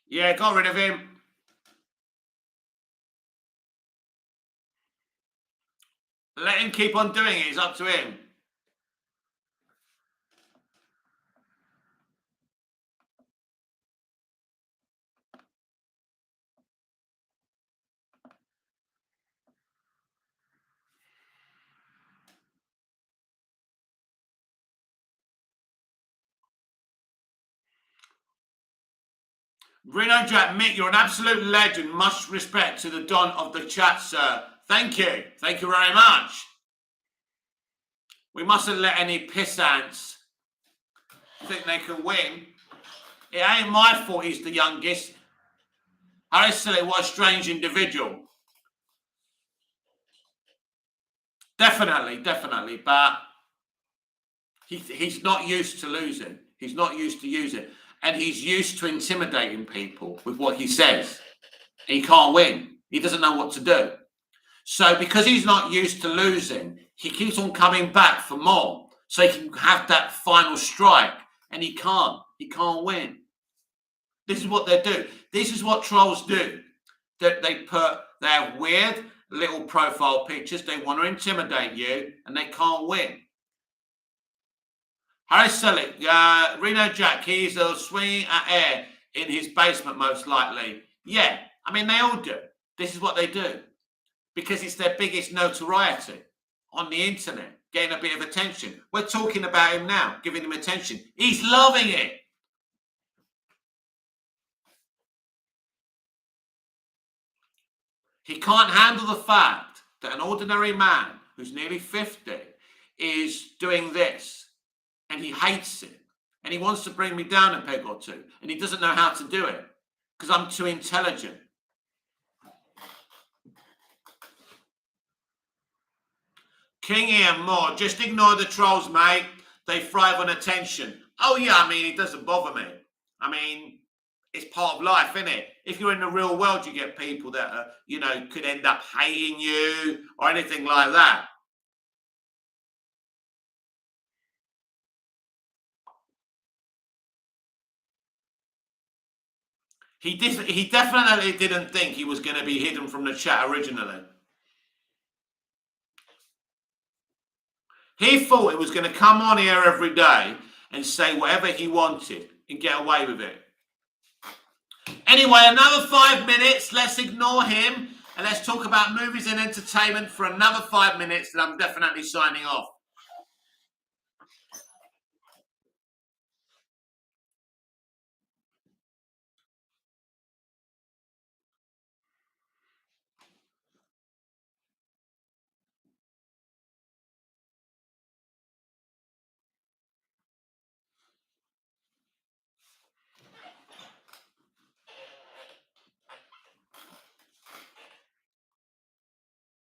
Yeah, got rid of him. Let him keep on doing it. It's up to him. Reno Jack, Mick, you're an absolute legend. Much respect to the Don of the chat, sir. Thank you. Thank you very much. We mustn't let any pissants think they can win. It ain't my fault he's the youngest. Harris Silly, what a strange individual. Definitely, but he's not used to losing. He's not used to using. And he's used to intimidating people with what he says. He can't win. He doesn't know what to do. So because he's not used to losing, he keeps on coming back for more. So he can have that final strike. And he can't. He can't win. This is what they do. This is what trolls do. That they have weird little profile pictures. They want to intimidate you and they can't win. Harry Selick, Reno Jack, he's swinging at air in his basement most likely. Yeah, I mean, they all do. This is what they do. Because it's their biggest notoriety on the internet, getting a bit of attention. We're talking about him now, giving him attention. He's loving it. He can't handle the fact that an ordinary man who's nearly 50 is doing this. And he hates it. And he wants to bring me down a peg or two. And he doesn't know how to do it. Because I'm too intelligent. King Ian Moore, just ignore the trolls, mate. They thrive on attention. Oh, yeah, I mean, it doesn't bother me. I mean, it's part of life, isn't it? If you're in the real world, you get people that, could end up hating you or anything like that. He definitely didn't think he was going to be hidden from the chat originally. He thought he was going to come on here every day and say whatever he wanted and get away with it. Anyway, another 5 minutes. Let's ignore him and let's talk about movies and entertainment for another 5 minutes, and I'm definitely signing off.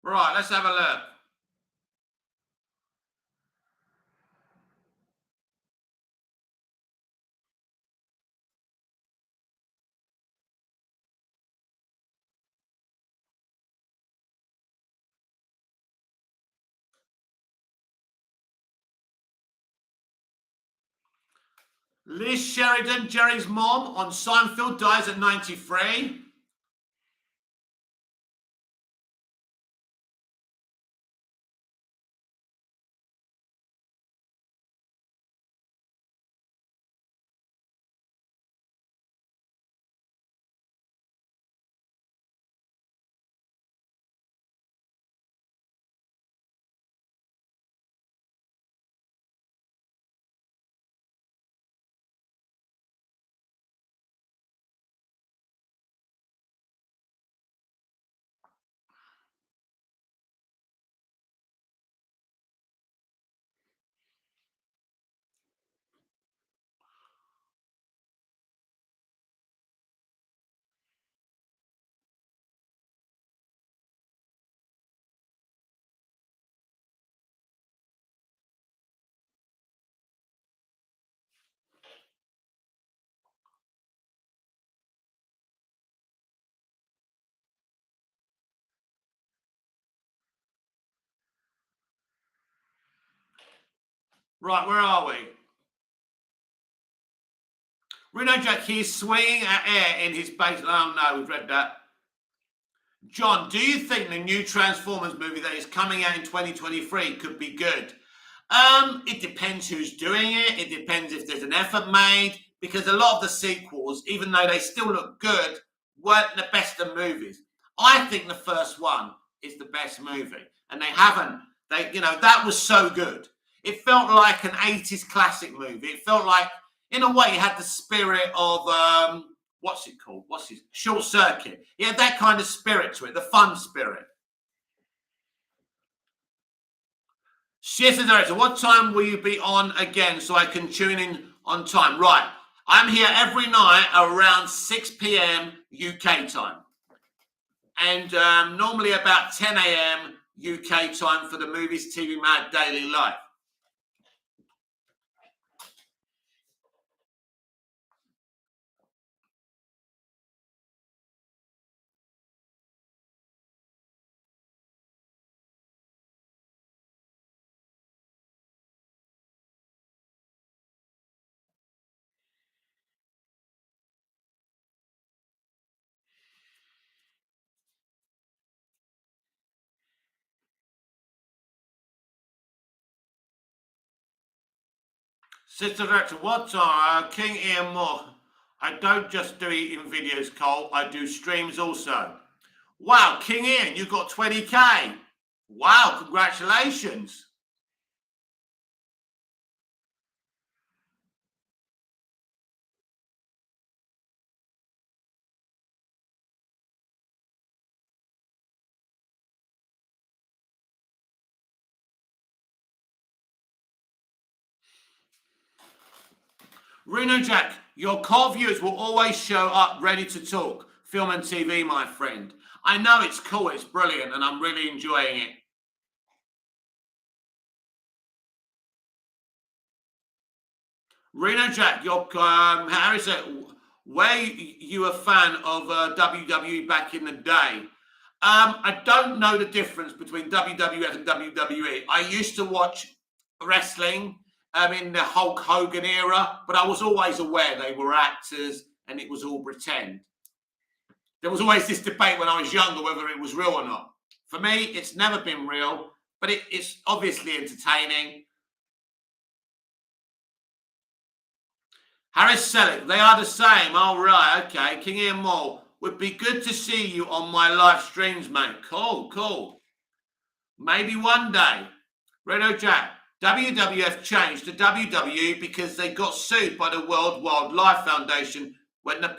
Right, let's have a look. Liz Sheridan, Jerry's mom on Seinfeld, dies at 93. Right, where are we? Reno Jack, he's swinging at air in his base. Oh no, we've read that. John, do you think the new Transformers movie that is coming out in 2023 could be good? It depends who's doing it. It depends if there's an effort made. Because a lot of the sequels, even though they still look good, weren't the best of movies. I think the first one is the best movie. And they haven't. That was so good. It felt like an 80s classic movie. It felt like, in a way, it had the spirit of, what's it called? What's his Short Circuit? He had that kind of spirit to it, the fun spirit. Sister Director, what time will you be on again so I can tune in on time? Right, I'm here every night around 6 p.m. UK time. And normally about 10 a.m. UK time for the Movies TV Mad Daily Live. Sister Director, what are King Ian Moore? I don't just do eating videos, Cole. I do streams also. Wow, King Ian, you got 20k. Wow, congratulations. Reno Jack, your core viewers will always show up ready to talk. Film and TV, my friend. I know it's cool, it's brilliant, and I'm really enjoying it. Reno Jack, your Harris, were you a fan of WWE back in the day? I don't know the difference between WWF and WWE. I used to watch wrestling in the Hulk Hogan era, but I was always aware they were actors and it was all pretend. There was always this debate when I was younger whether it was real or not. For me, it's never been real, but it's obviously entertaining. Harris Selick, they are the same. All right, okay. King Ian Moore, would be good to see you on my live streams, mate. Cool, cool. Maybe one day. Reno Jack, WWF changed to WWE because they got sued by the World Wildlife Foundation when the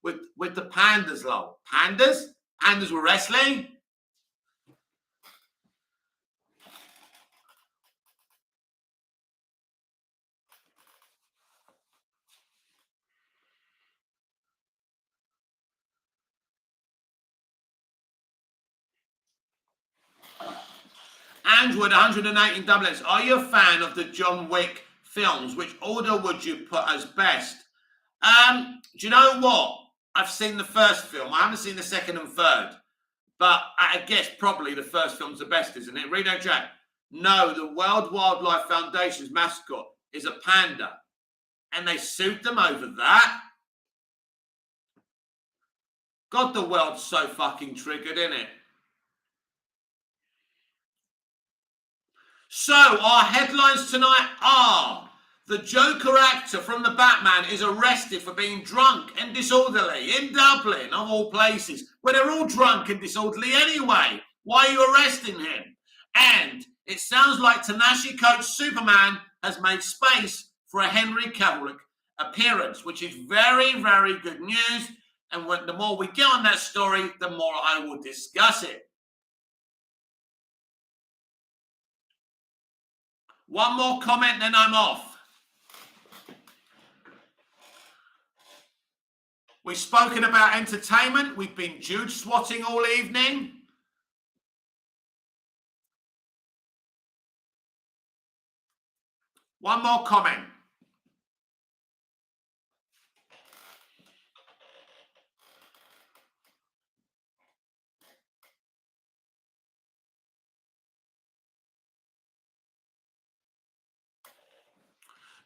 with the pandas, lol. Pandas? Pandas were wrestling? Android 118 doublets. Are you a fan of the John Wick films? Which order would you put as best? Do you know what? I've seen the first film. I haven't seen the second and third. But I guess probably the first film's the best, isn't it? Reno Jack. No, the World Wildlife Foundation's mascot is a panda. And they sued them over that? God, the world's so fucking triggered, isn't it? So, our headlines tonight are: the Joker actor from the Batman is arrested for being drunk and disorderly in Dublin, of all places, where they're all drunk and disorderly anyway. Why are you arresting him? And it sounds like Ta-Nehisi Coates' Superman has made space for a Henry Cavill appearance, which is very, very good news. And the more we get on that story, the more I will discuss it. One more comment, then I'm off. We've spoken about entertainment. We've been Jude swatting all evening. One more comment.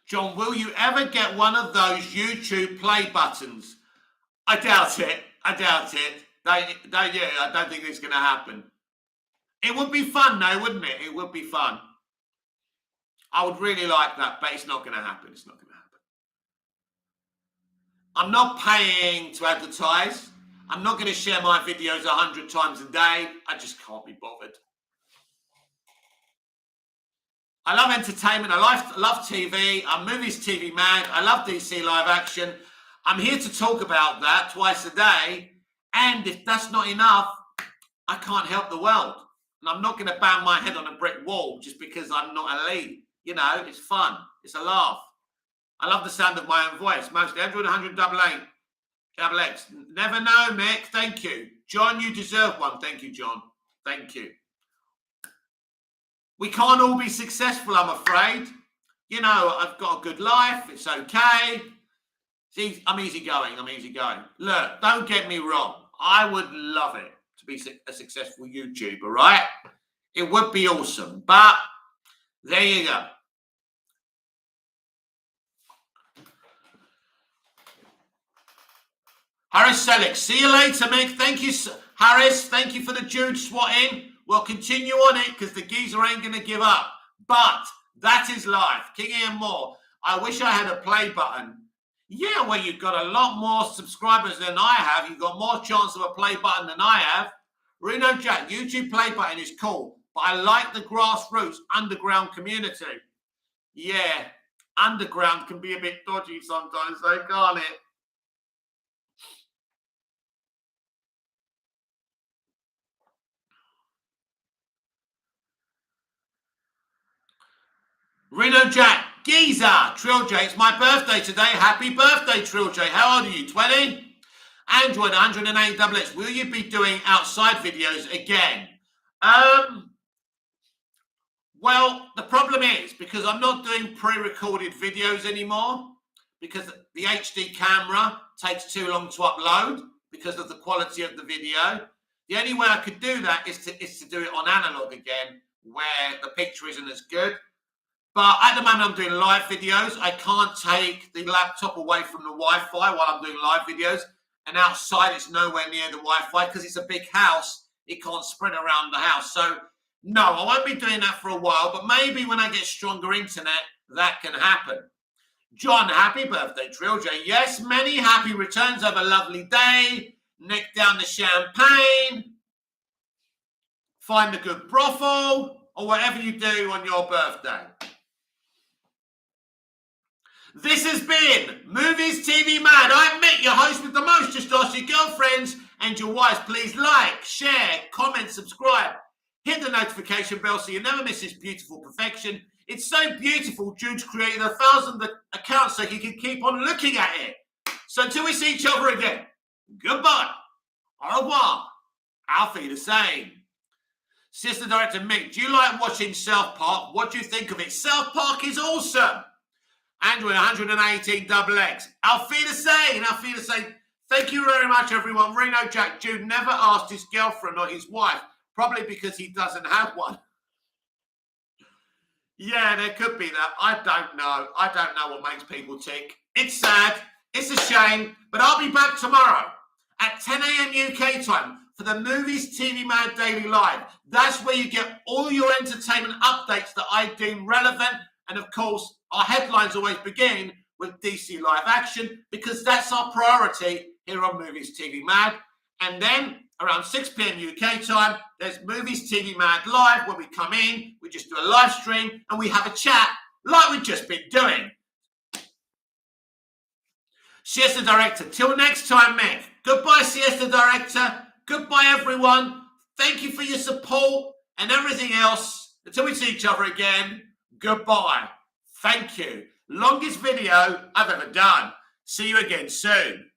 John, will you ever get one of those YouTube play buttons? I doubt it. I doubt it. I don't think it's going to happen. It would be fun, though, wouldn't it? It would be fun. I would really like that, but it's not going to happen. It's not going to happen. I'm not paying to advertise. I'm not going to share my videos 100 times a day. I just can't be bothered. I love entertainment. I love TV. I'm movies TV mad. I love DC live action. I'm here to talk about that twice a day. And if that's not enough, I can't help the world. And I'm not going to bang my head on a brick wall just because I'm not elite. You know, it's fun. It's a laugh. I love the sound of my own voice. Mostly Android 100 double X. Never know, Mick. Thank you. John, you deserve one. Thank you, John. Thank you. We can't all be successful, I'm afraid. You know, I've got a good life. It's okay. See, I'm easygoing. Look, don't get me wrong. I would love it to be a successful YouTuber, right? It would be awesome. But there you go. Harris Selleck, see you later, Mick. Thank you, Harris. Thank you for the Jude swatting. We'll continue on it because the geezer ain't going to give up. But that is life. King Ian Moore, I wish I had a play button. Yeah, well, you've got a lot more subscribers than I have. You've got more chance of a play button than I have. Reno Jack, YouTube play button is cool, but I like the grassroots underground community. Yeah, underground can be a bit dodgy sometimes, though, can't it? Reno Jack, Giza, Trill J, it's my birthday today. Happy birthday, Trill J. How old are you, 20? Android 108 double X, will you be doing outside videos again? Well, the problem is, because I'm not doing pre-recorded videos anymore, because the HD camera takes too long to upload because of the quality of the video. The only way I could do that is to do it on analog again, where the picture isn't as good. But at the moment, I'm doing live videos. I can't take the laptop away from the Wi-Fi while I'm doing live videos. And outside, it's nowhere near the Wi-Fi because it's a big house. It can't spread around the house. So, no, I won't be doing that for a while. But maybe when I get stronger internet, that can happen. John, happy birthday, Trill J. Yes, many happy returns. Have a lovely day. Neck down the champagne. Find a good brothel. Or whatever you do on your birthday. This has been Movies TV Mad. I'm Mick, your host with the most. Just ask your girlfriends and your wives. Please like, share, comment, subscribe. Hit the notification bell so you never miss this beautiful perfection. It's so beautiful, Jude's created 1,000 accounts so he can keep on looking at it. So until we see each other again, goodbye, au revoir, auf Wiedersehen. Sister Director Mick, do you like watching South Park? What do you think of it? South Park is awesome. Android 118 double X. Auf Wiedersehen. Thank you very much, everyone. Reno Jack, Jude never asked his girlfriend or his wife, probably because he doesn't have one. Yeah, there could be that. I don't know. I don't know what makes people tick. It's sad. It's a shame. But I'll be back tomorrow at 10 a.m. UK time for the Movies TV Mad Daily Live. That's where you get all your entertainment updates that I deem relevant. And of course, our headlines always begin with DC live action because that's our priority here on Movies TV Mad. And then around 6 p.m. UK time, there's Movies TV Mad Live where we come in, we just do a live stream and we have a chat like we've just been doing. Siesta Director, till next time, Mick. Goodbye, Siesta Director. Goodbye, everyone. Thank you for your support and everything else. Until we see each other again, goodbye. Thank you. Longest video I've ever done. See you again soon.